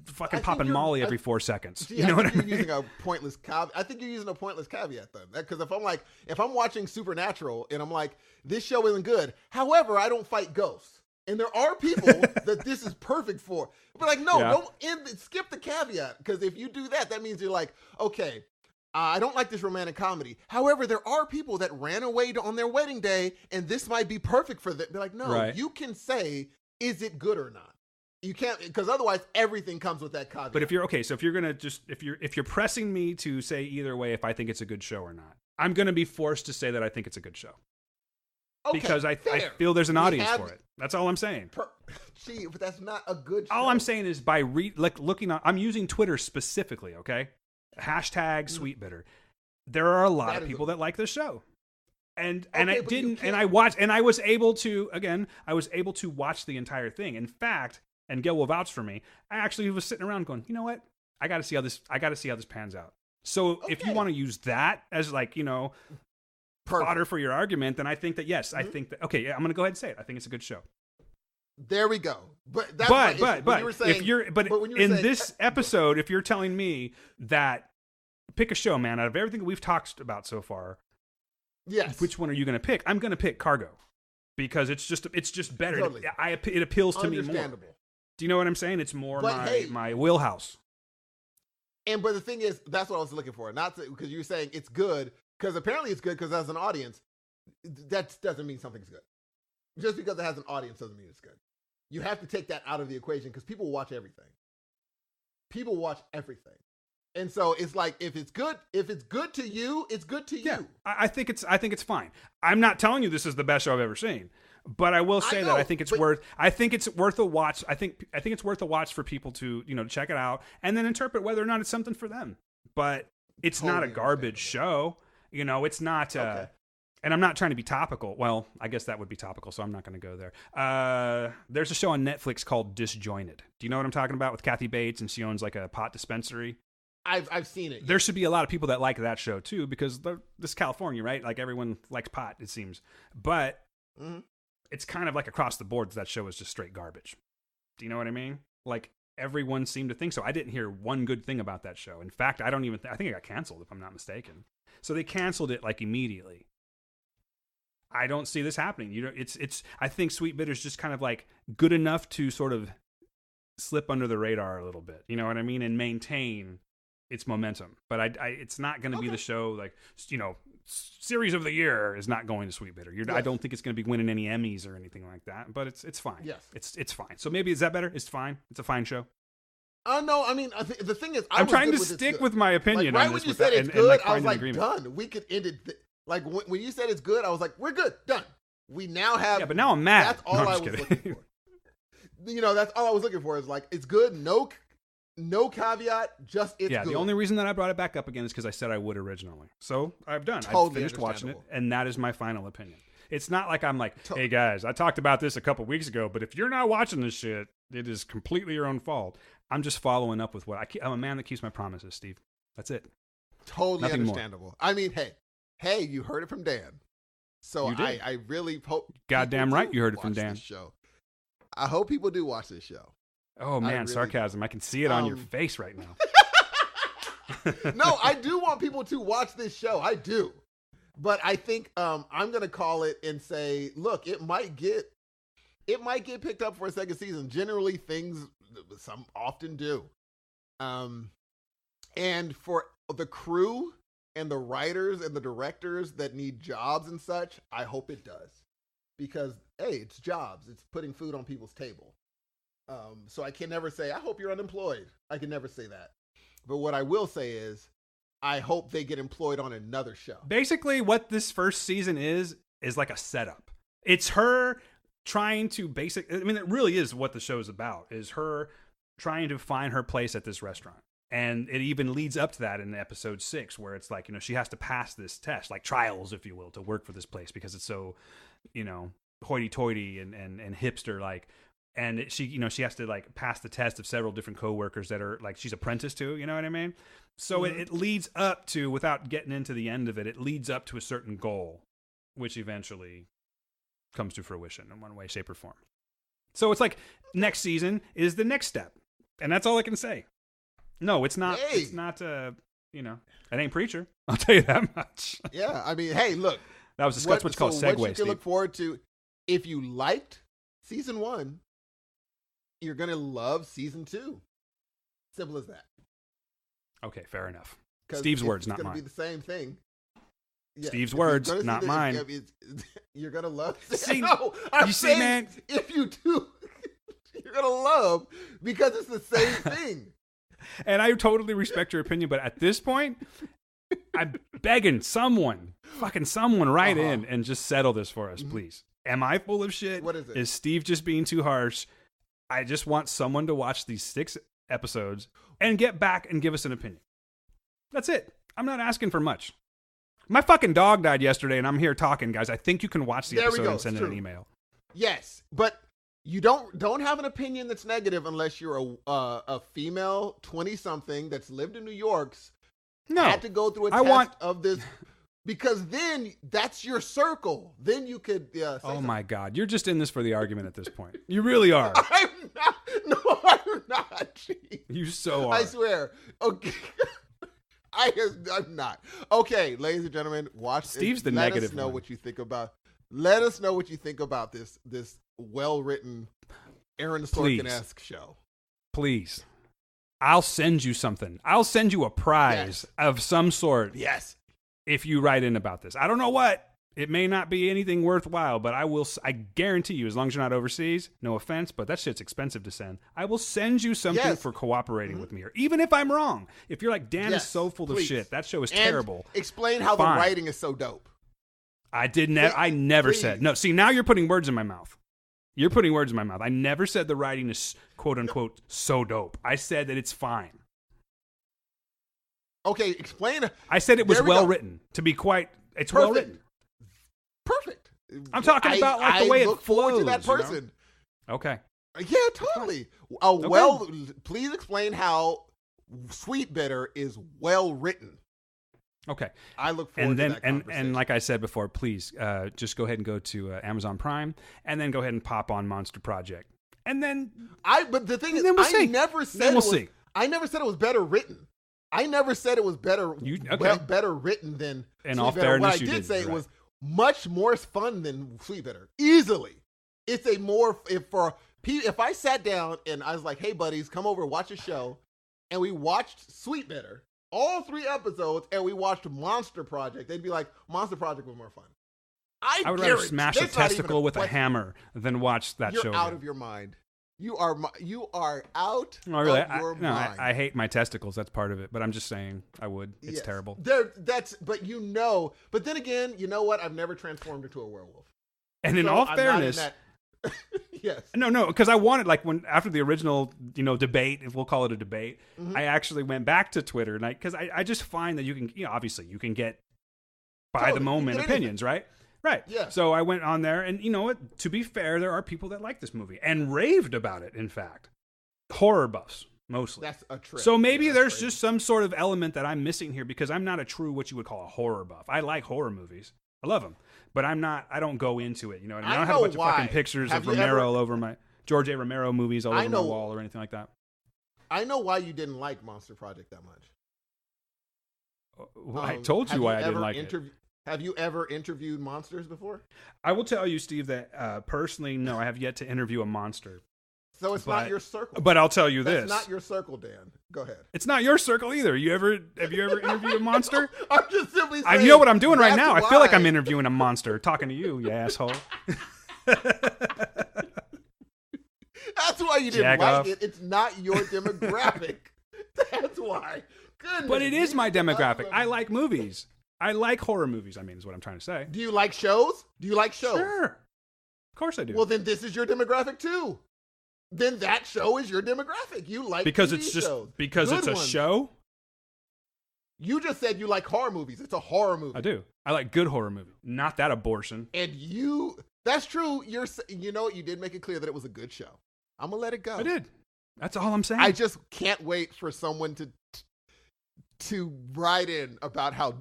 fucking popping Molly every 4 seconds. See, you know what I mean? Using a pointless caveat. I think you're using a pointless caveat then. Because if I'm watching Supernatural and I'm like, this show isn't good. However, I don't fight ghosts. And there are people that this is perfect for. But like, no, don't skip the caveat. Because if you do that, that means you're like, okay, I don't like this romantic comedy. However, there are people that ran away on their wedding day, and this might be perfect for them. They're like, no, you can say, is it good or not? You can't, because otherwise everything comes with that caveat. But if you're if you're pressing me to say either way if I think it's a good show or not, I'm going to be forced to say that I think it's a good show. Okay, because I feel there's an audience for it. That's all I'm saying. Gee, but that's not a good show. All I'm saying is by looking on, I'm using Twitter specifically, okay? Hashtag Sweetbitter. There are a lot of people that like this show. And I was able to watch the entire thing. In fact, and Gil will vouch for me, I actually was sitting around going, you know what? I got to see how this pans out. So if you want to use that as fodder for your argument, then I think that yes, I think that I'm going to go ahead and say it. I think it's a good show. There we go. But in this episode, if you're telling me that pick a show, man, out of everything that we've talked about so far, yes, which one are you going to pick? I'm going to pick Cargo because it's just better. Totally. It appeals to me more. Do you know what I'm saying? It's more my wheelhouse. But the thing is, that's what I was looking for. Not because you're saying it's good, because apparently it's good because as an audience, that doesn't mean something's good. Just because it has an audience doesn't mean it's good. You have to take that out of the equation because people watch everything. People watch everything. And so it's like if it's good to you, it's good to you. I think it's fine. I'm not telling you this is the best show I've ever seen, but I will say that I think it's worth a watch. I think it's worth a watch for people to check it out and then interpret whether or not it's something for them. But it's not a garbage show. It's not. And I'm not trying to be topical. Well, I guess that would be topical, so I'm not going to go there. There's a show on Netflix called Disjointed. Do you know what I'm talking about with Kathy Bates, and she owns like a pot dispensary? I've seen it. There should be a lot of people that like that show too, because this is California, right? Like everyone likes pot, it seems. But it's kind of like across the board that show is just straight garbage. Do you know what I mean? Like everyone seemed to think so. I didn't hear one good thing about that show. In fact, I think it got canceled if I'm not mistaken. So they canceled it like immediately. I don't see this happening. I think Sweetbitter's just kind of like good enough to sort of slip under the radar a little bit. You know what I mean? And maintain its momentum. But it's not going to be the show like, series of the year is not going to Sweetbitter. Yes. I don't think it's going to be winning any Emmys or anything like that, but it's fine. Yes. It's fine. So maybe, is that better? It's fine. It's a fine show. No, I mean, the thing is, I'm trying to stick with my opinion like, right on when this. you said it's good, I was like, agreement. done. We could end it. Like when you said it's good, I was like, we're good, done. We now have. Yeah, but now I'm mad. That's all I was looking for. That's all I was looking for. Is like it's good. No caveat. Just it's good. The only reason that I brought it back up again is because I said I would originally. So I've done. Totally I've finished watching it, and that is my final opinion. It's not like I'm like, hey guys, I talked about this a couple weeks ago, but if you're not watching this shit, it is completely your own fault. I'm just following up with what I'm a man that keeps my promises, Steve. That's it. Totally Nothing understandable. More. I mean, hey, you heard it from Dan. So I really hope. Goddamn right, you heard it from Dan. Show. I hope people do watch this show. Oh man, really sarcasm! I can see it on your face right now. No, I do want people to watch this show. I do. But I think I'm going to call it and say, look, it might get picked up for a second season. Generally, things some often do. And for the crew and the writers and the directors that need jobs and such, I hope it does. Because, hey, it's jobs. It's putting food on people's table. So I can never say, I hope you're unemployed. I can never say that. But what I will say is, I hope they get employed on another show. Basically, what this first season is like a setup. It's her trying to it really is what the show's about, is her trying to find her place at this restaurant. And it even leads up to that in episode 6, where it's like, she has to pass this test, like trials, if you will, to work for this place because it's so, hoity-toity and hipster-like. And she has to like pass the test of several different coworkers that are like she's apprenticed to, you know what I mean? So it leads up to, without getting into the end of it, it leads up to a certain goal, which eventually comes to fruition in one way, shape, or form. So it's like next season is the next step, and that's all I can say. No, it's not. Hey. It's not. It ain't Preacher. I'll tell you that much. Yeah, I mean, hey, look, that's what's called segue. What you can look forward to if you liked season 1. You're going to love season 2. Simple as that. Okay, fair enough. Steve's words, not mine. It's going to be the same thing. Yeah, Steve's words, not mine. You're going to love. See, no, you see, man. If you do, you're going to love because it's the same thing. And I totally respect your opinion, but at this point, I'm begging someone write in and just settle this for us, please. Am I full of shit? What is it? Is Steve just being too harsh? I just want someone to watch these 6 episodes and get back and give us an opinion. That's it. I'm not asking for much. My fucking dog died yesterday, and I'm here talking, guys. I think you can watch the episode and send in an email. Yes, but you don't have an opinion that's negative unless you're a female 20-something that's lived in New York. Had to go through a test of this. Because then that's your circle. Then you could. My God, you're just in this for the argument at this point. You really are. I'm not. No, I'm not. Jeez. You so are. I swear. Okay. I'm not. Okay, ladies and gentlemen, watch. Steve's the negative. Let us know what you think about. Let us know what you think about this well-written Aaron Sorkin-esque show. Please. I'll send you something. I'll send you a prize of some sort. Yes. If you write in about this. I don't know what. It may not be anything worthwhile, but I guarantee you, as long as you're not overseas, no offense, but that shit's expensive to send. I will send you something for cooperating with me here. Even if I'm wrong. If you're like, Dan is so full of shit. That show is terrible. Explain how the writing is so dope. I never said. No, see, now you're putting words in my mouth. You're putting words in my mouth. I never said the writing is quote unquote so dope. I said that it's fine. Okay, explain. I said it was well written. To be it's well written. Perfect. I'm talking about like the way it flows. I look forward to that person. Okay. Yeah, totally. Well, please explain how Sweetbitter is well written. Okay. I look forward to that conversation. And like I said before, please just go ahead and go to Amazon Prime, and then go ahead and pop on Monster Project, and then But the thing is, I never said it was better written. I never said it was better better written than in Sweetbitter. All fairness, what I did say it was much more fun than Sweetbitter. Easily. It's a more if I sat down and I was like, "Hey buddies, come over, watch a show," and we watched Sweetbitter, all 3 episodes, and we watched Monster Project, they'd be like, Monster Project was more fun. I would rather smash a testicle with a hammer than watch that show. You're out of your mind. You are out No, really, of your mind. I hate my testicles. That's part of it. But I'm just saying, I would. It's Yes. terrible. But then again, you know what? I've never transformed into a werewolf. And in So all I'm not fairness, in that- yes. no, because I wanted, like, when after the original, debate, if we'll call it a debate, I actually went back to Twitter, and because I just find that you can, obviously you can get by the moment opinions, right? Right. Yeah. So I went on there, and you know what? To be fair, there are people that like this movie and raved about it. In fact, horror buffs mostly. That's a trip. So maybe Yeah, there's crazy. just some sort of element that I'm missing here because I'm not a true what you would call a horror buff. I like horror movies. I love them, but I'm not. I don't go into it. You know what I mean? I don't have a bunch of fucking pictures of Romero all over my George A. Romero movies all over my wall or anything like that. I know why you didn't like Monster Project that much. I told you why I didn't like it. Have you ever interviewed monsters before? I will tell you, Steve, that personally, no, I have yet to interview a monster. So it's not your circle. But I'll tell you That's this. not your circle, Dan. Go ahead. It's not your circle either. Have you ever interviewed a monster? I'm just simply saying. You know what I'm doing right that's now? why. I feel like I'm interviewing a monster, talking to you asshole. That's why you didn't Jack like off. it. It's not your demographic. That's why. Goodness. But it is my Jesus. demographic. I like movies. I like horror movies, is what I'm trying to say. Do you like shows? Sure. Of course I do. Well, then this is your demographic too. Then that show is your demographic. You like because TV it's just shows. because Good it's a ones. show? You just said you like horror movies. It's a horror movie. I do. I like good horror movie. Not that abortion. And that's true. You know what? You did make it clear that it was a good show. I'm going to let it go. I did. That's all I'm saying. I just can't wait for someone to write in about how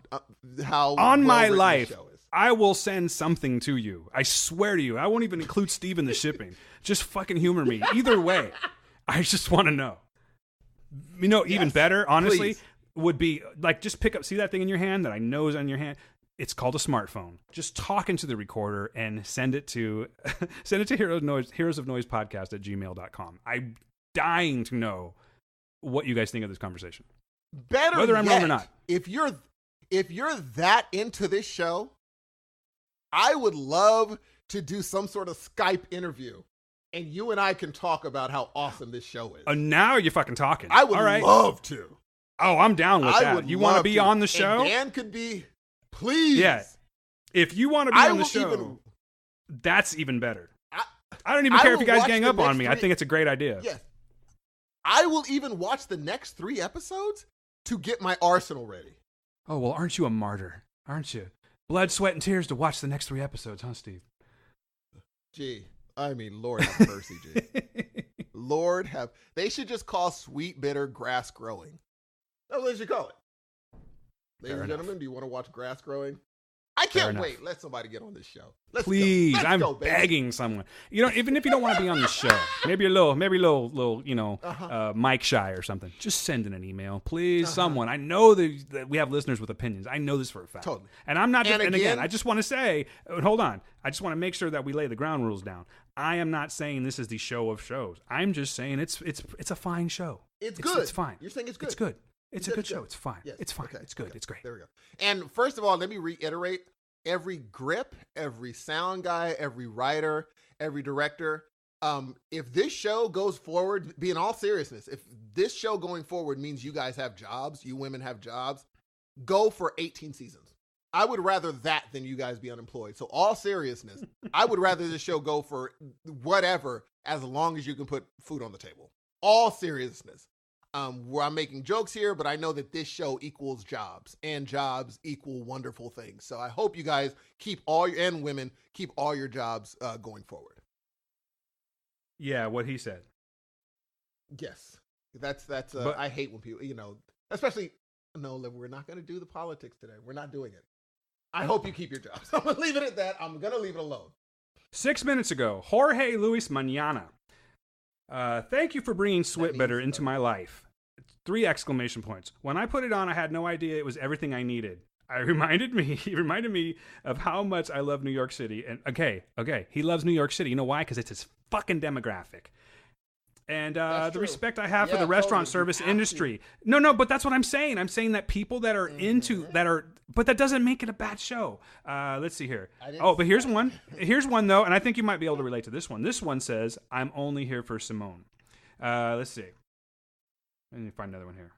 on my well-written the life, show is. I will send something to you. I swear to you. I won't even include Steve in the shipping. Just fucking humor me. Either way, I just want to know. Even better, honestly, please. would be like just pick up, see that thing in your hand that I know is on your hand? It's called a smartphone. Just talk into the recorder and send it to Heroes of Noise podcast at gmail.com. I'm dying to know what you guys think of this conversation. Better whether I'm yet, wrong or not. If you're that into this show, I would love to do some sort of Skype interview, and you and I can talk about how awesome this show is. Now you're fucking talking. I would all right. love to. Oh, I'm down with that. You want to be on the show? And Dan could be, please. Yeah. If you want to be on the show, that's even better. I don't even care if you guys gang up on me. I think it's a great idea. Yes. I will even watch the next 3 episodes to get my arsenal ready. Oh, well, aren't you a martyr? Aren't you? Blood, sweat, and tears to watch the next 3 episodes, huh, Steve? Gee, I mean, Lord have mercy, G. Lord have... They should just call Sweetbitter grass growing. That's what they should call it. Ladies and gentlemen, do you want to watch grass growing? I can't wait. Let somebody get on this show. Please, I'm go, baby. begging someone. Even if you don't want to be on the show, maybe a little, mic shy or something. Just send in an email, please. Someone. I know that we have listeners with opinions. I know this for a fact. Totally. And I'm not. And again, I just want to say, hold on. I just want to make sure that we lay the ground rules down. I am not saying this is the show of shows. I'm just saying it's a fine show. It's good. It's fine. You're saying it's good. It's good. It's a good show. It's fine. Yes. It's fine. Okay. It's good. Okay. It's great. There we go. And first of all, let me reiterate, every grip, every sound guy, every writer, every director, if this show goes forward, be in all seriousness, if this show going forward means you guys have jobs, you women have jobs, go for 18 seasons. I would rather that than you guys be unemployed. So all seriousness, I would rather this show go for whatever, as long as you can put food on the table. All seriousness. Where I'm making jokes here, but I know that this show equals jobs, and jobs equal wonderful things. So I hope you guys and women keep all your jobs going forward. Yeah, what he said. Yes, that's. I hate when people, especially. No, we're not going to do the politics today. We're not doing it. I hope you keep your jobs. I'm going to leave it at that. I'm going to leave it alone. 6 minutes ago, Jorge Luis Mañana. Thank you for bringing Sweetbitter into my life. 3 exclamation points. When I put it on, I had no idea it was everything I needed. He reminded me of how much I love New York City. And okay, he loves New York City. You know why? Because it's his fucking demographic. And the respect I have for the restaurant service industry. No, but that's what I'm saying. I'm saying that people that are But that doesn't make it a bad show. Let's see here. But here's one. Here's one, though, and I think you might be able to relate to this one. This one says, I'm only here for Simone. Let's see. Let me find another one here.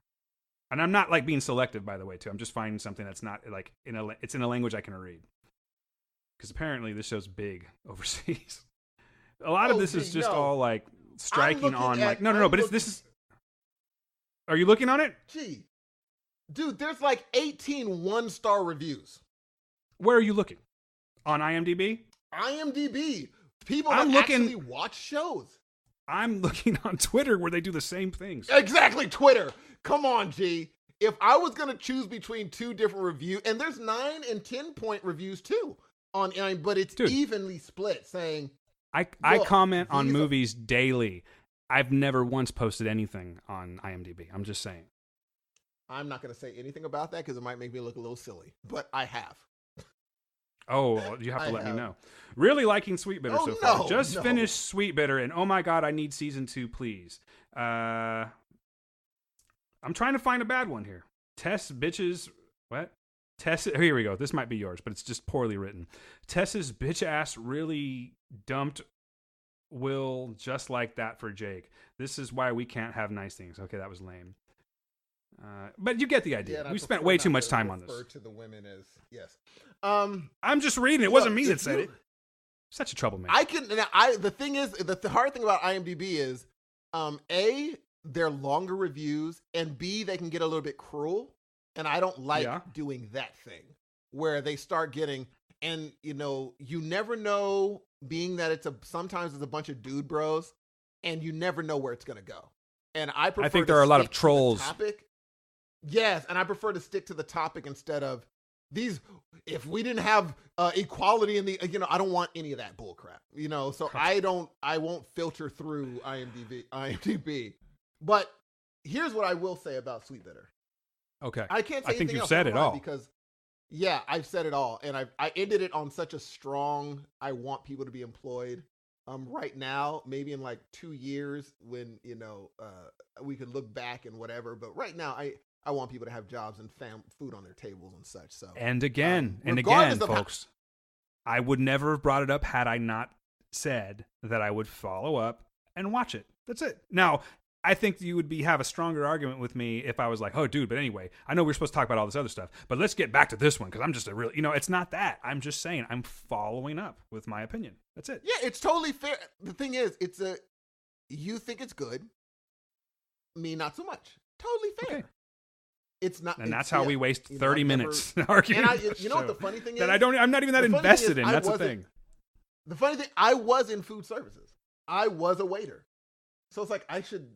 And I'm not, like, being selective, by the way, too. I'm just finding something that's not, like, it's in a language I can read. Because apparently this show's big overseas. A lot of this is just all, like, striking on, like... No, but this is... Are you looking on it? Gee. Dude, there's like 18 one-star reviews. Where are you looking? On IMDb? IMDb. People that actually watch shows. I'm looking on Twitter where they do the same things. Exactly, Twitter. Come on, G. If I was going to choose between two different reviews, and there's 9 and 10-point reviews too, but it's evenly split, saying... I comment on movies daily. I've never once posted anything on IMDb. I'm just saying. I'm not going to say anything about that because it might make me look a little silly, but I have. Oh, you have to let me know. Really liking Sweetbitter so far. Just finished Sweetbitter, and oh my God, I need season 2, please. I'm trying to find a bad one here. Tess bitches. What? Tess. Here we go. This might be yours, but it's just poorly written. Tess's bitch ass really dumped Will just like that for Jake. This is why we can't have nice things. Okay, that was lame. But you get the idea. We spent way too much time on this. To the women as yes. I'm just reading. It wasn't me that said it. Such a troublemaker. The thing is, the hard thing about IMDb is, A, they're longer reviews, and B, they can get a little bit cruel, and I don't like doing that thing where they start getting, and you never know, being that sometimes it's a bunch of dude bros, and you never know where it's gonna go. And I think there are a lot of trolls. Yes, and I prefer to stick to the topic instead of these. If we didn't have equality in the, I don't want any of that bull crap. So I won't filter through IMDb. But here's what I will say about Sweetbitter. Okay, I can't say. I think you've said it all because I've said it all, and I ended it on such a strong. I want people to be employed. Right now, maybe in like 2 years when we could look back and whatever, but right now I want people to have jobs and food on their tables and such. So and again, folks, I would never have brought it up had I not said that I would follow up and watch it. That's it. Now, I think you would have a stronger argument with me if I was like, oh, dude, but anyway, I know we're supposed to talk about all this other stuff, but let's get back to this one because I'm just a real, it's not that. I'm just saying I'm following up with my opinion. That's it. Yeah, it's totally fair. The thing is, you think it's good, me not so much. Totally fair. Okay. It's not, and that's how we waste 30 minutes arguing. And what the funny thing is? That I'm not even that invested in. That's the thing. The funny thing, I was in food services. I was a waiter. So it's like, I should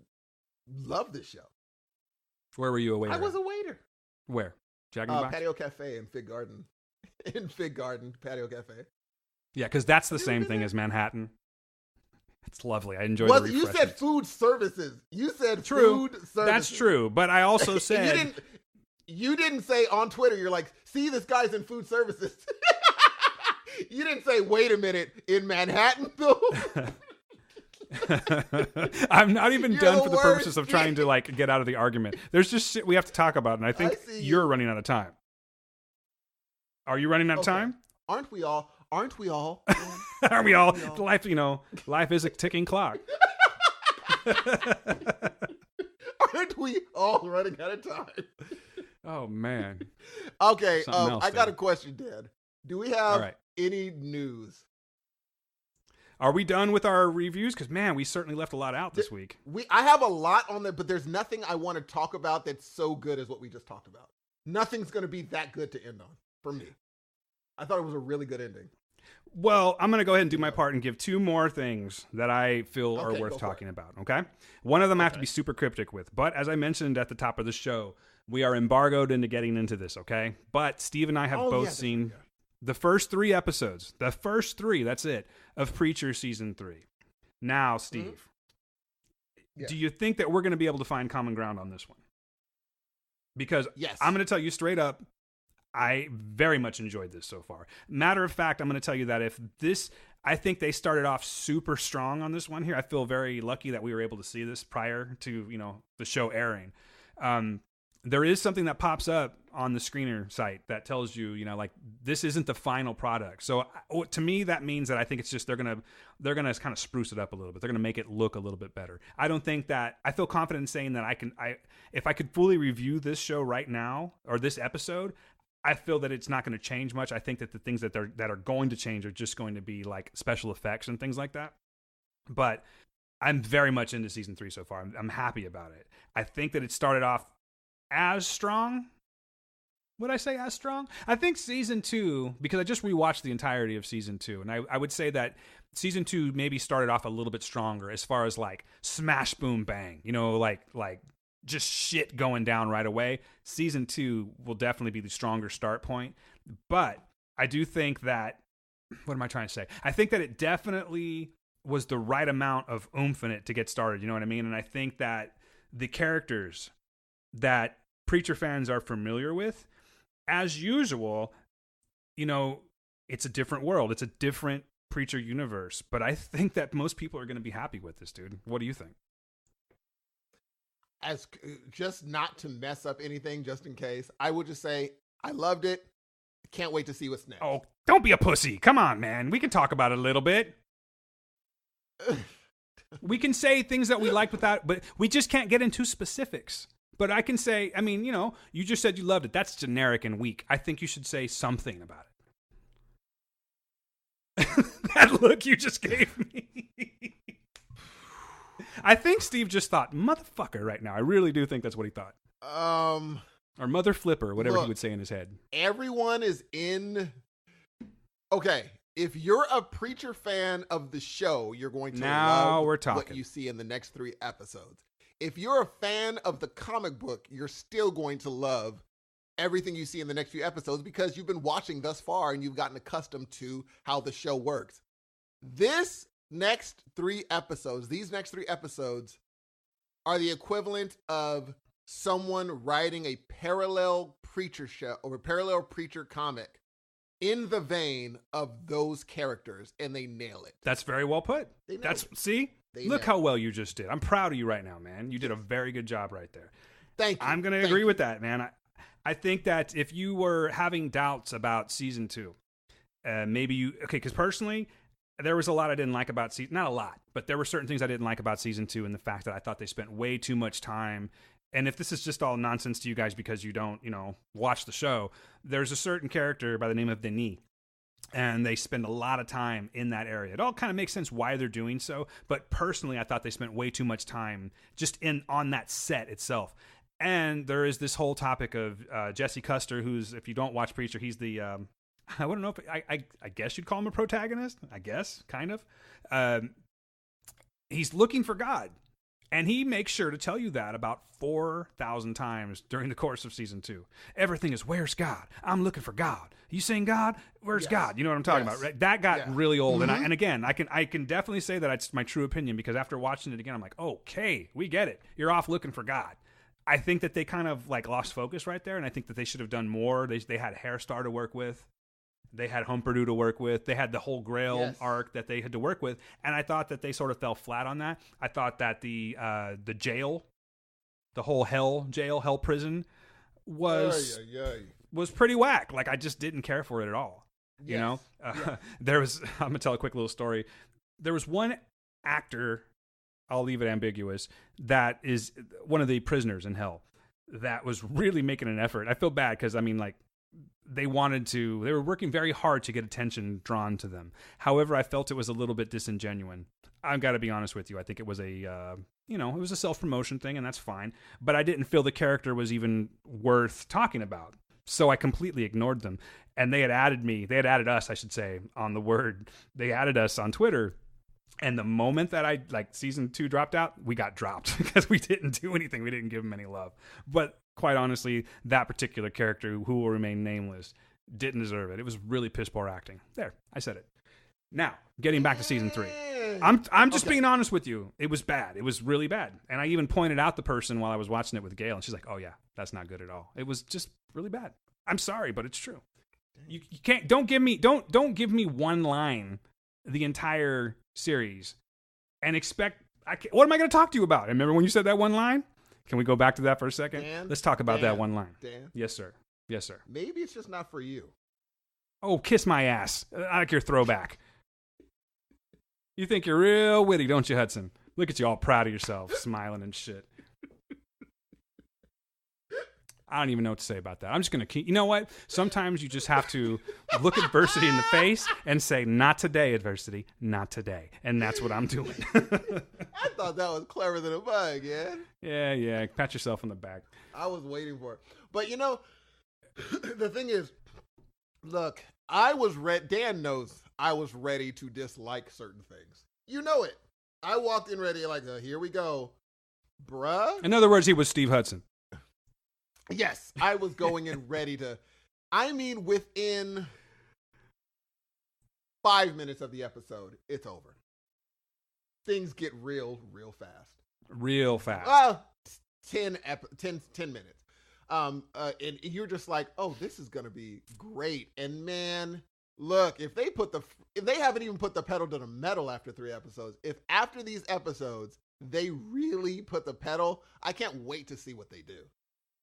love this show. Where were you a waiter? I was a waiter. Where? Jack in the Box? Patio Cafe in Fig Garden. In Fig Garden, Patio Cafe. Yeah, because that's the same thing as Manhattan. It's lovely. I enjoy the refreshments. You said food services. You said food services. That's true. But I also said... you didn't say on Twitter, you're like, see, this guy's in food services. You didn't say, wait a minute, in Manhattan, though? I'm not even done for the purposes of trying to get out of the argument. There's just shit we have to talk about, and I think you're running out of time. Are you running out of time? Aren't we all? Aren't we all? Aren't we all? Life, life is a ticking clock. Aren't we all running out of time? Oh, man. Okay, I got a question, Dad. Do we have any news? Are we done with our reviews? Because, man, we certainly left a lot out this week. I have a lot on there, but there's nothing I want to talk about that's so good as what we just talked about. Nothing's going to be that good to end on for me. I thought it was a really good ending. Well, I'm going to go ahead and do my part and give 2 more things that I feel are worth talking about, okay? One of them I have to be super cryptic with, but as I mentioned at the top of the show, we are embargoed into getting into this, okay? But Steve and I have both seen the first 3 episodes. The first 3, that's it, of Preacher Season 3. Now, Steve, do you think that we're going to be able to find common ground on this one? Because I'm going to tell you straight up, I very much enjoyed this so far. Matter of fact, I'm going to tell you that I think they started off super strong on this one here. I feel very lucky that we were able to see this prior to, the show airing. There is something that pops up on the screener site that tells you, like this isn't the final product. So to me, that means that I think it's just they're gonna kind of spruce it up a little bit. They're gonna make it look a little bit better. I don't think that I feel confident in saying that if I could fully review this show right now or this episode, I feel that it's not going to change much. I think that the things that are going to change are just going to be like special effects and things like that. But I'm very much into season 3 so far. I'm happy about it. I think that it started off as strong. Would I say as strong? I think season 2, because I just rewatched the entirety of season 2, and I would say that season 2 maybe started off a little bit stronger as far as like smash, boom, bang, like just shit going down right away. Season 2 will definitely be the stronger start point. But I do think that, what am I trying to say? I think that it definitely was the right amount of oomph in it to get started. You know what I mean? And I think that the characters that Preacher fans are familiar with, as usual, it's a different world. It's a different Preacher universe. But I think that most people are going to be happy with this, dude. What do you think? As just not to mess up anything, just in case, I would just say I loved it. Can't wait to see what's next. Oh, don't be a pussy. Come on, man. We can talk about it a little bit. We can say things that we liked without, but we just can't get into specifics. But I can say, you just said you loved it. That's generic and weak. I think you should say something about it. That look you just gave me. I think Steve just thought, motherfucker right now. I really do think that's what he thought. Or mother flipper, whatever he would say in his head. Everyone is in. Okay, if you're a Preacher fan of the show, you're going to love what you see in the next 3 episodes. If you're a fan of the comic book, you're still going to love everything you see in the next few episodes because you've been watching thus far and you've gotten accustomed to how the show works. These next 3 episodes are the equivalent of someone writing a parallel Preacher show or a parallel Preacher comic in the vein of those characters, and they nail it. That's very well put. Look how well you just did. I'm proud of you right now, man. You did a very good job right there. Thank you. I'm going to agree with that, man. I think that if you were having doubts about season 2, because personally, there was a lot I didn't like about not a lot, but there were certain things I didn't like about season 2, and the fact that I thought they spent way too much time. And if this is just all nonsense to you guys because you don't, watch the show, there's a certain character by the name of Denis, and they spend a lot of time in that area. It all kind of makes sense why they're doing so, but personally, I thought they spent way too much time just on that set itself. And there is this whole topic of Jesse Custer, who's, if you don't watch Preacher, he's the I wouldn't know if I guess you'd call him a protagonist. I guess, kind of. He's looking for God. And he makes sure to tell you that about 4,000 times during the course of season 2. Everything is, where's God? I'm looking for God. You saying God? Where's God? You know what I'm talking about, right? That got really old. Mm-hmm. And again, I can definitely say that it's my true opinion because after watching it again, I'm like, okay, we get it. You're off looking for God. I think that they kind of like lost focus right there, and I think that they should have done more. They had Hairstar to work with. They had Humperdoo to work with. They had the whole Grail arc that they had to work with. And I thought that they sort of fell flat on that. I thought that the jail, the whole hell prison was pretty whack. Like, I just didn't care for it at all. You know? There was, I'm going to tell a quick little story. There was one actor, I'll leave it ambiguous, that is one of the prisoners in hell that was really making an effort. I feel bad because, they were working very hard to get attention drawn to them. However, I felt it was a little bit disingenuous. I've got to be honest with you. I think it was it was a self-promotion thing, and that's fine. But I didn't feel the character was even worth talking about. So I completely ignored them. And they had added us, I should say, on the word. They added us on Twitter. And the moment that season 2 dropped out, we got dropped because we didn't do anything. We didn't give them any love. But quite honestly, that particular character, who will remain nameless, didn't deserve it. It was really piss poor acting. There, I said it. Now, getting back to season 3. I'm just being honest with you. It was bad. It was really bad. And I even pointed out the person while I was watching it with Gail, and she's like, "Oh yeah, that's not good at all." It was just really bad. I'm sorry, but it's true. You can't. Don't give me one line the entire series and expect. What am I going to talk to you about? Remember when you said that one line? Can we go back to that for a second? Dan, Let's talk about that one line. Dan, yes, sir. Yes, sir. Maybe it's just not for you. Oh, kiss my ass. I like your throwback. You think you're real witty, don't you, Hudson? Look at you all proud of yourself, smiling and shit. I don't even know what to say about that. I'm just going to keep... You know what? Sometimes you just have to look adversity in the face and say, not today, adversity. Not today. And that's what I'm doing. I thought that was clever than a bug, yeah? Yeah. Pat yourself on the back. I was waiting for it. But, you know, the thing is, look, I was ready... Dan knows I was ready to dislike certain things. You know it. I walked in ready like, here we go. Bruh. In other words, he was Steve Hudson. Yes, I was going in ready to... I mean, within 5 minutes of the episode, it's over. Things get real fast. Real fast. 10 minutes. And you're just like, oh, this is going to be great. And man, look, if they haven't even put the pedal to the metal after 3 episodes, if after these episodes, they really put the pedal, I can't wait to see what they do.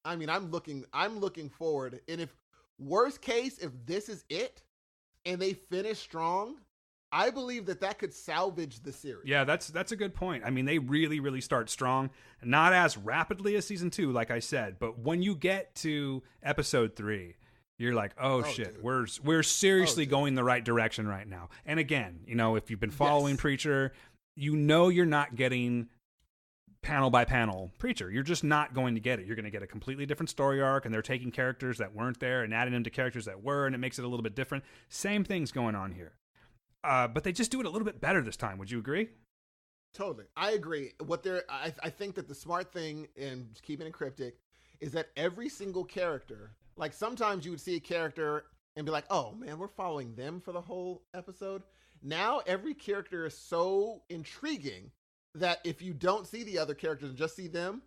I mean, I'm looking forward. And if worst case, if this is it and they finish strong, I believe that could salvage the series. Yeah, that's a good point. I mean, they really start strong, not as rapidly as season 2, like I said, but when you get to episode 3, you're like, oh shit, dude. We're seriously going the right direction right now. And again, you know, if you've been following Preacher, you know you're not getting panel by panel Preacher. You're just not going to get it. You're going to get a completely different story arc, and they're taking characters that weren't there and adding them to characters that were, and it makes it a little bit different. Same thing's going on here. But they just do it a little bit better this time. Would you agree? Totally. I agree. I think that the smart thing in keeping it cryptic is that every single character, like sometimes you would see a character and be like, oh man, we're following them for the whole episode. Now every character is so intriguing that if you don't see the other characters and just see them,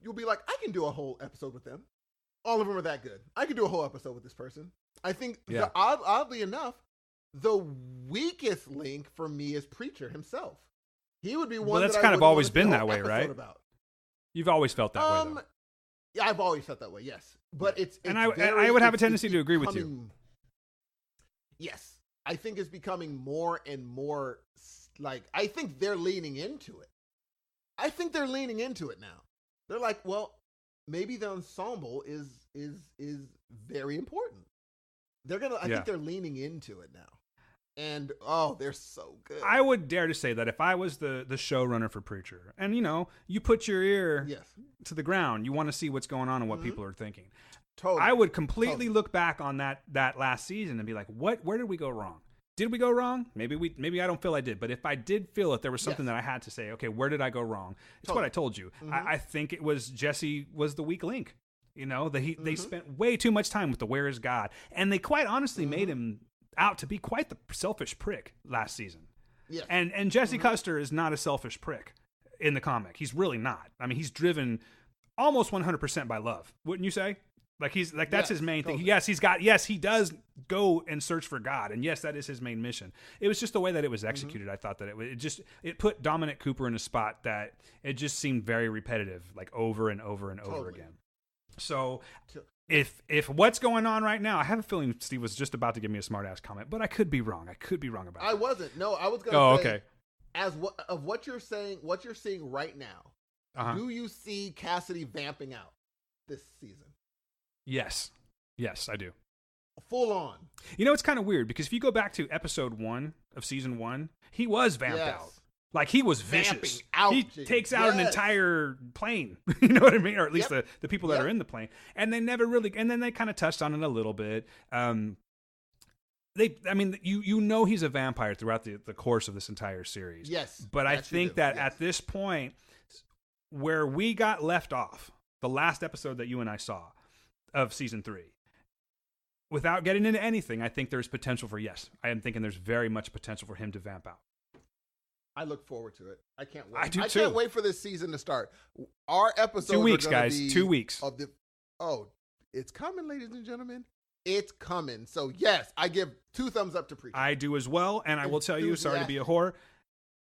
you'll be like, I can do a whole episode with them. All of them are that good. I can do a whole episode with this person. I think, oddly enough, the weakest link for me is Preacher himself. He would be one. Well, that's that kind I of always want to been do a that whole way, right? about. You've always felt that way, though. Yeah, I've always felt that way. Yes, but I would have a tendency to agree with you. Yes, I think it's becoming more and more like, I think they're leaning into it. I think they're leaning into it now. They're like, well, maybe the ensemble is very important. I think they're leaning into it now. And, they're so good. I would dare to say that if I was the showrunner for Preacher, and, you know, you put your ear to the ground, you want to see what's going on and what people are thinking. Totally. I would completely look back on that last season and be like, where did we go wrong? Did we go wrong? Maybe I don't feel I did. But if I did feel it, there was something that I had to say, okay, where did I go wrong? It's what I told you. I think it was Jesse was the weak link. You know, they spent way too much time with the Where is God? And they quite honestly made him out to be quite the selfish prick last season. Yes. And Jesse Custer is not a selfish prick in the comic. He's really not. I mean, he's driven almost 100% by love. Wouldn't you say? Like that's his main thing. Yes, he does go and search for God. And yes, that is his main mission. It was just the way that it was executed. I thought that it put Dominic Cooper in a spot that it just seemed very repetitive, like over and over and over again. So if what's going on right now, I have a feeling Steve was just about to give me a smart ass comment, but I could be wrong. I about I wasn't. No, I was going to say, of what you're saying, what you're seeing right now, do you see Cassidy vamping out this season? Yes, I do. Full on. You know, it's kind of weird because if you go back to episode 1 of season 1, he was vamped out. Like, he was vicious. He takes out an entire plane. You know what I mean? Or at least the people that are in the plane. And they never really... And then they kind of touched on it a little bit. You know he's a vampire throughout the course of this entire series. Yes. But I think that at this point, where we got left off, the last episode that you and I saw of season 3, without getting into anything, I think there's potential for, I am thinking there's very much potential for him to vamp out. I look forward to it. I can't wait. I do too. I can't wait for this season to start. Our episodes 2 weeks, guys. 2 weeks. It's coming, ladies and gentlemen. It's coming. So, yes, I give 2 thumbs up to Preacher. I do as well, and I will tell you, sorry to be a whore,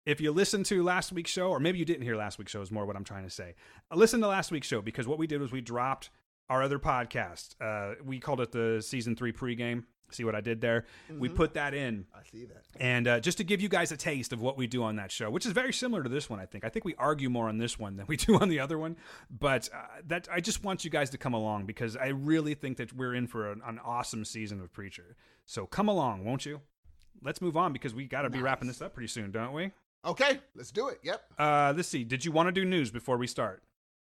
if you listened to last week's show, or maybe you didn't hear last week's show is more what I'm trying to say. Listen to last week's show, because what we did was we dropped our other podcast. We called it the season 3 pregame. See what I did there? We put that in. I see that. And just to give you guys a taste of what we do on that show, which is very similar to this one, I think. I think we argue more on this one than we do on the other one. But that I just want you guys to come along because I really think that we're in for an awesome season of Preacher. So come along, won't you? Let's move on because we got to be wrapping this up pretty soon, don't we? Okay, let's do it. Yep. Let's see. Did you want to do news before we start?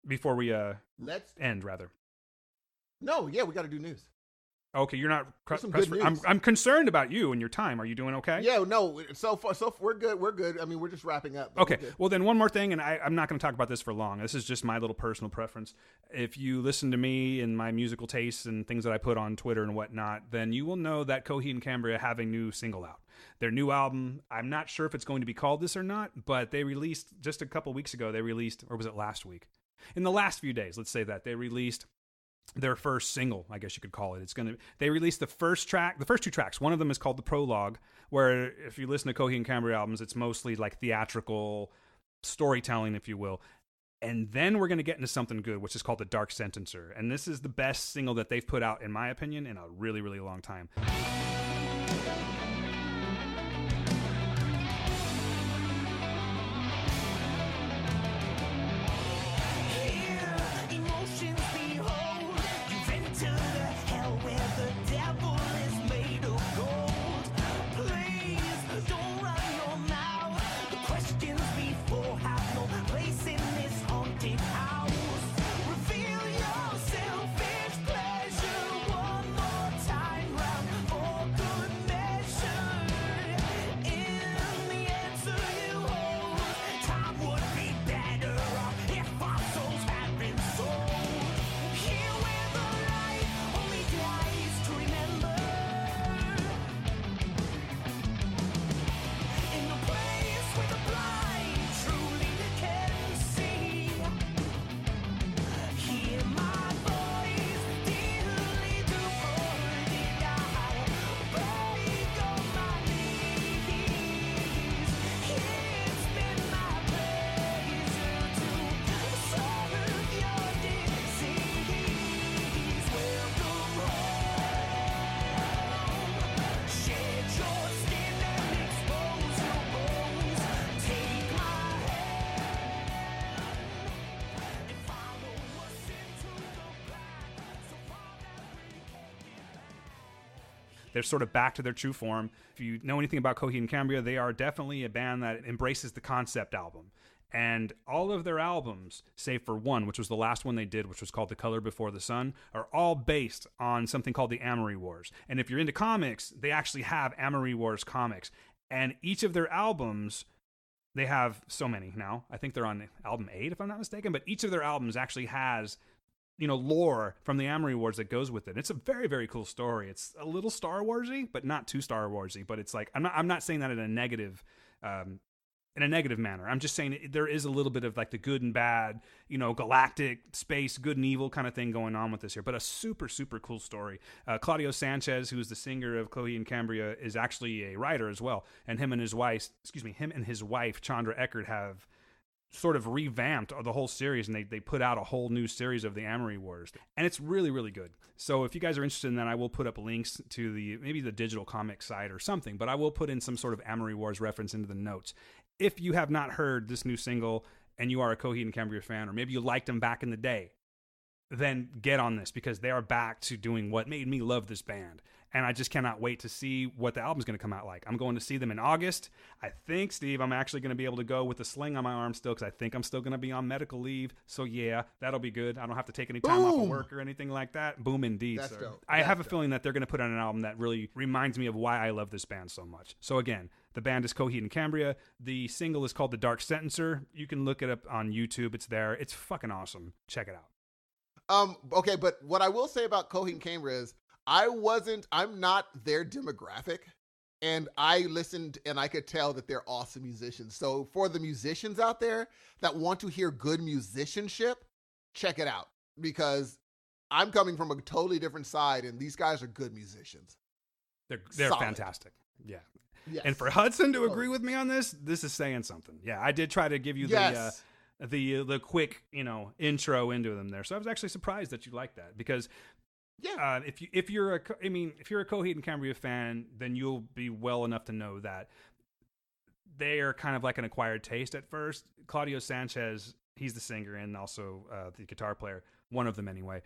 Before we let's end, rather. No, yeah, we got to do news. Okay, you're not some pressed good for, news. I'm concerned about you and your time. Are you doing okay? Yeah, no, so far we're good. We're good. I mean, we're just wrapping up. Okay, well then one more thing, and I'm not going to talk about this for long. This is just my little personal preference. If you listen to me and my musical tastes and things that I put on Twitter and whatnot, then you will know that Coheed and Cambria have a new single out. Their new album, I'm not sure if it's going to be called this or not, but they released just a couple weeks ago, or was it last week? In the last few days, let's say that, they released their first single, I guess you could call it. They released the first two tracks. One of them is called The Prologue, where if you listen to Coheed and Cambria albums, it's mostly like theatrical storytelling, if you will. And then we're going to get into something good, which is called The Dark Sentencer. And this is the best single that they've put out, in my opinion, in a really, really long time. They're sort of back to their true form. If you know anything about Coheed and Cambria, they are definitely a band that embraces the concept album. And all of their albums, save for one, which was the last one they did, which was called The Color Before the Sun, are all based on something called the Amory Wars. And if you're into comics, they actually have Amory Wars comics. And each of their albums, they have so many now. I think they're on album 8, if I'm not mistaken. But each of their albums actually has, lore from the Amory Wars that goes with it. It's a very, very cool story. It's a little Star Warsy, but not too Star Warsy. But it's like I'm not saying that in a negative manner. I'm just saying there is a little bit of like the good and bad, galactic space, good and evil kind of thing going on with this here. But a super, super cool story. Claudio Sanchez, who is the singer of Coheed and Cambria, is actually a writer as well. And him and his wife, Chandra Eckert, have sort of revamped the whole series, and they put out a whole new series of the Amory Wars, and it's really, really good. So if you guys are interested in that, I will put up links to maybe the digital comic site or something, but I will put in some sort of Amory Wars reference into the notes. If you have not heard this new single and you are a Coheed and Cambria fan, or maybe you liked them back in the day, then get on this, because they are back to doing what made me love this band. And I just cannot wait to see what the album's going to come out like. I'm going to see them in August. I think, Steve, I'm actually going to be able to go with a sling on my arm still, because I think I'm still going to be on medical leave. So, yeah, that'll be good. I don't have to take any time off of work or anything like that. Boom, indeed, That's sir. dope. I have a feeling that they're going to put out an album that really reminds me of why I love this band so much. So, again, the band is Coheed and Cambria. The single is called The Dark Sentencer. You can look it up on YouTube. It's there. It's fucking awesome. Check it out. Okay, but what I will say about Coheed and Cambria is I'm not their demographic, and I listened and I could tell that they're awesome musicians. So for the musicians out there that want to hear good musicianship, check it out, because I'm coming from a totally different side, and these guys are good musicians. They're Solid. Fantastic. Yeah. Yes. And for Hudson to agree with me on this is saying something. Yeah, I did try to give you the quick, intro into them there. So I was actually surprised that you liked that because if you're a Coheed and Cambria fan, then you'll be well enough to know that they are kind of like an acquired taste at first. Claudio Sanchez, he's the singer and also the guitar player, one of them anyway.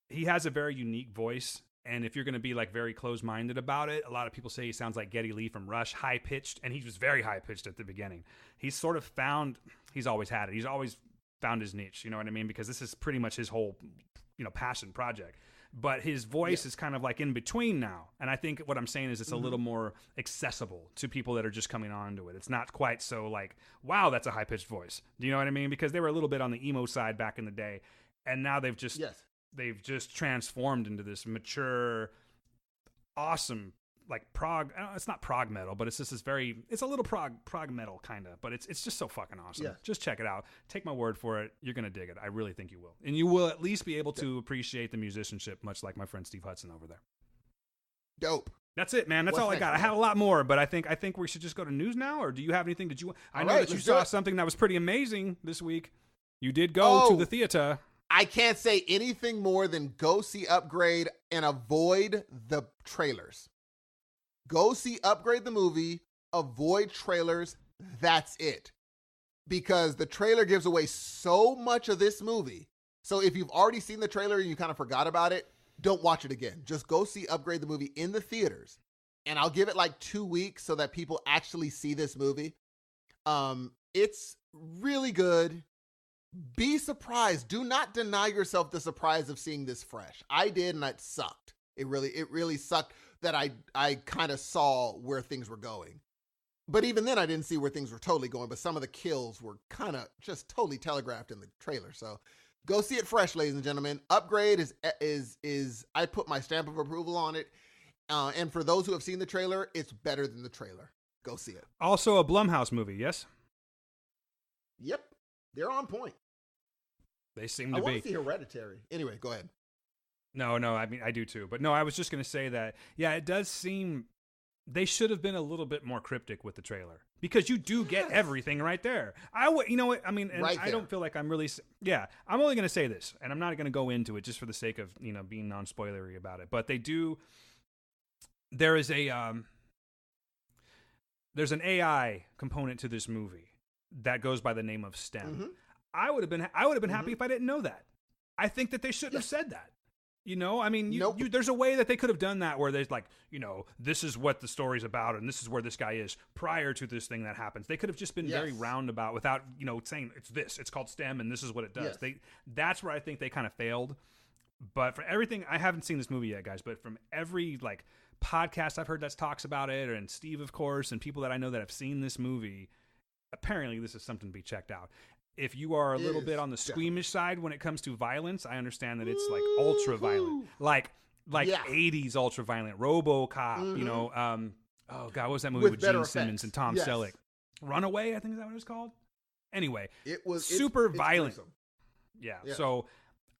He has a very unique voice, and if you're going to be like very close-minded about it, a lot of people say he sounds like Geddy Lee from Rush, high-pitched, and he was very high-pitched at the beginning. He's always had it. He's always found his niche, you know what I mean? Because this is pretty much his whole, passion project. But his voice is kind of like in between now. And I think what I'm saying is it's a little more accessible to people that are just coming onto it. It's not quite so like, wow, that's a high-pitched voice. Do you know what I mean? Because they were a little bit on the emo side back in the day. And now they've just transformed into this mature, awesome, like prog. It's not prog metal, but it's just it's a little prog metal kind of, but it's just so fucking awesome. Yeah. Just check it out. Take my word for it. You're going to dig it. I really think you will. And you will at least be able to appreciate the musicianship, much like my friend Steve Hudson over there. Dope. That's it, man. That's all I got. I had a lot more, but I think we should just go to news now, or do you have anything that you want? I know that you saw something that was pretty amazing this week. You did go to the theater. I can't say anything more than go see Upgrade and avoid the trailers. Go see Upgrade the movie, avoid trailers. That's it. Because the trailer gives away so much of this movie. So if you've already seen the trailer and you kind of forgot about it, don't watch it again. Just go see Upgrade the movie in the theaters. And I'll give it like 2 weeks so that people actually see this movie. It's really good. Be surprised. Do not deny yourself the surprise of seeing this fresh. I did, and it sucked. It really sucked that I kind of saw where things were going. But even then, I didn't see where things were totally going. But some of the kills were kind of just totally telegraphed in the trailer. So go see it fresh, ladies and gentlemen. Upgrade is I put my stamp of approval on it. And for those who have seen the trailer, it's better than the trailer. Go see it. Also a Blumhouse movie, yes? Yep. They're on point. They seem to be. I want to see Hereditary. Anyway, go ahead. No, I mean, I do too. But no, I was just going to say that, yeah, it does seem they should have been a little bit more cryptic with the trailer because you do get everything right there. You know what? I mean, and I don't feel like I'm really, I'm only going to say this, and I'm not going to go into it just for the sake of, being non-spoilery about it. But there is there's an AI component to this movie that goes by the name of STEM. Mm-hmm. I would have been happy if I didn't know that. I think that they shouldn't have said that. I mean, there's a way that they could have done that where there's like, this is what the story's about and this is where this guy is prior to this thing that happens. They could have just been very roundabout without, saying it's called STEM and this is what it does. Yes. That's where I think they kind of failed. But for everything, I haven't seen this movie yet, guys, but from every like podcast I've heard that talks about it, and Steve, of course, and people that I know that have seen this movie, apparently this is something to be checked out. If you are a little bit on the squeamish side when it comes to violence, I understand that it's like ultra violent, like 80s ultra violent, RoboCop. Oh God, what was that movie with Gene Simmons and Tom Selleck? Runaway, I think is that what it was called. Anyway, it was super violent. Yeah. So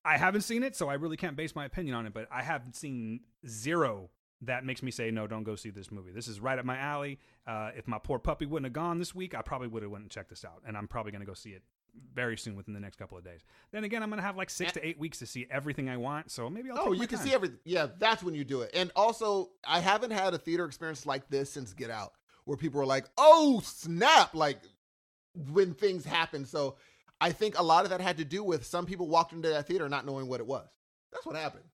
I haven't seen it, so I really can't base my opinion on it. But I haven't seen zero that makes me say no, don't go see this movie. This is right up my alley. If my poor puppy wouldn't have gone this week, I probably would have went and checked this out, and I'm probably going to go see it very soon within the next couple of days. Then again, I'm going to have like 6 to 8 weeks to see everything I want, so maybe I'll take my time. You can see everything. Yeah, that's when you do it. And also, I haven't had a theater experience like this since Get Out, where people are like, oh, snap, like when things happen. So I think a lot of that had to do with some people walked into that theater not knowing what it was. That's what happened.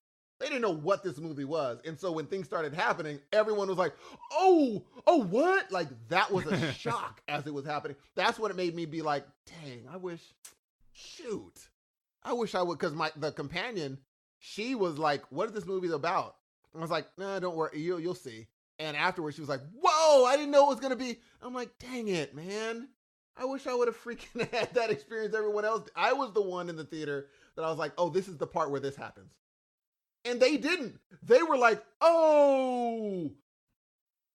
They didn't know what this movie was. And so when things started happening, everyone was like, oh, what? Like that was a shock as it was happening. That's what it made me be like, dang, I wish I would. Because the companion, she was like, what is this movie about? And I was like, nah, don't worry. You'll see. And afterwards she was like, whoa, I didn't know it was going to be. I'm like, dang it, man. I wish I would have freaking had that experience everyone else. I was the one in the theater that I was like, oh, this is the part where this happens. And they didn't. They were like, oh,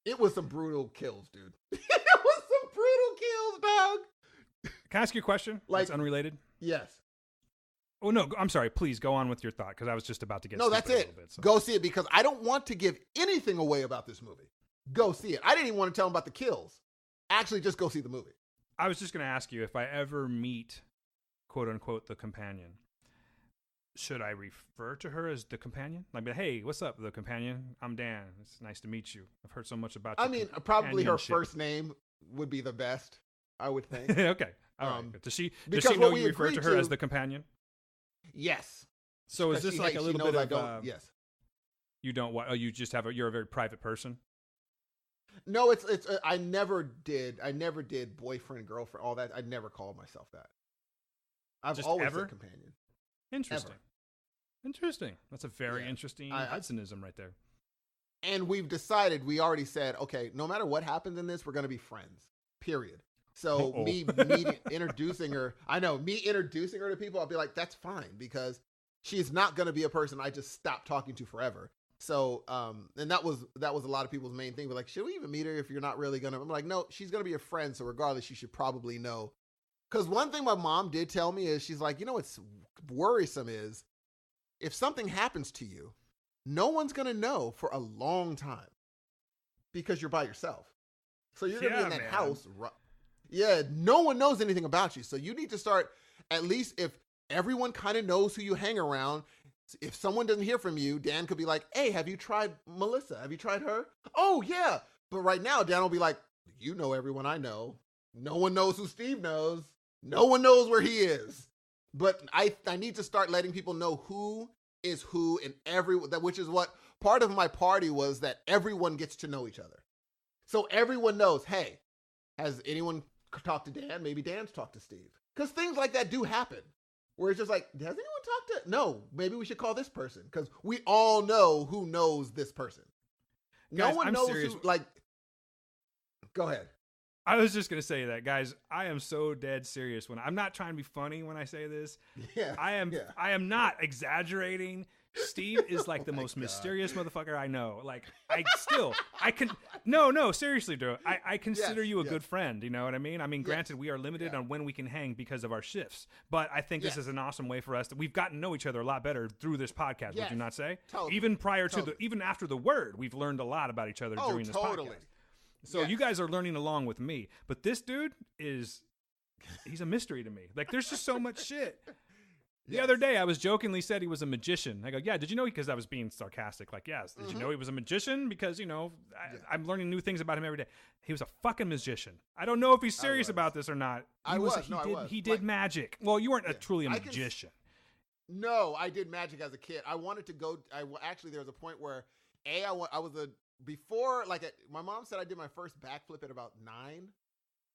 it was some brutal kills, dude. It was some brutal kills, dog. Can I ask you a question? Like, it's unrelated? Yes. Oh, no, I'm sorry. Please go on with your thought because I was just about to get No, that's it. A little bit, so. Go see it because I don't want to give anything away about this movie. Go see it. I didn't even want to tell them about the kills. Actually, just go see the movie. I was just going to ask you if I ever meet quote unquote the companion. Should I refer to her as the companion? Like, hey, what's up, the companion? I'm Dan. It's nice to meet you. I've heard so much about you. I mean, probably her first name would be the best, I would think. Okay. All right. Does she know you refer to her as the companion? Yes. So is this like a little bit of yes. You don't want? Oh, you just have you're a very private person. No, it's I never did boyfriend, girlfriend, all that. I never called myself that. I've just always said companion. Interesting. Ever. Interesting. That's a very interesting Hudsonism right there. And we've decided, we already said, okay, no matter what happens in this, we're going to be friends, period. So me introducing her, me introducing her to people, I'll be like, that's fine, because she's not going to be a person I just stop talking to forever. So, and that was a lot of people's main thing. We're like, should we even meet her if you're not really going to? I'm like, no, she's going to be a friend. So regardless, you should probably know. Because one thing my mom did tell me is, she's like, what's worrisome is, if something happens to you, no one's going to know for a long time because you're by yourself. So you're going to be in that house. Yeah, no one knows anything about you. So you need to start, at least if everyone kind of knows who you hang around. If someone doesn't hear from you, Dan could be like, hey, have you tried Melissa? Have you tried her? Oh, yeah. But right now, Dan will be like, you know everyone I know. No one knows who Steve knows. No one knows where he is. But I need to start letting people know who is who, and which is what part of my party was, that everyone gets to know each other. So everyone knows, hey, has anyone talked to Dan? Maybe Dan's talked to Steve. Because things like that do happen, where it's just like, has anyone talked to? No, maybe we should call this person, because we all know who knows this person. Guys, no one knows who, like, go ahead. I was just going to say that, guys, I am so dead serious I'm not trying to be funny when I say this. Yeah. I am not exaggerating. Steve is like the most mysterious motherfucker I know. Like, seriously, dude. I consider you a good friend. You know what I mean? I mean, granted, we are limited on when we can hang because of our shifts, but I think this is an awesome way for us we've gotten to know each other a lot better through this podcast. Would you not say? Totally. Even even after the word, we've learned a lot about each other during this podcast. So you guys are learning along with me, but this dude he's a mystery to me. Like, there's just so much shit. The other day, I was jokingly said he was a magician. I go, yeah, did you know? Because I was being sarcastic. Like, yes, did you know he was a magician? Because, I'm learning new things about him every day. He was a fucking magician. I don't know if he's serious about this or not. He did magic. Well, you weren't truly a magician. No, I did magic as a kid. I wanted to go. Actually, there was a point where my mom said I did my first backflip at about 9.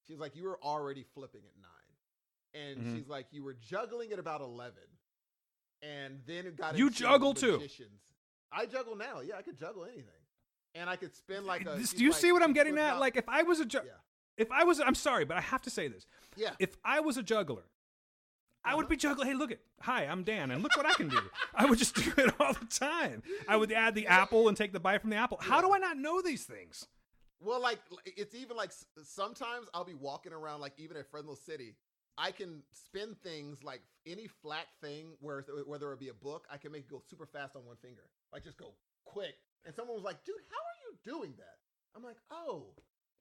She was like, you were already flipping at 9. And she's like, you were juggling at about 11. And then it got You juggle too. I juggle now. Yeah, I could juggle anything. And I could spin like a... Do you see what I'm getting at? Like, if I was I'm sorry, but I have to say this. Yeah. If I was a juggler, I would be juggling. Hey, hi, I'm Dan, and look what I can do. I would just do it all the time. I would add the apple and take the bite from the apple. How do I not know these things? Well, like, it's even like sometimes I'll be walking around, like, even at Fresno City, I can spin things like any flat thing, whether it be a book, I can make it go super fast on one finger. Like, just go quick. And someone was like, dude, how are you doing that? I'm like, oh,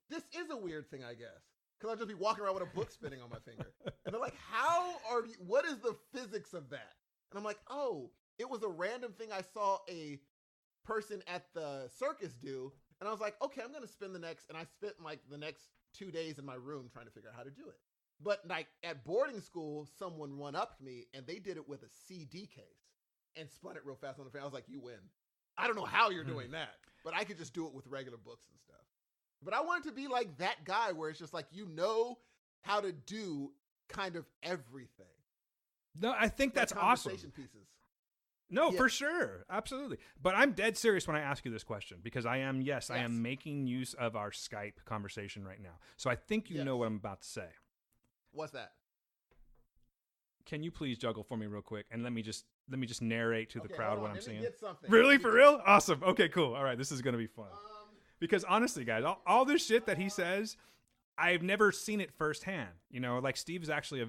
this is a weird thing, I guess. Because I'll just be walking around with a book spinning on my finger. And they're like, what is the physics of that? And I'm like, oh, it was a random thing I saw a person at the circus do. And I was like, okay, I'm going to spend and I spent like the next 2 days in my room trying to figure out how to do it. But like at boarding school, someone one-upped me and they did it with a CD case and spun it real fast on the fan. I was like, you win. I don't know how you're doing that, but I could just do it with regular books and stuff. But I wanted to be like that guy where it's just like, how to do kind of everything. No, I think that's awesome. Pieces. No, for sure. Absolutely. But I'm dead serious when I ask you this question because I am making use of our Skype conversation right now. So I think you know what I'm about to say. What's that? Can you please juggle for me real quick and let me just narrate to the crowd what I'm seeing? Get really? For real? Awesome. Okay, cool. All right, this is going to be fun. Because honestly, guys, all this shit that he says, I've never seen it firsthand. Like Steve's actually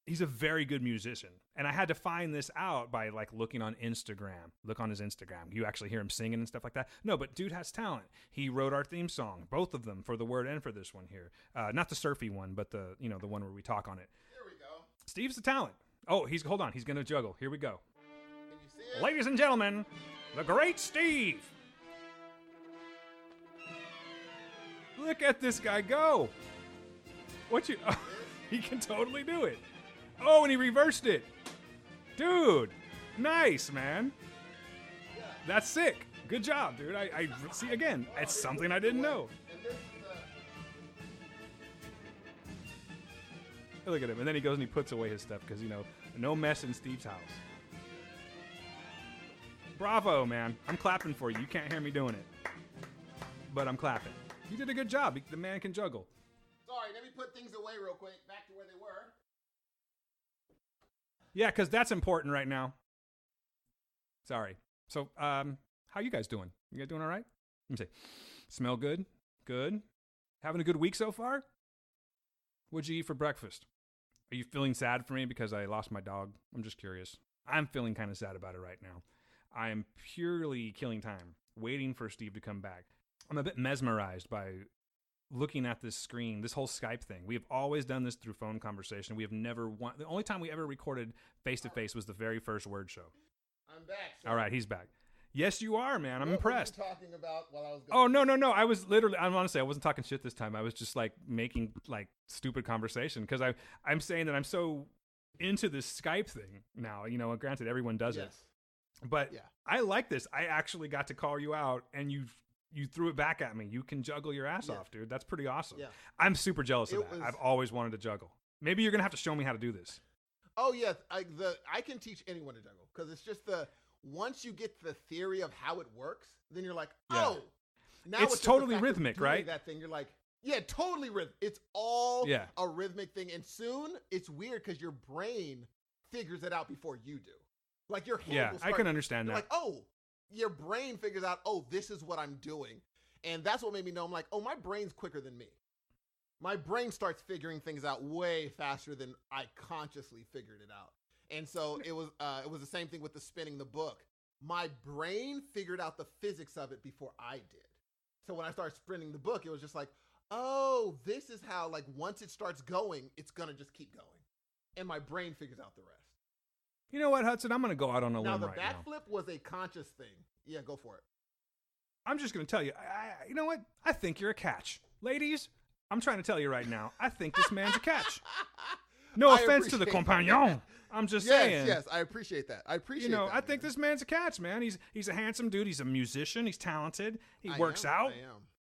he's a very good musician. And I had to find this out by like looking on Instagram. Look on his Instagram. You actually hear him singing and stuff like that. No, but dude has talent. He wrote our theme song, both of them, for the word and for this one here. Not the surfy one, but the one where we talk on it. There we go. Steve's the talent. Oh, hold on. He's going to juggle. Here we go. Can you see it? Ladies and gentlemen, the great Steve. Look at this guy go. Oh, he can totally do it. Oh, and he reversed it. Dude, nice, man. That's sick. Good job, dude. I see, again, it's something I didn't know. And this is Look at him. And then he goes and he puts away his stuff because, no mess in Steve's house. Bravo, man. I'm clapping for you. You can't hear me doing it. But I'm clapping. You did a good job. The man can juggle. Sorry, let me put things away real quick. Back to where they were. Yeah, because that's important right now. Sorry. So, how you guys doing? You guys doing all right? Let me see. Smell good? Good. Having a good week so far? What'd you eat for breakfast? Are you feeling sad for me because I lost my dog? I'm just curious. I'm feeling kind of sad about it right now. I am purely killing time, waiting for Steve to come back. I'm a bit mesmerized by looking at this screen, this whole Skype thing. We have always done this through phone conversation. We have never the only time we ever recorded face-to-face was the very first Word Show. I'm back. Sir. All right, he's back. Yes, you are, man. I'm what impressed. What were you talking about while I was going? Oh, no. I was literally, honestly, I wasn't talking shit this time. I was just making stupid conversation because I'm saying that I'm so into this Skype thing now. Granted, everyone does it. But yeah. I like this. I actually got to call you out and you threw it back at me. You can juggle your ass off, dude. That's pretty awesome. Yeah. I'm super jealous of that. I've always wanted to juggle. Maybe you're going to have to show me how to do this. Oh, yeah. I can teach anyone to juggle because it's just once you get the theory of how it works, then you're like, oh, now it's totally rhythmic, right? That thing, you're like, yeah, totally rhythmic. It's all a rhythmic thing. And soon it's weird because your brain figures it out before you do. Like your hand will start, I can understand that. Like, oh, your brain figures out, oh, this is what I'm doing. And that's what made me know. I'm like, oh, my brain's quicker than me. My brain starts figuring things out way faster than I consciously figured it out. And so it was the same thing with the spinning the book. My brain figured out the physics of it before I did. So when I started spinning the book, it was just like, oh, this is how, once it starts going, it's going to just keep going. And my brain figures out the rest. You know what, Hudson? I'm going to go out on a limb right now. Now, the backflip was a conscious thing. Yeah, go for it. I'm just going to tell you, you know what? I think you're a catch. Ladies, I'm trying to tell you right now, I think this man's a catch. No offense to the compagnon. I'm just saying. Yes, I appreciate that. I appreciate that. I think this man's a catch, man. He's a handsome dude. He's a musician. He's talented. He works out.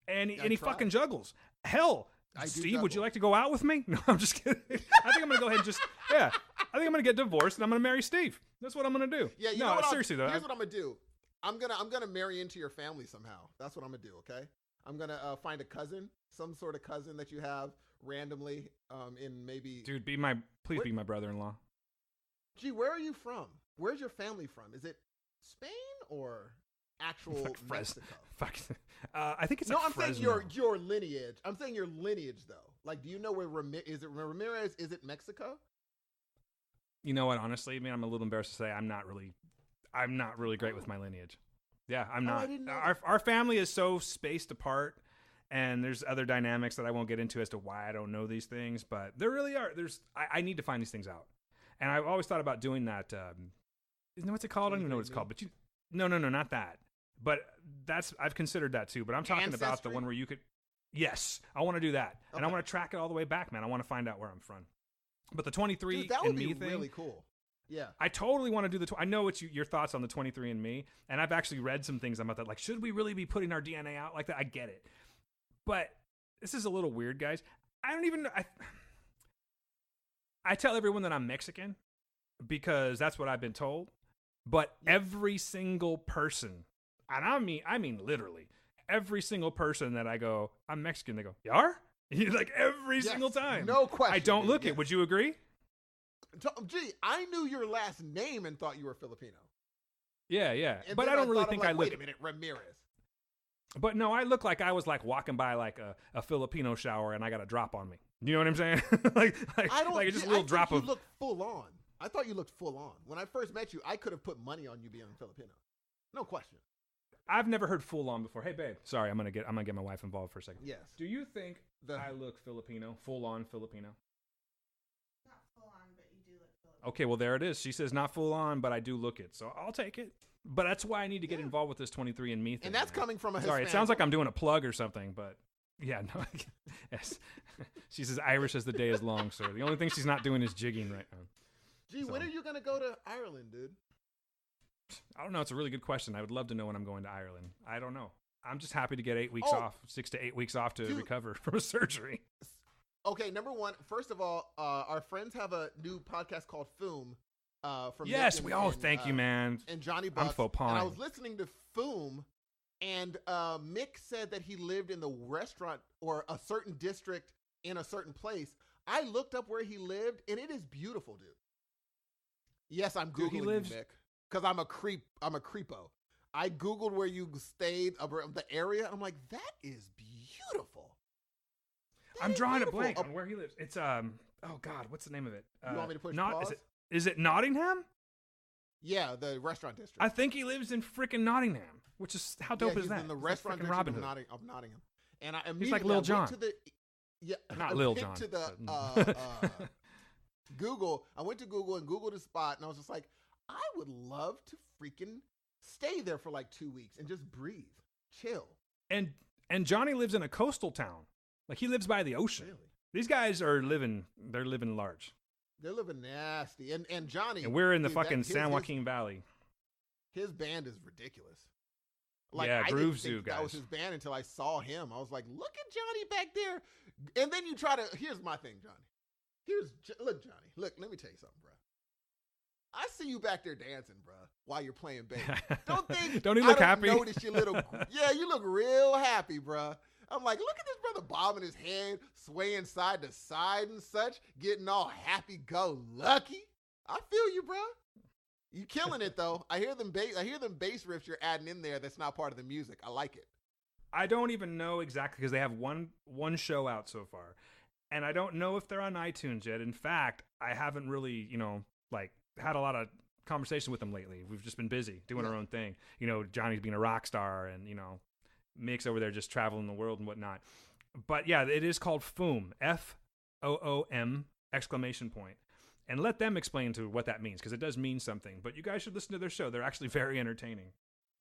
And he fucking juggles. Hell, Steve, would you like to go out with me? No, I'm just kidding. I think I'm going to go ahead and I think I'm going to get divorced and I'm going to marry Steve. That's what I'm going to do. Yeah, you know what seriously though. Here's what I'm going to do. I'm gonna marry into your family somehow. That's what I'm gonna do. Okay. I'm gonna find a cousin, some sort of cousin that you have randomly. In maybe. Dude, be my brother-in-law. Gee, where are you from? Where's your family from? Is it Spain or actual Mexico? I think it's no. I'm Fresno. saying your lineage. I'm saying your lineage though. Like, do you know where is it Ramirez? Is it Mexico? You know what? Honestly, man, I'm a little embarrassed to say I'm not really great with my lineage. Yeah, I'm not. Our family is so spaced apart, and there's other dynamics that I won't get into as to why I don't know these things. But there really are. I need to find these things out, and I've always thought about doing that. Isn't that what's it called? I don't even know what it's called. But no, not that. But I've considered that too. But I'm talking about the one where you could. Yes, I want to do that, and I want to track it all the way back, man. I want to find out where I'm from. But the 23 that would and me be thing, really cool. Yeah, I totally want to do I know it's your thoughts on the 23andMe, and I've actually read some things about that. Like, should we really be putting our DNA out like that? I get it, but this is a little weird, guys. I don't even. I tell everyone that I'm Mexican because that's what I've been told. But every single person, and I mean literally every single person that I go, I'm Mexican. They go, you are? Like every single time. No question. I don't look it. Would you agree? Gee, I knew your last name and thought you were Filipino. Yeah. But I don't really think I look. Wait a minute, Ramirez. But no, I look like I was like walking by like a Filipino shower and I got a drop on me. You know what I'm saying? like just a little drop of. You look full on. I thought you looked full on. When I first met you, I could have put money on you being Filipino. No question. I've never heard full on before. Hey, babe. Sorry, I'm gonna get my wife involved for a second. Yes. Do you think I look Filipino, full on Filipino? Not full on, but you do Okay, well, there it is. She says not full on, but I do look it. So I'll take it. But that's why I need to get involved with this 23andMe thing. And that's coming from a Sorry, Hispanic. it sounds like I'm doing a plug or something, but yeah, no. Yes. She says Irish as the day is long, sir. The only thing she's not doing is jigging right now. Gee, when are you going to go to Ireland, dude? I don't know. It's a really good question. I would love to know when I'm going to Ireland. I don't know. I'm just happy to get 8 weeks off, 6 to 8 weeks off to recover from a surgery. Okay, number one, first of all, our friends have a new podcast called Foom. From Yes, Nick we and, thank you, man. And Johnny Bucks. I'm faux and I was listening to Foom, and Mick said that he lived in the restaurant or a certain district in a certain place. I looked up where he lived, and it is beautiful, dude. Yes, I'm Googling you, Mick, because I'm a creepo. I Googled where you stayed, the area, and I'm like, that is beautiful. I'm drawing a blank on where he lives. It's, oh, God, what's the name of it? You want me to push pause? Is it Nottingham? Yeah, the restaurant district. I think he lives in freaking Nottingham, which is, how dope is that? In the restaurant district of Nottingham. And I he's like Lil Jon. Not Lil Jon. To the Google. I went to Google and Googled a spot, and I was just like, I would love to freaking stay there for like 2 weeks and just breathe, chill. And Johnny lives in a coastal town. Like, he lives by the ocean. Really? These guys are living large. They're living nasty. And Johnny. And we're in the fucking San Joaquin Valley. His band is ridiculous. Like, yeah, Groove Zoo, guys. That was his band until I saw him. I was like, look at Johnny back there. And then you try to, here's my thing, Johnny. Look, Johnny. Look, let me tell you something, bro. I see you back there dancing, bro, while you're playing bass. Don't he look happy? Notice your little, yeah, you look real happy, bro. I'm like, look at this brother bobbing his head, swaying side to side and such, getting all happy-go-lucky. I feel you, bro. You killing it though. I hear them bass riffs you're adding in there. That's not part of the music. I like it. I don't even know exactly because they have one show out so far, and I don't know if they're on iTunes yet. In fact, I haven't really, had a lot of conversation with them lately. We've just been busy doing our own thing. Johnny's being a rock star, and Mick's over there just traveling the world and whatnot. But yeah, it is called Foom, F-O-O-M, ! And let them explain to what that means, because it does mean something. But you guys should listen to their show. They're actually very entertaining.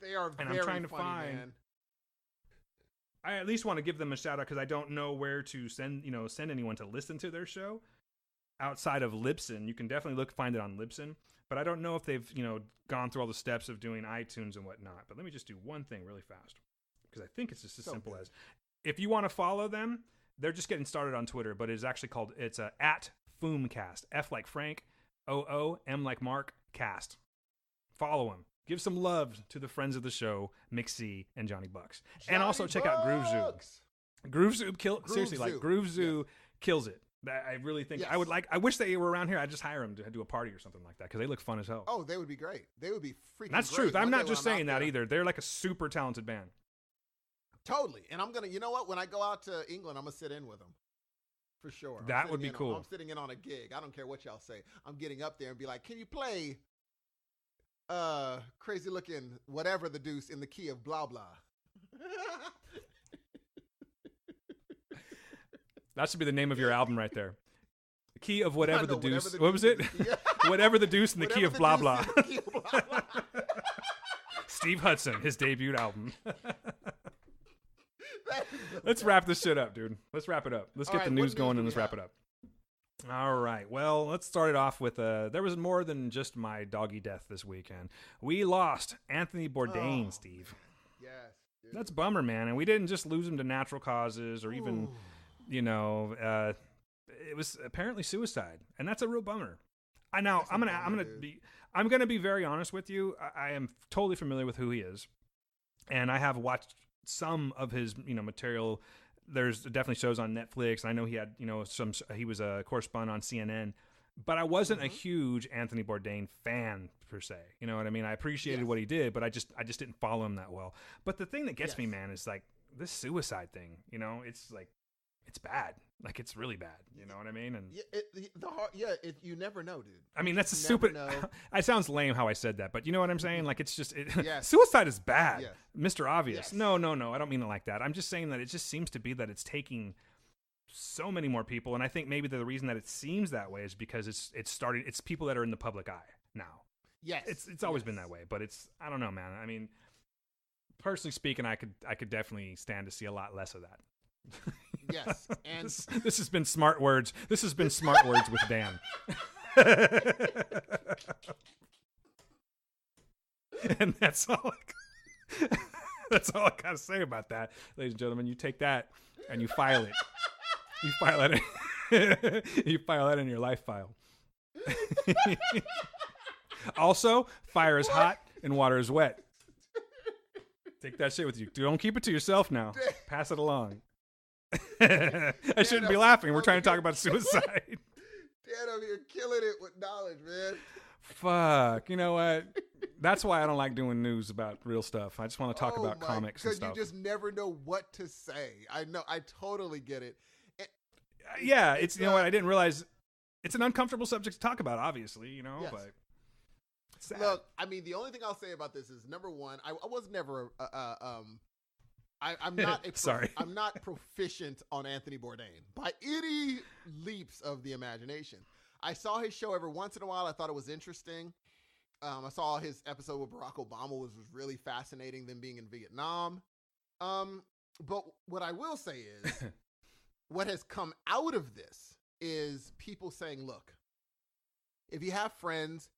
They are and very I'm trying to funny, find, man. I at least want to give them a shout out because I don't know where to send anyone to listen to their show outside of Libsyn. You can definitely find it on Libsyn, but I don't know if they've gone through all the steps of doing iTunes and whatnot. But let me just do one thing really fast, because I think it's just as simple as, if you want to follow them, they're just getting started on Twitter, but it's actually called, it's at Foomcast, F like Frank, O-O, M like Mark, cast. Follow them. Give some love to the friends of the show, Mick C and Johnny Bucks. And also check out Groove Zoo. Groove Zoo kills it. I really think, yes. I wish they were around here. I'd just hire them to do a party or something like that, because they look fun as hell. Oh, they would be great. They would be freaking That's great. Truth. I'm not just saying that either. They're like a super talented band. Totally. And I'm going to, you know what? When I go out to England, I'm going to sit in with them. For sure. That would be cool. I'm sitting in on a gig. I don't care what y'all say. I'm getting up there and be like, can you play crazy looking whatever the deuce in the key of blah blah? That should be the name of your album right there. The key of whatever the deuce. What was it? Whatever the deuce in the key of blah blah. Steve Hudson, his debut album. Let's wrap this shit up, dude. Let's wrap it up. Let's get the news going and let's wrap it up. All right. Well, let's start it off with there was more than just my doggy death this weekend. We lost Anthony Bourdain, Steve. Yes. Dude. That's a bummer, man. And we didn't just lose him to natural causes or even, it was apparently suicide, and that's a real bummer. I'm gonna be very honest with you. I am totally familiar with who he is, and I have watched some of his material. There's definitely shows on Netflix, and I know he had he was a correspondent on CNN, but I wasn't a huge Anthony Bourdain fan per se. You know what I mean? I appreciated what he did, but I just didn't follow him that well. But the thing that gets me, man, is like this suicide thing. It's like, it's bad. Like, it's really bad. You know what I mean? And you never know, dude. I mean, that's a stupid. It sounds lame how I said that, but you know what I'm saying? Like, it's just suicide is bad, Mr. Obvious. Yes. No, I don't mean it like that. I'm just saying that it just seems to be that it's taking so many more people, and I think maybe the reason that it seems that way is because it's people that are in the public eye now. Yes, it's always been that way, but I don't know, man. I mean, personally speaking, I could definitely stand to see a lot less of that. Yes, and this has been smart words. This has been smart words with Dan. And that's all. That's all I gotta say about that, ladies and gentlemen. You take that and you file it. You file it. You file that in your life file. Also, fire is hot and water is wet. Take that shit with you. Don't keep it to yourself now. Pass it along. I shouldn't be laughing. We're trying to talk about suicide. Dan over here killing it with knowledge, man. Fuck. You know what? That's why I don't like doing news about real stuff. I just want to talk about comics and stuff. Because you just never know what to say. I know. I totally get it. Yeah, it's you know what? I didn't realize it's an uncomfortable subject to talk about, obviously, you know, yes. but it's sad. Look, I mean, the only thing I'll say about this is, number one, I was never I'm not I'm not proficient on Anthony Bourdain by any leaps of the imagination. I saw his show every once in a while. I thought it was interesting. I saw his episode with Barack Obama was really fascinating, them being in Vietnam. But what I will say is, what has come out of this is people saying, look, if you have friends,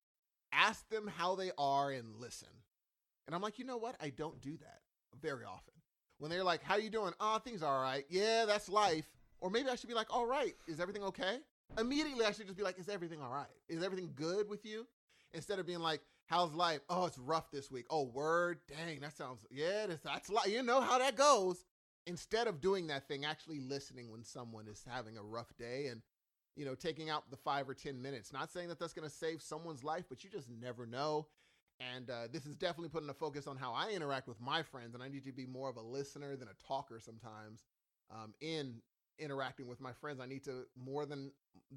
ask them how they are and listen. And I'm like, you know what? I don't do that very often. When they're like, how you doing? Oh, things are all right. Yeah, that's life. Or maybe I should be like, all right, is everything okay? Immediately, I should just be like, is everything all right? Is everything good with you? Instead of being like, how's life? Oh, it's rough this week. Oh, word? Dang, that sounds, yeah, that's life. You know how that goes. Instead of doing that thing, actually listening when someone is having a rough day and, you know, taking out the 5 or 10 minutes. Not saying that that's going to save someone's life, but you just never know. And this is definitely putting a focus on how I interact with my friends. And I need to be more of a listener than a talker sometimes in interacting with my friends. I need to, more than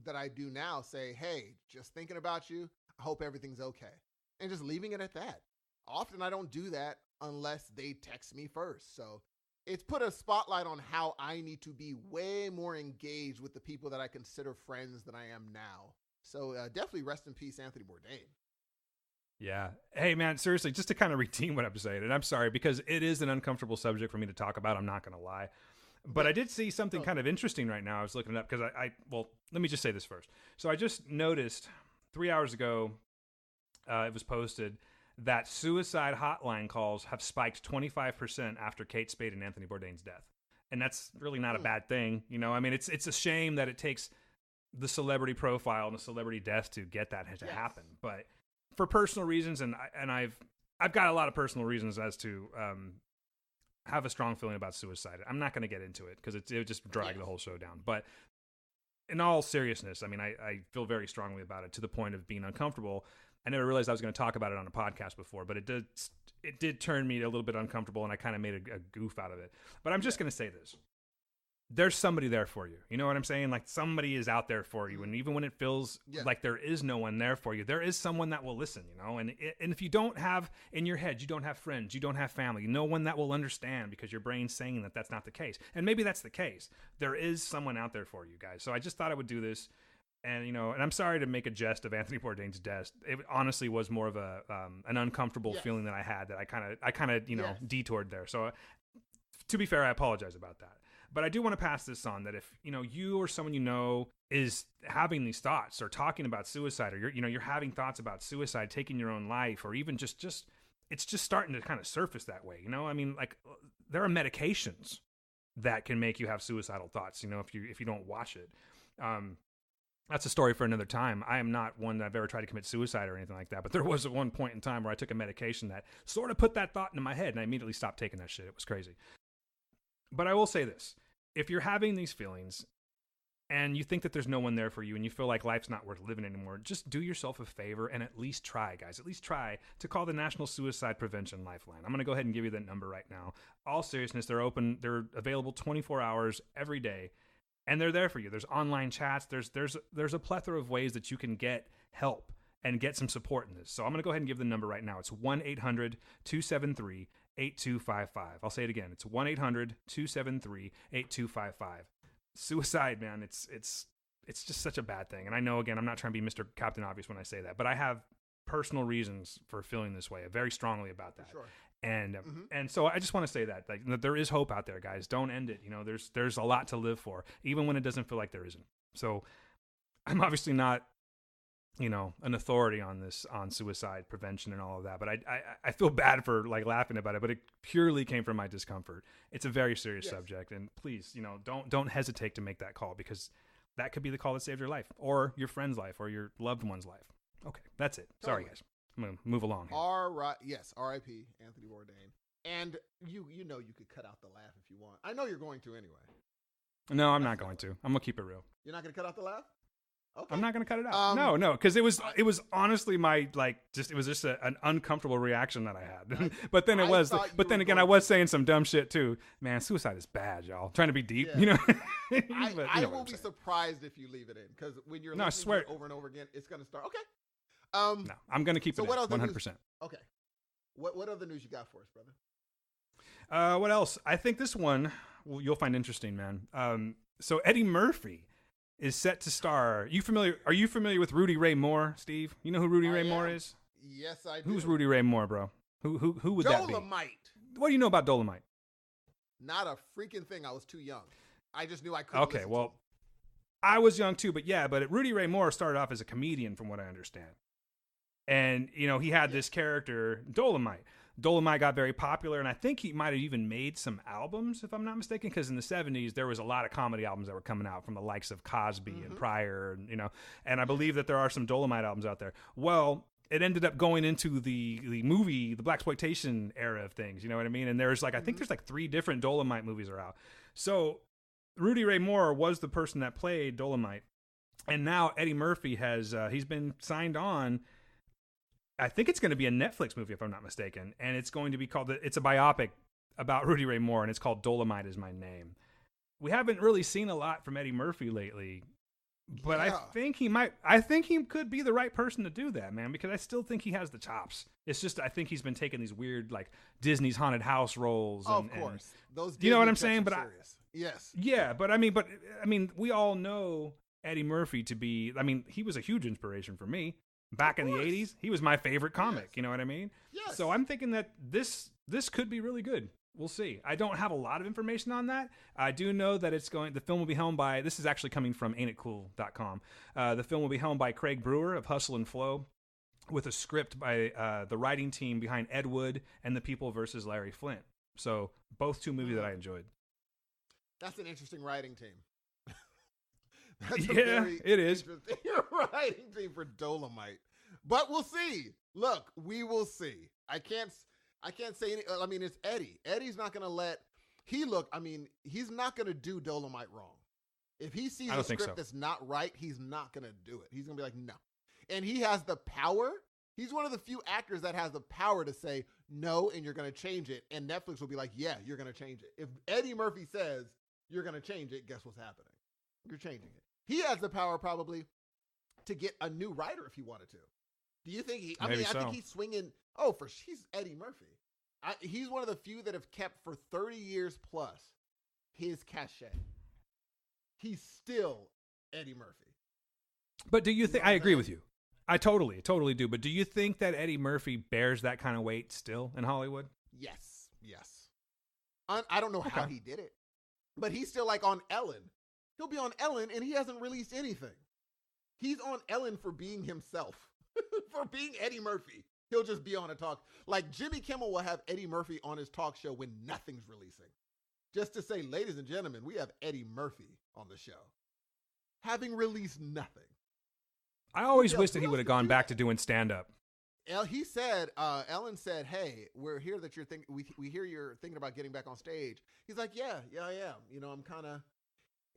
that I do now, say, hey, just thinking about you. I hope everything's okay. And just leaving it at that. Often I don't do that unless they text me first. So it's put a spotlight on how I need to be way more engaged with the people that I consider friends than I am now. So definitely rest in peace, Anthony Bourdain. Yeah. Hey, man, seriously, just to kind of redeem what I'm saying, and I'm sorry, because it is an uncomfortable subject for me to talk about. I'm not going to lie. But I did see something kind of interesting right now. I was looking it up because well, let me just say this first. So I just noticed 3 hours ago, it was posted that suicide hotline calls have spiked 25% after Kate Spade and Anthony Bourdain's death. And that's really not a bad thing. You know, I mean, it's a shame that it takes the celebrity profile and the celebrity death to get that to happen. But for personal reasons, and I've got a lot of personal reasons as to have a strong feeling about suicide. I'm not going to get into it because it would just drag the whole show down. But in all seriousness, I mean, I feel very strongly about it to the point of being uncomfortable. I never realized I was going to talk about it on a podcast before, but it did turn me a little bit uncomfortable, and I kind of made a goof out of it. But I'm just going to say this. There's somebody there for you. You know what I'm saying? Like, somebody is out there for you. And even when it feels like there is no one there for you, there is someone that will listen, you know? And if you don't have, in your head, you don't have friends, you don't have family, no one that will understand because your brain's saying that that's not the case. And maybe that's the case. There is someone out there for you guys. So I just thought I would do this. And, you know, and I'm sorry to make a jest of Anthony Bourdain's death. It honestly was more of an uncomfortable feeling that I had that I kind of, you know, detoured there. So to be fair, I apologize about that. But I do want to pass this on that if, you know, you or someone you know is having these thoughts or talking about suicide, or you're having thoughts about suicide, taking your own life, or even just it's just starting to kind of surface that way. You know, I mean, like, there are medications that can make you have suicidal thoughts, you know, if you don't watch it. That's a story for another time. I am not one that I've ever tried to commit suicide or anything like that, but there was at one point in time where I took a medication that sort of put that thought into my head, and I immediately stopped taking that shit. It was crazy. But I will say this. If you're having these feelings and you think that there's no one there for you and you feel like life's not worth living anymore, just do yourself a favor and at least try, guys. At least try to call the National Suicide Prevention Lifeline. I'm going to go ahead and give you that number right now. All seriousness, they're open. They're available 24 hours every day, and they're there for you. There's online chats. There's a plethora of ways that you can get help and get some support in this. So I'm going to go ahead and give the number right now. It's 1-800-273-8255. I'll say it again. It's 1-800-273-8255. suicide, man, it's just such a bad thing. And I know, again, I'm not trying to be Mr. Captain Obvious when I say that, but I have personal reasons for feeling this way very strongly about that. Sure. And so I just want to say that, like, that there is hope out there, guys. Don't end it. There's a lot to live for, even when it doesn't feel like there isn't. So I'm obviously not, an authority on suicide prevention and all of that, but I feel bad for like laughing about it, but it purely came from my discomfort. It's a very serious subject, and please, don't hesitate to make that call, because that could be the call that saved your life or your friend's life or your loved one's life. Okay, that's it. Sorry, guys. I'm going to move along here. R.I.P. Anthony Bourdain. And you could cut out the laugh if you want. I know you're going to anyway. No, I'm not going to. I'm going to keep it real. You're not going to cut out the laugh? Okay. I'm not going to cut it out. No, because it was honestly it was just an uncomfortable reaction that I had. But then I was saying some dumb shit too. Man, suicide is bad, y'all. Trying to be deep, I will be surprised if you leave it in, because when you're listening to it over and over again, it's going to start. Okay. No, I'm going to keep it in, 100%. Okay. What other news you got for us, brother? What else? I think this one you'll find interesting, man. So Eddie Murphy is set to star. Are you familiar with Rudy Ray Moore, Steve? You know who Rudy Ray Moore is? Yes, I do. Who's Rudy Ray Moore, bro? Who would that be? Dolomite. What do you know about Dolomite? Not a freaking thing. I was too young. I just knew I couldn't. Okay, well, I was young too, but Rudy Ray Moore started off as a comedian, from what I understand. And, he had this character, Dolomite. Dolomite got very popular, and I think he might have even made some albums, if I'm not mistaken, because in the 70s, there was a lot of comedy albums that were coming out from the likes of Cosby and Pryor, and I believe that there are some Dolomite albums out there. Well, it ended up going into the movie, the blaxploitation era of things, you know what I mean? And there's I think there's 3 different Dolomite movies are out. So Rudy Ray Moore was the person that played Dolomite, and now Eddie Murphy he's been signed on. I think it's going to be a Netflix movie, if I'm not mistaken, and it's going to be it's a biopic about Rudy Ray Moore, and it's called Dolomite Is My Name. We haven't really seen a lot from Eddie Murphy lately, but I think he could be the right person to do that, man, because I still think he has the chops. It's just, I think he's been taking these weird, Disney's haunted house roles. Of course. Those you know what I'm saying? But yes. Yeah, but I mean, we all know Eddie Murphy to be, he was a huge inspiration for me. Back in the 80s, he was my favorite comic. You know what I mean? Yes. So I'm thinking that this could be really good. We'll see. I don't have a lot of information on that. I do know that the film will be helmed by, this is actually coming from ain'titcool.com. The film will be helmed by Craig Brewer of Hustle and Flow, with a script by the writing team behind Ed Wood and The People versus Larry Flint. So both 2 movies that I enjoyed. That's an interesting writing team. It is. Writing team for Dolomite, but we'll see. Look, we will see. I can't say any. It's Eddie. Eddie's not going to he's not going to do Dolomite wrong. If he sees a script that's not right, he's not going to do it. He's going to be like, no. And he has the power. He's one of the few actors that has the power to say no, and you're going to change it. And Netflix will be like, yeah, you're going to change it. If Eddie Murphy says you're going to change it, guess what's happening? You're changing it. He has the power probably to get a new writer if he wanted to. Do you think I think he's swinging. He's Eddie Murphy. He's one of the few that have kept for 30 years plus his cachet. He's still Eddie Murphy. But do you think, I agree with you. I totally do. But do you think that Eddie Murphy bears that kind of weight still in Hollywood? Yes. I don't know how he did it, but he's still on Ellen. He'll be on Ellen, and he hasn't released anything. He's on Ellen for being himself, for being Eddie Murphy. He'll just be on a talk. Jimmy Kimmel will have Eddie Murphy on his talk show when nothing's releasing. Just to say, ladies and gentlemen, we have Eddie Murphy on the show, having released nothing. I always wish that he would have gone back to doing stand-up. He said, Ellen said, hey, we're here that you're thinking, we hear you're thinking about getting back on stage. He's like, yeah, I am.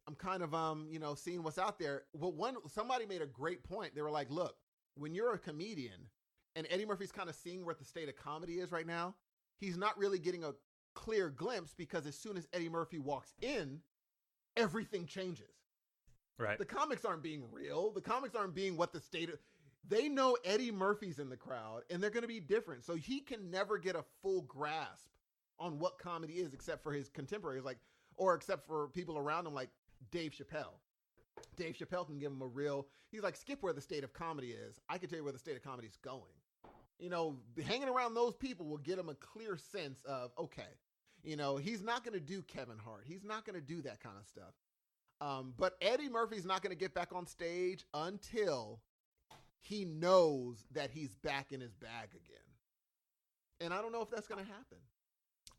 I'm kind of seeing what's out there. Well, somebody made a great point. They were like, look, when you're a comedian and Eddie Murphy's kind of seeing where the state of comedy is right now, he's not really getting a clear glimpse, because as soon as Eddie Murphy walks in, everything changes. Right. The comics aren't being real. The comics aren't being what the state of, they know Eddie Murphy's in the crowd and they're going to be different. So he can never get a full grasp on what comedy is, except for his contemporaries, or except for people around him, Dave Chappelle. Dave Chappelle can give him a real, he's like, skip where the state of comedy is. I can tell you where the state of comedy is going. You know, hanging around those people will get him a clear sense of, okay, you know, he's not going to do Kevin Hart. He's not going to do that kind of stuff. But Eddie Murphy's not going to get back on stage until he knows that he's back in his bag again. And I don't know if that's going to happen.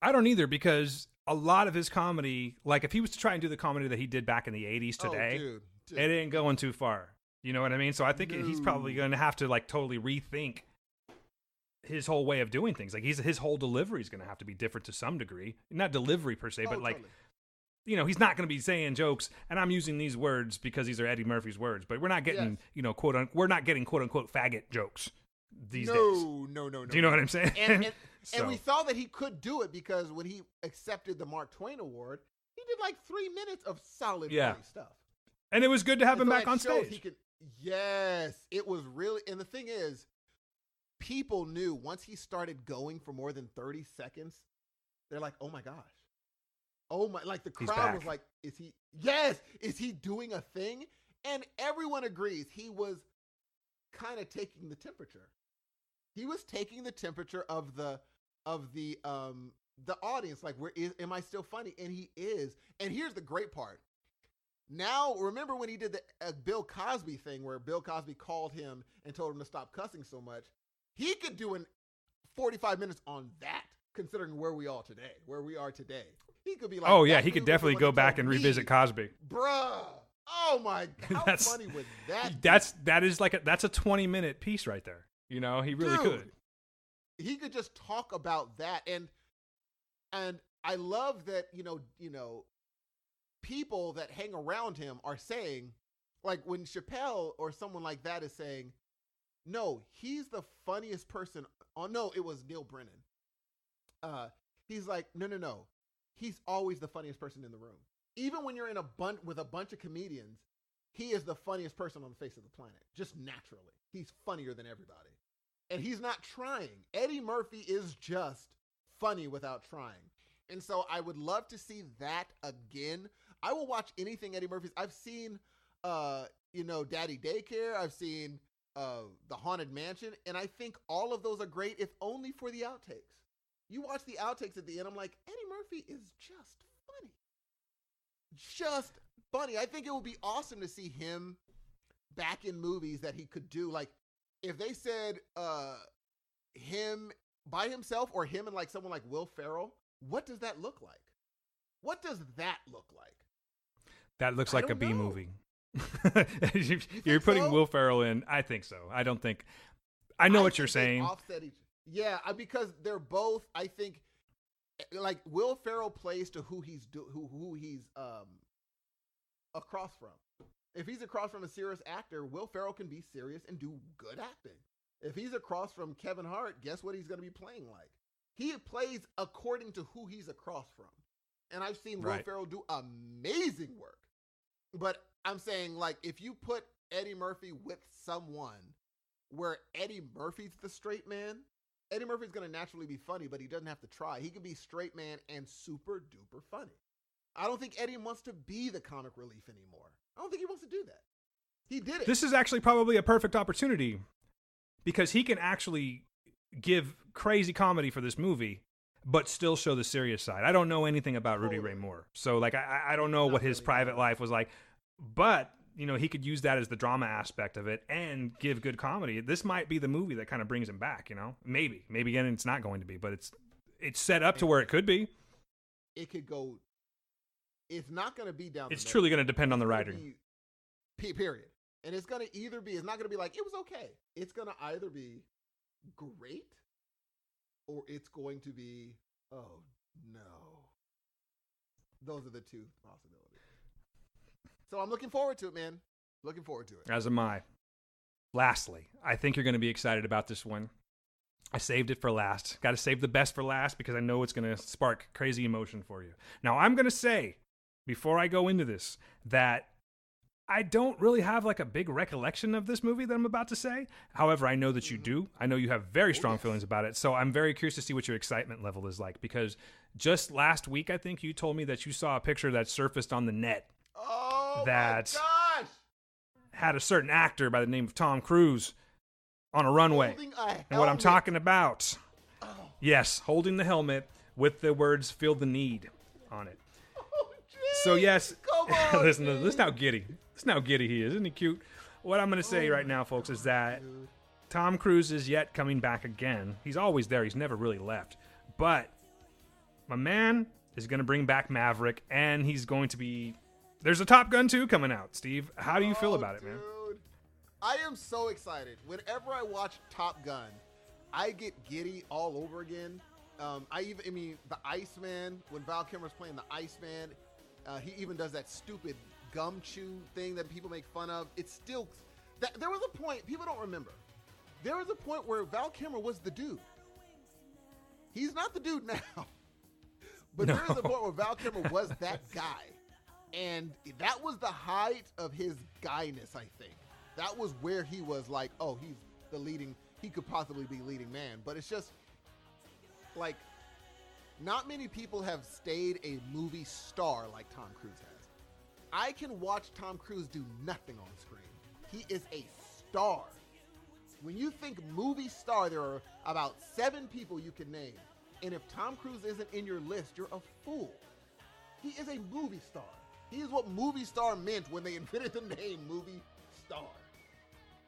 I don't either, because a lot of his comedy, like if he was to try and do the comedy that he did back in the 80s today, dude. It ain't going too far. You know what I mean? So I think he's probably going to have to like totally rethink his whole way of doing things. Like his whole delivery is going to have to be different to some degree. Not delivery per se, but like, totally. You know, he's not going to be saying jokes, and I'm using these words because these are Eddie Murphy's words, but we're not getting, you know, we're not getting quote unquote faggot jokes these days. No. Do you know what I'm saying? And we saw that he could do it because when he accepted the Mark Twain Award, he did like 3 minutes of solid funny stuff. And it was good to have him back on stage. Yes, it was really, and the thing is, people knew once he started going for more than 30 seconds, they're like, oh my gosh. Oh my, like the crowd was like, is he doing a thing? And everyone agrees he was kind of taking the temperature. He was taking the temperature of the audience. Like, am I still funny? And he is. And here's the great part. Now, remember when he did the Bill Cosby thing where Bill Cosby called him and told him to stop cussing so much? He could do 45 minutes on that, considering where we are today. He could be like, oh yeah, he could definitely go back and revisit Cosby. Bruh. Oh my, how funny would that be? That's a 20-minute piece right there. You know, he really could. He could just talk about that. And I love that, you know, people that hang around him are saying, like when Chappelle or someone like that is saying, no, he's the funniest person. Oh no, it was Neil Brennan. He's like, no. He's always the funniest person in the room. Even when you're in with a bunch of comedians, he is the funniest person on the face of the planet. Just naturally. He's funnier than everybody. And he's not trying. Eddie Murphy is just funny without trying. And so I would love to see that again. I will watch anything Eddie Murphy's. I've seen, Daddy Daycare. I've seen The Haunted Mansion. And I think all of those are great, if only for the outtakes. You watch the outtakes at the end, I'm like, Eddie Murphy is just funny. Just funny. I think it would be awesome to see him back in movies that he could do. Like, if they said him by himself or him and like someone like Will Ferrell, what does that look like? What does that look like? That looks like a B movie. You're putting Will Ferrell in. I think so. I don't think. I know what you're saying. Yeah, because they're both. I think, like Will Ferrell plays to who he's across from. If he's across from a serious actor, Will Ferrell can be serious and do good acting. If he's across from Kevin Hart, guess what he's going to be playing like? He plays according to who he's across from. And I've seen Will Ferrell do amazing work. But I'm saying, like, if you put Eddie Murphy with someone where Eddie Murphy's the straight man, Eddie Murphy's going to naturally be funny, but he doesn't have to try. He can be straight man and super duper funny. I don't think Eddie wants to be the comic relief anymore. I don't think he wants to do that. He did it. This is actually probably a perfect opportunity because he can actually give crazy comedy for this movie, but still show the serious side. I don't know anything about Rudy Ray Moore. So, like, I don't know what his private life was like, but you know, he could use that as the drama aspect of it and give good comedy. This might be the movie that kind of brings him back, you know? Maybe again, it's not going to be, but it's set up to where it could be. It could go. It's not going to be down. It's truly going to depend on the writer. Period. And it's going to either be. It's not going to be like it was okay. It's going to either be great, or it's going to be oh no. Those are the two possibilities. So I'm looking forward to it, man. Looking forward to it. As am I. Lastly, I think you're going to be excited about this one. I saved it for last. Got to save the best for last because I know it's going to spark crazy emotion for you. Now, I'm going to say, before I go into this, that I don't really have like a big recollection of this movie that I'm about to say. However, I know that you do. I know you have very strong feelings about it. So I'm very curious to see what your excitement level is like because just last week, I think you told me that you saw a picture that surfaced on the net. Oh, that my gosh! had a certain actor by the name of Tom Cruise on a runway. Holding a And what I'm helmet. talking about, Oh, yes, holding the helmet with the words "Feel the Need" on it. jeez. So yes, Come on, listen how giddy. Listen how giddy he is. Isn't he cute? What I'm going to say right now, folks, is that dude. Tom Cruise is yet coming back again. He's always there. He's never really left. But my man is going to bring back Maverick, and he's going to be... There's a Top Gun 2 coming out, Steve. How do you feel about it, man? Dude, I am so excited. Whenever I watch Top Gun, I get giddy all over again. The Iceman, when Val Kilmer's playing the Iceman, he even does that stupid gum chew thing that people make fun of. It's still... there was a point, people don't remember. There was a point where Val Kilmer was the dude. He's not the dude now. But No. there is a point where Val Kilmer was that guy. And that was the height of his guyness, I think. That was where he was like, oh, he's the leading, he could possibly be leading man. But it's just, like, not many people have stayed a movie star like Tom Cruise has. I can watch Tom Cruise do nothing on screen. He is a star. When you think movie star, there are about 7 people you can name. And if Tom Cruise isn't in your list, you're a fool. He is a movie star. He is what movie star meant when they invented the name movie star.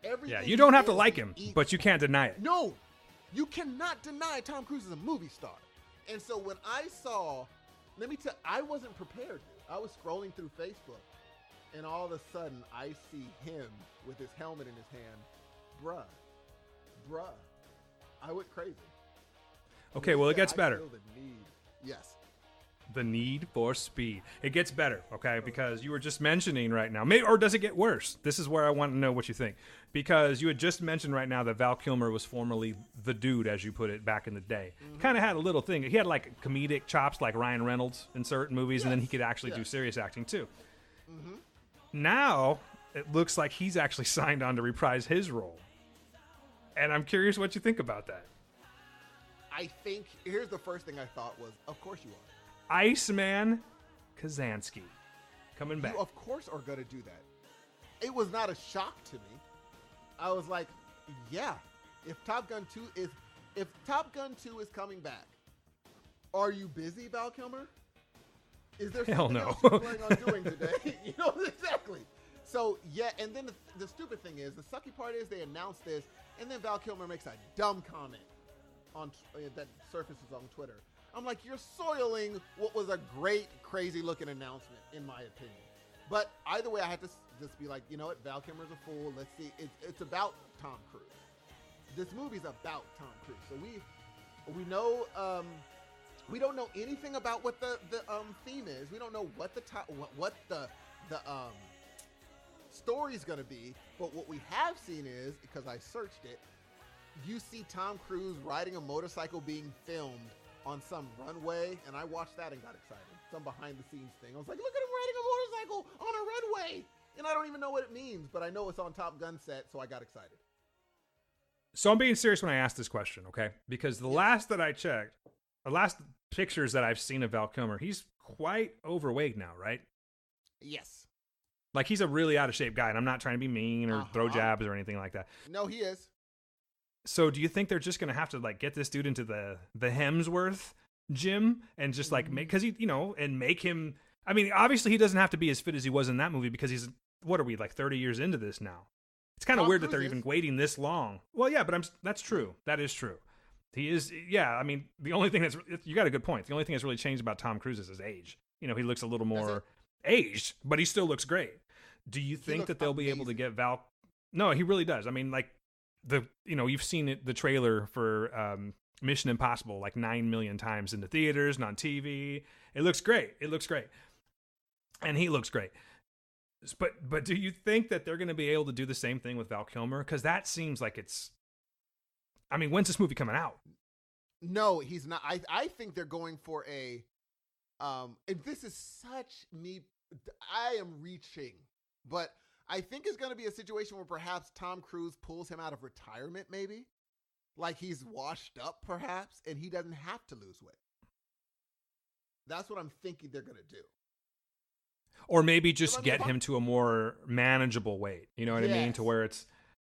Everything Yeah, you don't have to he like is, him, he eats. but you can't deny it. No, you cannot deny Tom Cruise is a movie star. And so when I saw, let me tell, I wasn't prepared. I was scrolling through Facebook, and all of a sudden I see him with his helmet in his hand. Bruh, I went crazy. Okay, well, it gets I better. feel the need. Yes. The need for speed. It gets better, okay? Because you were just mentioning right now, maybe, or does it get worse? This is where I want to know what you think. Because you had just mentioned right now that Val Kilmer was formerly the dude, as you put it, back in the day. Kind of had a little thing. He had like comedic chops like Ryan Reynolds in certain movies, and then he could actually do serious acting too. Now, it looks like he's actually signed on to reprise his role. And I'm curious what you think about that. I think, here's the first thing I thought was, of course you are. Iceman Kazansky coming back. You, of course, are going to do that. It was not a shock to me. I was like, yeah, if Top Gun 2 is coming back, are you busy, Val Kilmer? Is there Hell something no. else you're planning on doing today? You know, exactly. So, yeah, and then the stupid thing is, the sucky part is they announced this, and then Val Kilmer makes a dumb comment on that surfaces on Twitter. I'm like, you're soiling what was a great, crazy-looking announcement, in my opinion. But either way, I had to just be like, you know what, Val Kilmer's a fool. Let's see. It's about Tom Cruise. This movie's about Tom Cruise. So we know we don't know anything about what the theme is. We don't know what the story's gonna be. But what we have seen is, because I searched it, you see Tom Cruise riding a motorcycle being filmed on some runway, and I watched that and got excited. Some behind-the-scenes thing. I was like, look at him riding a motorcycle on a runway! And I don't even know what it means, but I know it's on Top Gun set, so I got excited. So I'm being serious when I ask this question, okay? Because the last that I checked, the last pictures that I've seen of Val Kilmer, he's quite overweight now, right? Yes. Like, he's a really out-of-shape guy, and I'm not trying to be mean or throw jabs or anything like that. No, he is. So do you think they're just going to have to, like, get this dude into the Hemsworth gym and just, like, make, because he, you know, and make him, I mean, obviously he doesn't have to be as fit as he was in that movie because he's, what are we, like 30 years into this now? It's kind of weird that they're even waiting this long. Well, yeah, but that's true. That is true. He is, yeah, I mean, the only thing you got a good point. The only thing that's really changed about Tom Cruise is his age. You know, he looks a little more aged, but he still looks great. Do you think that they'll be able to get Val? No, he really does. I mean, like, you've seen it, the trailer for Mission Impossible like 9 million times in the theaters and on TV. It looks great. And he looks great. But do you think that they're going to be able to do the same thing with Val Kilmer? Because that seems like it's... I mean, when's this movie coming out? No, he's not. I think they're going for a... and this is such me... I am reaching. But I think it's going to be a situation where perhaps Tom Cruise pulls him out of retirement, maybe. Like he's washed up, perhaps, and he doesn't have to lose weight. That's what I'm thinking they're going to do. Or maybe just get him to a more manageable weight. You know what I mean? To where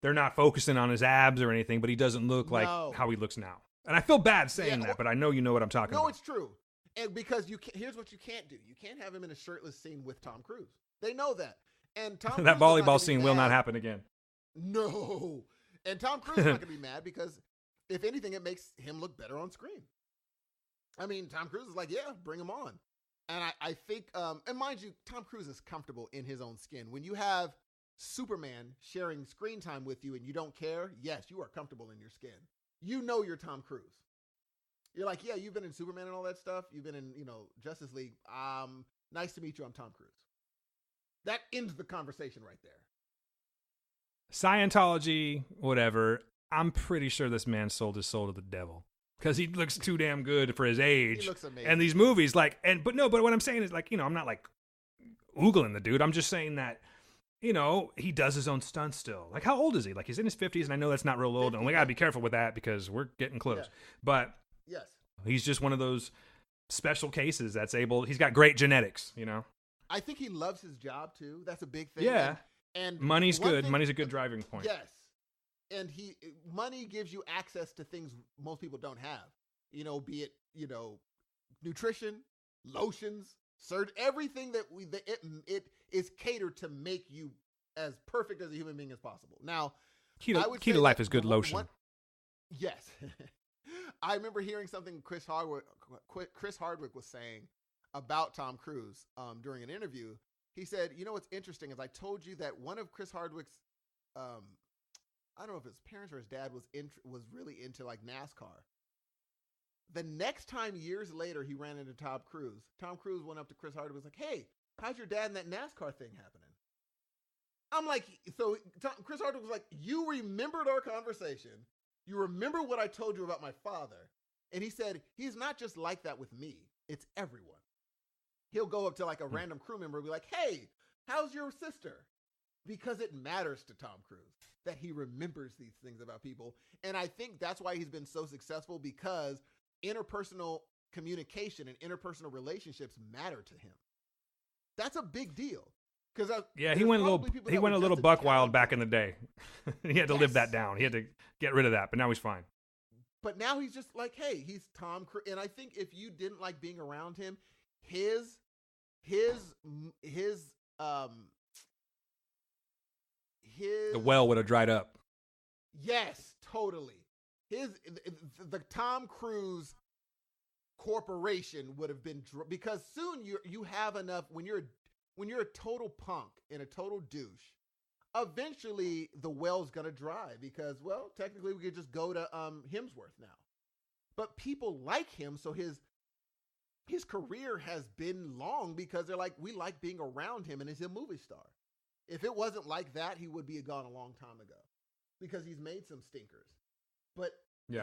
they're not focusing on his abs or anything, but he doesn't look like how he looks now. And I feel bad saying that, but I know you know what I'm talking about. No, it's true. And because here's what you can't do. You can't have him in a shirtless scene with Tom Cruise. They know that. And Tom that Cruise volleyball scene will not happen again. No. And Tom Cruise is not going to be mad because, if anything, it makes him look better on screen. I mean, Tom Cruise is like, yeah, bring him on. And I think, and mind you, Tom Cruise is comfortable in his own skin. When you have Superman sharing screen time with you and you don't care, yes, you are comfortable in your skin. You know you're Tom Cruise. You're like, yeah, you've been in Superman and all that stuff. You've been in, Justice League. Nice to meet you. I'm Tom Cruise. That ends the conversation right there. Scientology, whatever. I'm pretty sure this man sold his soul to the devil. Because he looks too damn good for his age. He looks amazing. And these movies, but what I'm saying is, I'm not like oogling the dude. I'm just saying that, he does his own stunts still. Like, how old is he? Like, he's in his 50s, and I know that's not real old, and we gotta be careful with that because we're getting close. Yeah. But yes, he's just one of those special cases he's got great genetics, I think he loves his job too. That's a big thing. Yeah. And money's good. Money's a good driving point. Yes. And money gives you access to things most people don't have, be it, nutrition, lotions, everything that it is catered to make you as perfect as a human being as possible. Now, key to life is good lotion. Yes. I remember hearing something Chris Hardwick was saying about Tom Cruise during an interview. He said, what's interesting is I told you that one of Chris Hardwick's I don't know if his parents or his dad was really into like NASCAR. The next time years later he ran into Tom Cruise went up to Chris Hardwick and was like, hey, how's your dad and that NASCAR thing happening? I'm like, so Chris Hardwick was like, you remembered our conversation. You remember what I told you about my father. And he said, he's not just like that with me. It's everyone. He'll go up to like a random crew member and be like, hey, how's your sister? Because it matters to Tom Cruise that he remembers these things about people. And I think that's why he's been so successful, because interpersonal communication and interpersonal relationships matter to him. That's a big deal. He went a little buck wild back in the day. He had to live that down. He had to get rid of that, but now he's fine. But now he's just like, hey, he's Tom Cruise. And I think if you didn't like being around him, the well would have dried up. Yes, totally. The Tom Cruise corporation would have been, because soon you have enough when you're a total punk and a total douche. Eventually, the well's gonna dry because, well, technically we could just go to Hemsworth now. But people like him, so his career has been long because they're like, we like being around him, and he's a movie star. If it wasn't like that, he would be gone a long time ago, because he's made some stinkers. But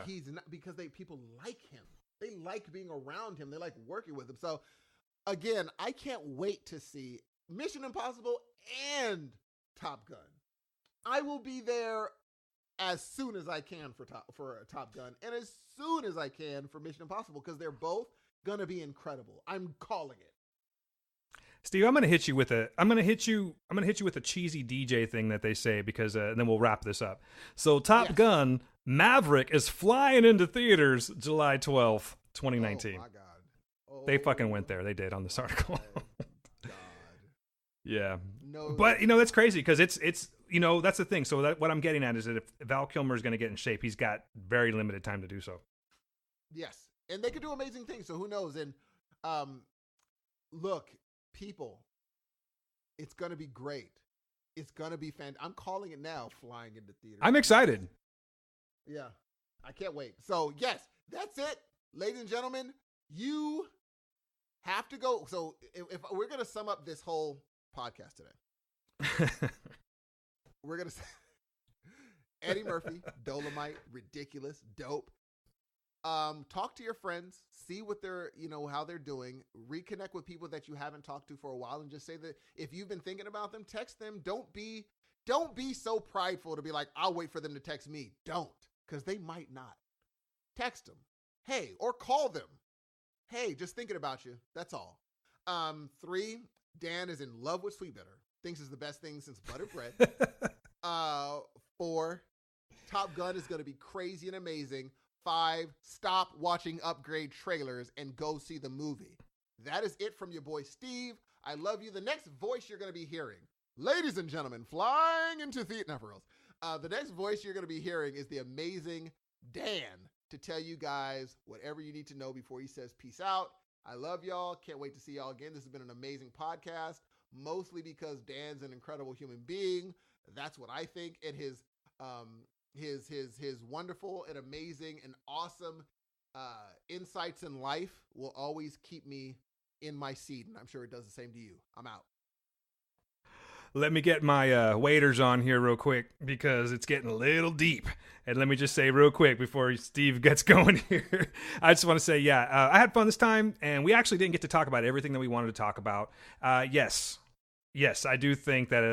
he's not, because people like him. They like being around him. They like working with him. So again, I can't wait to see Mission Impossible and Top Gun. I will be there as soon as I can for Top Gun, and as soon as I can for Mission Impossible, because they're both gonna be incredible. I'm calling it. Steve, I'm gonna hit you with a cheesy DJ thing that they say, because and then we'll wrap this up. So Top Gun Maverick is flying into theaters July 12th, 2019. Oh my God. They fucking went there. They did on this article. God. Yeah. No. But that's crazy, because it's that's the thing. So what I'm getting at is that if Val Kilmer is going to get in shape, he's got very limited time to do so. Yes. And they could do amazing things. So who knows? And look, people, it's going to be great. It's going to be fantastic. I'm calling it now, flying into theaters. I'm excited. Yeah. I can't wait. So, yes, that's it. Ladies and gentlemen, you have to go. So, if we're going to sum up this whole podcast today, we're going to say Eddie Murphy, Dolomite, ridiculous, dope. Talk to your friends, see what they're, how they're doing, reconnect with people that you haven't talked to for a while, and just say that if you've been thinking about them, text them. Don't be so prideful to be like, I'll wait for them to text me. Don't, because they might not. Text them. Hey, or call them. Hey, just thinking about you. That's all. 3, Dan is in love with Sweetbitter. Thinks it's the best thing since buttered bread. 4, Top Gun is going to be crazy and amazing. 5, stop watching Upgrade trailers and go see the movie. That is it from your boy Steve. I love you. The next voice you're going to be hearing, ladies and gentlemen, flying into theater. No, for reals. The next voice you're going to be hearing is the amazing Dan to tell you guys whatever you need to know before he says peace out. I love y'all. Can't wait to see y'all again. This has been an amazing podcast, mostly because Dan's an incredible human being. That's what I think. And his wonderful and amazing and awesome insights in life will always keep me in my seat. And I'm sure it does the same to you. I'm out. Let me get my waders on here real quick because it's getting a little deep. And let me just say real quick before Steve gets going here, I just want to say, I had fun this time, and we actually didn't get to talk about everything that we wanted to talk about. Yes, I do think that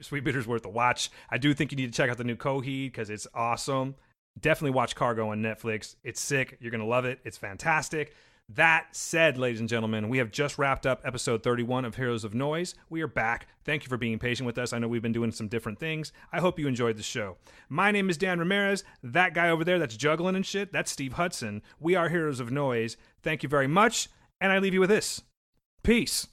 Sweetbitter's worth a watch. I do think you need to check out the new Coheed because it's awesome. Definitely watch Cargo on Netflix. It's sick. You're going to love it. It's fantastic. That said, ladies and gentlemen, we have just wrapped up episode 31 of Heroes of Noise. We are back. Thank you for being patient with us. I know we've been doing some different things. I hope you enjoyed the show. My name is Dan Ramirez. That guy over there that's juggling and shit, that's Steve Hudson. We are Heroes of Noise. Thank you very much. And I leave you with this. Peace.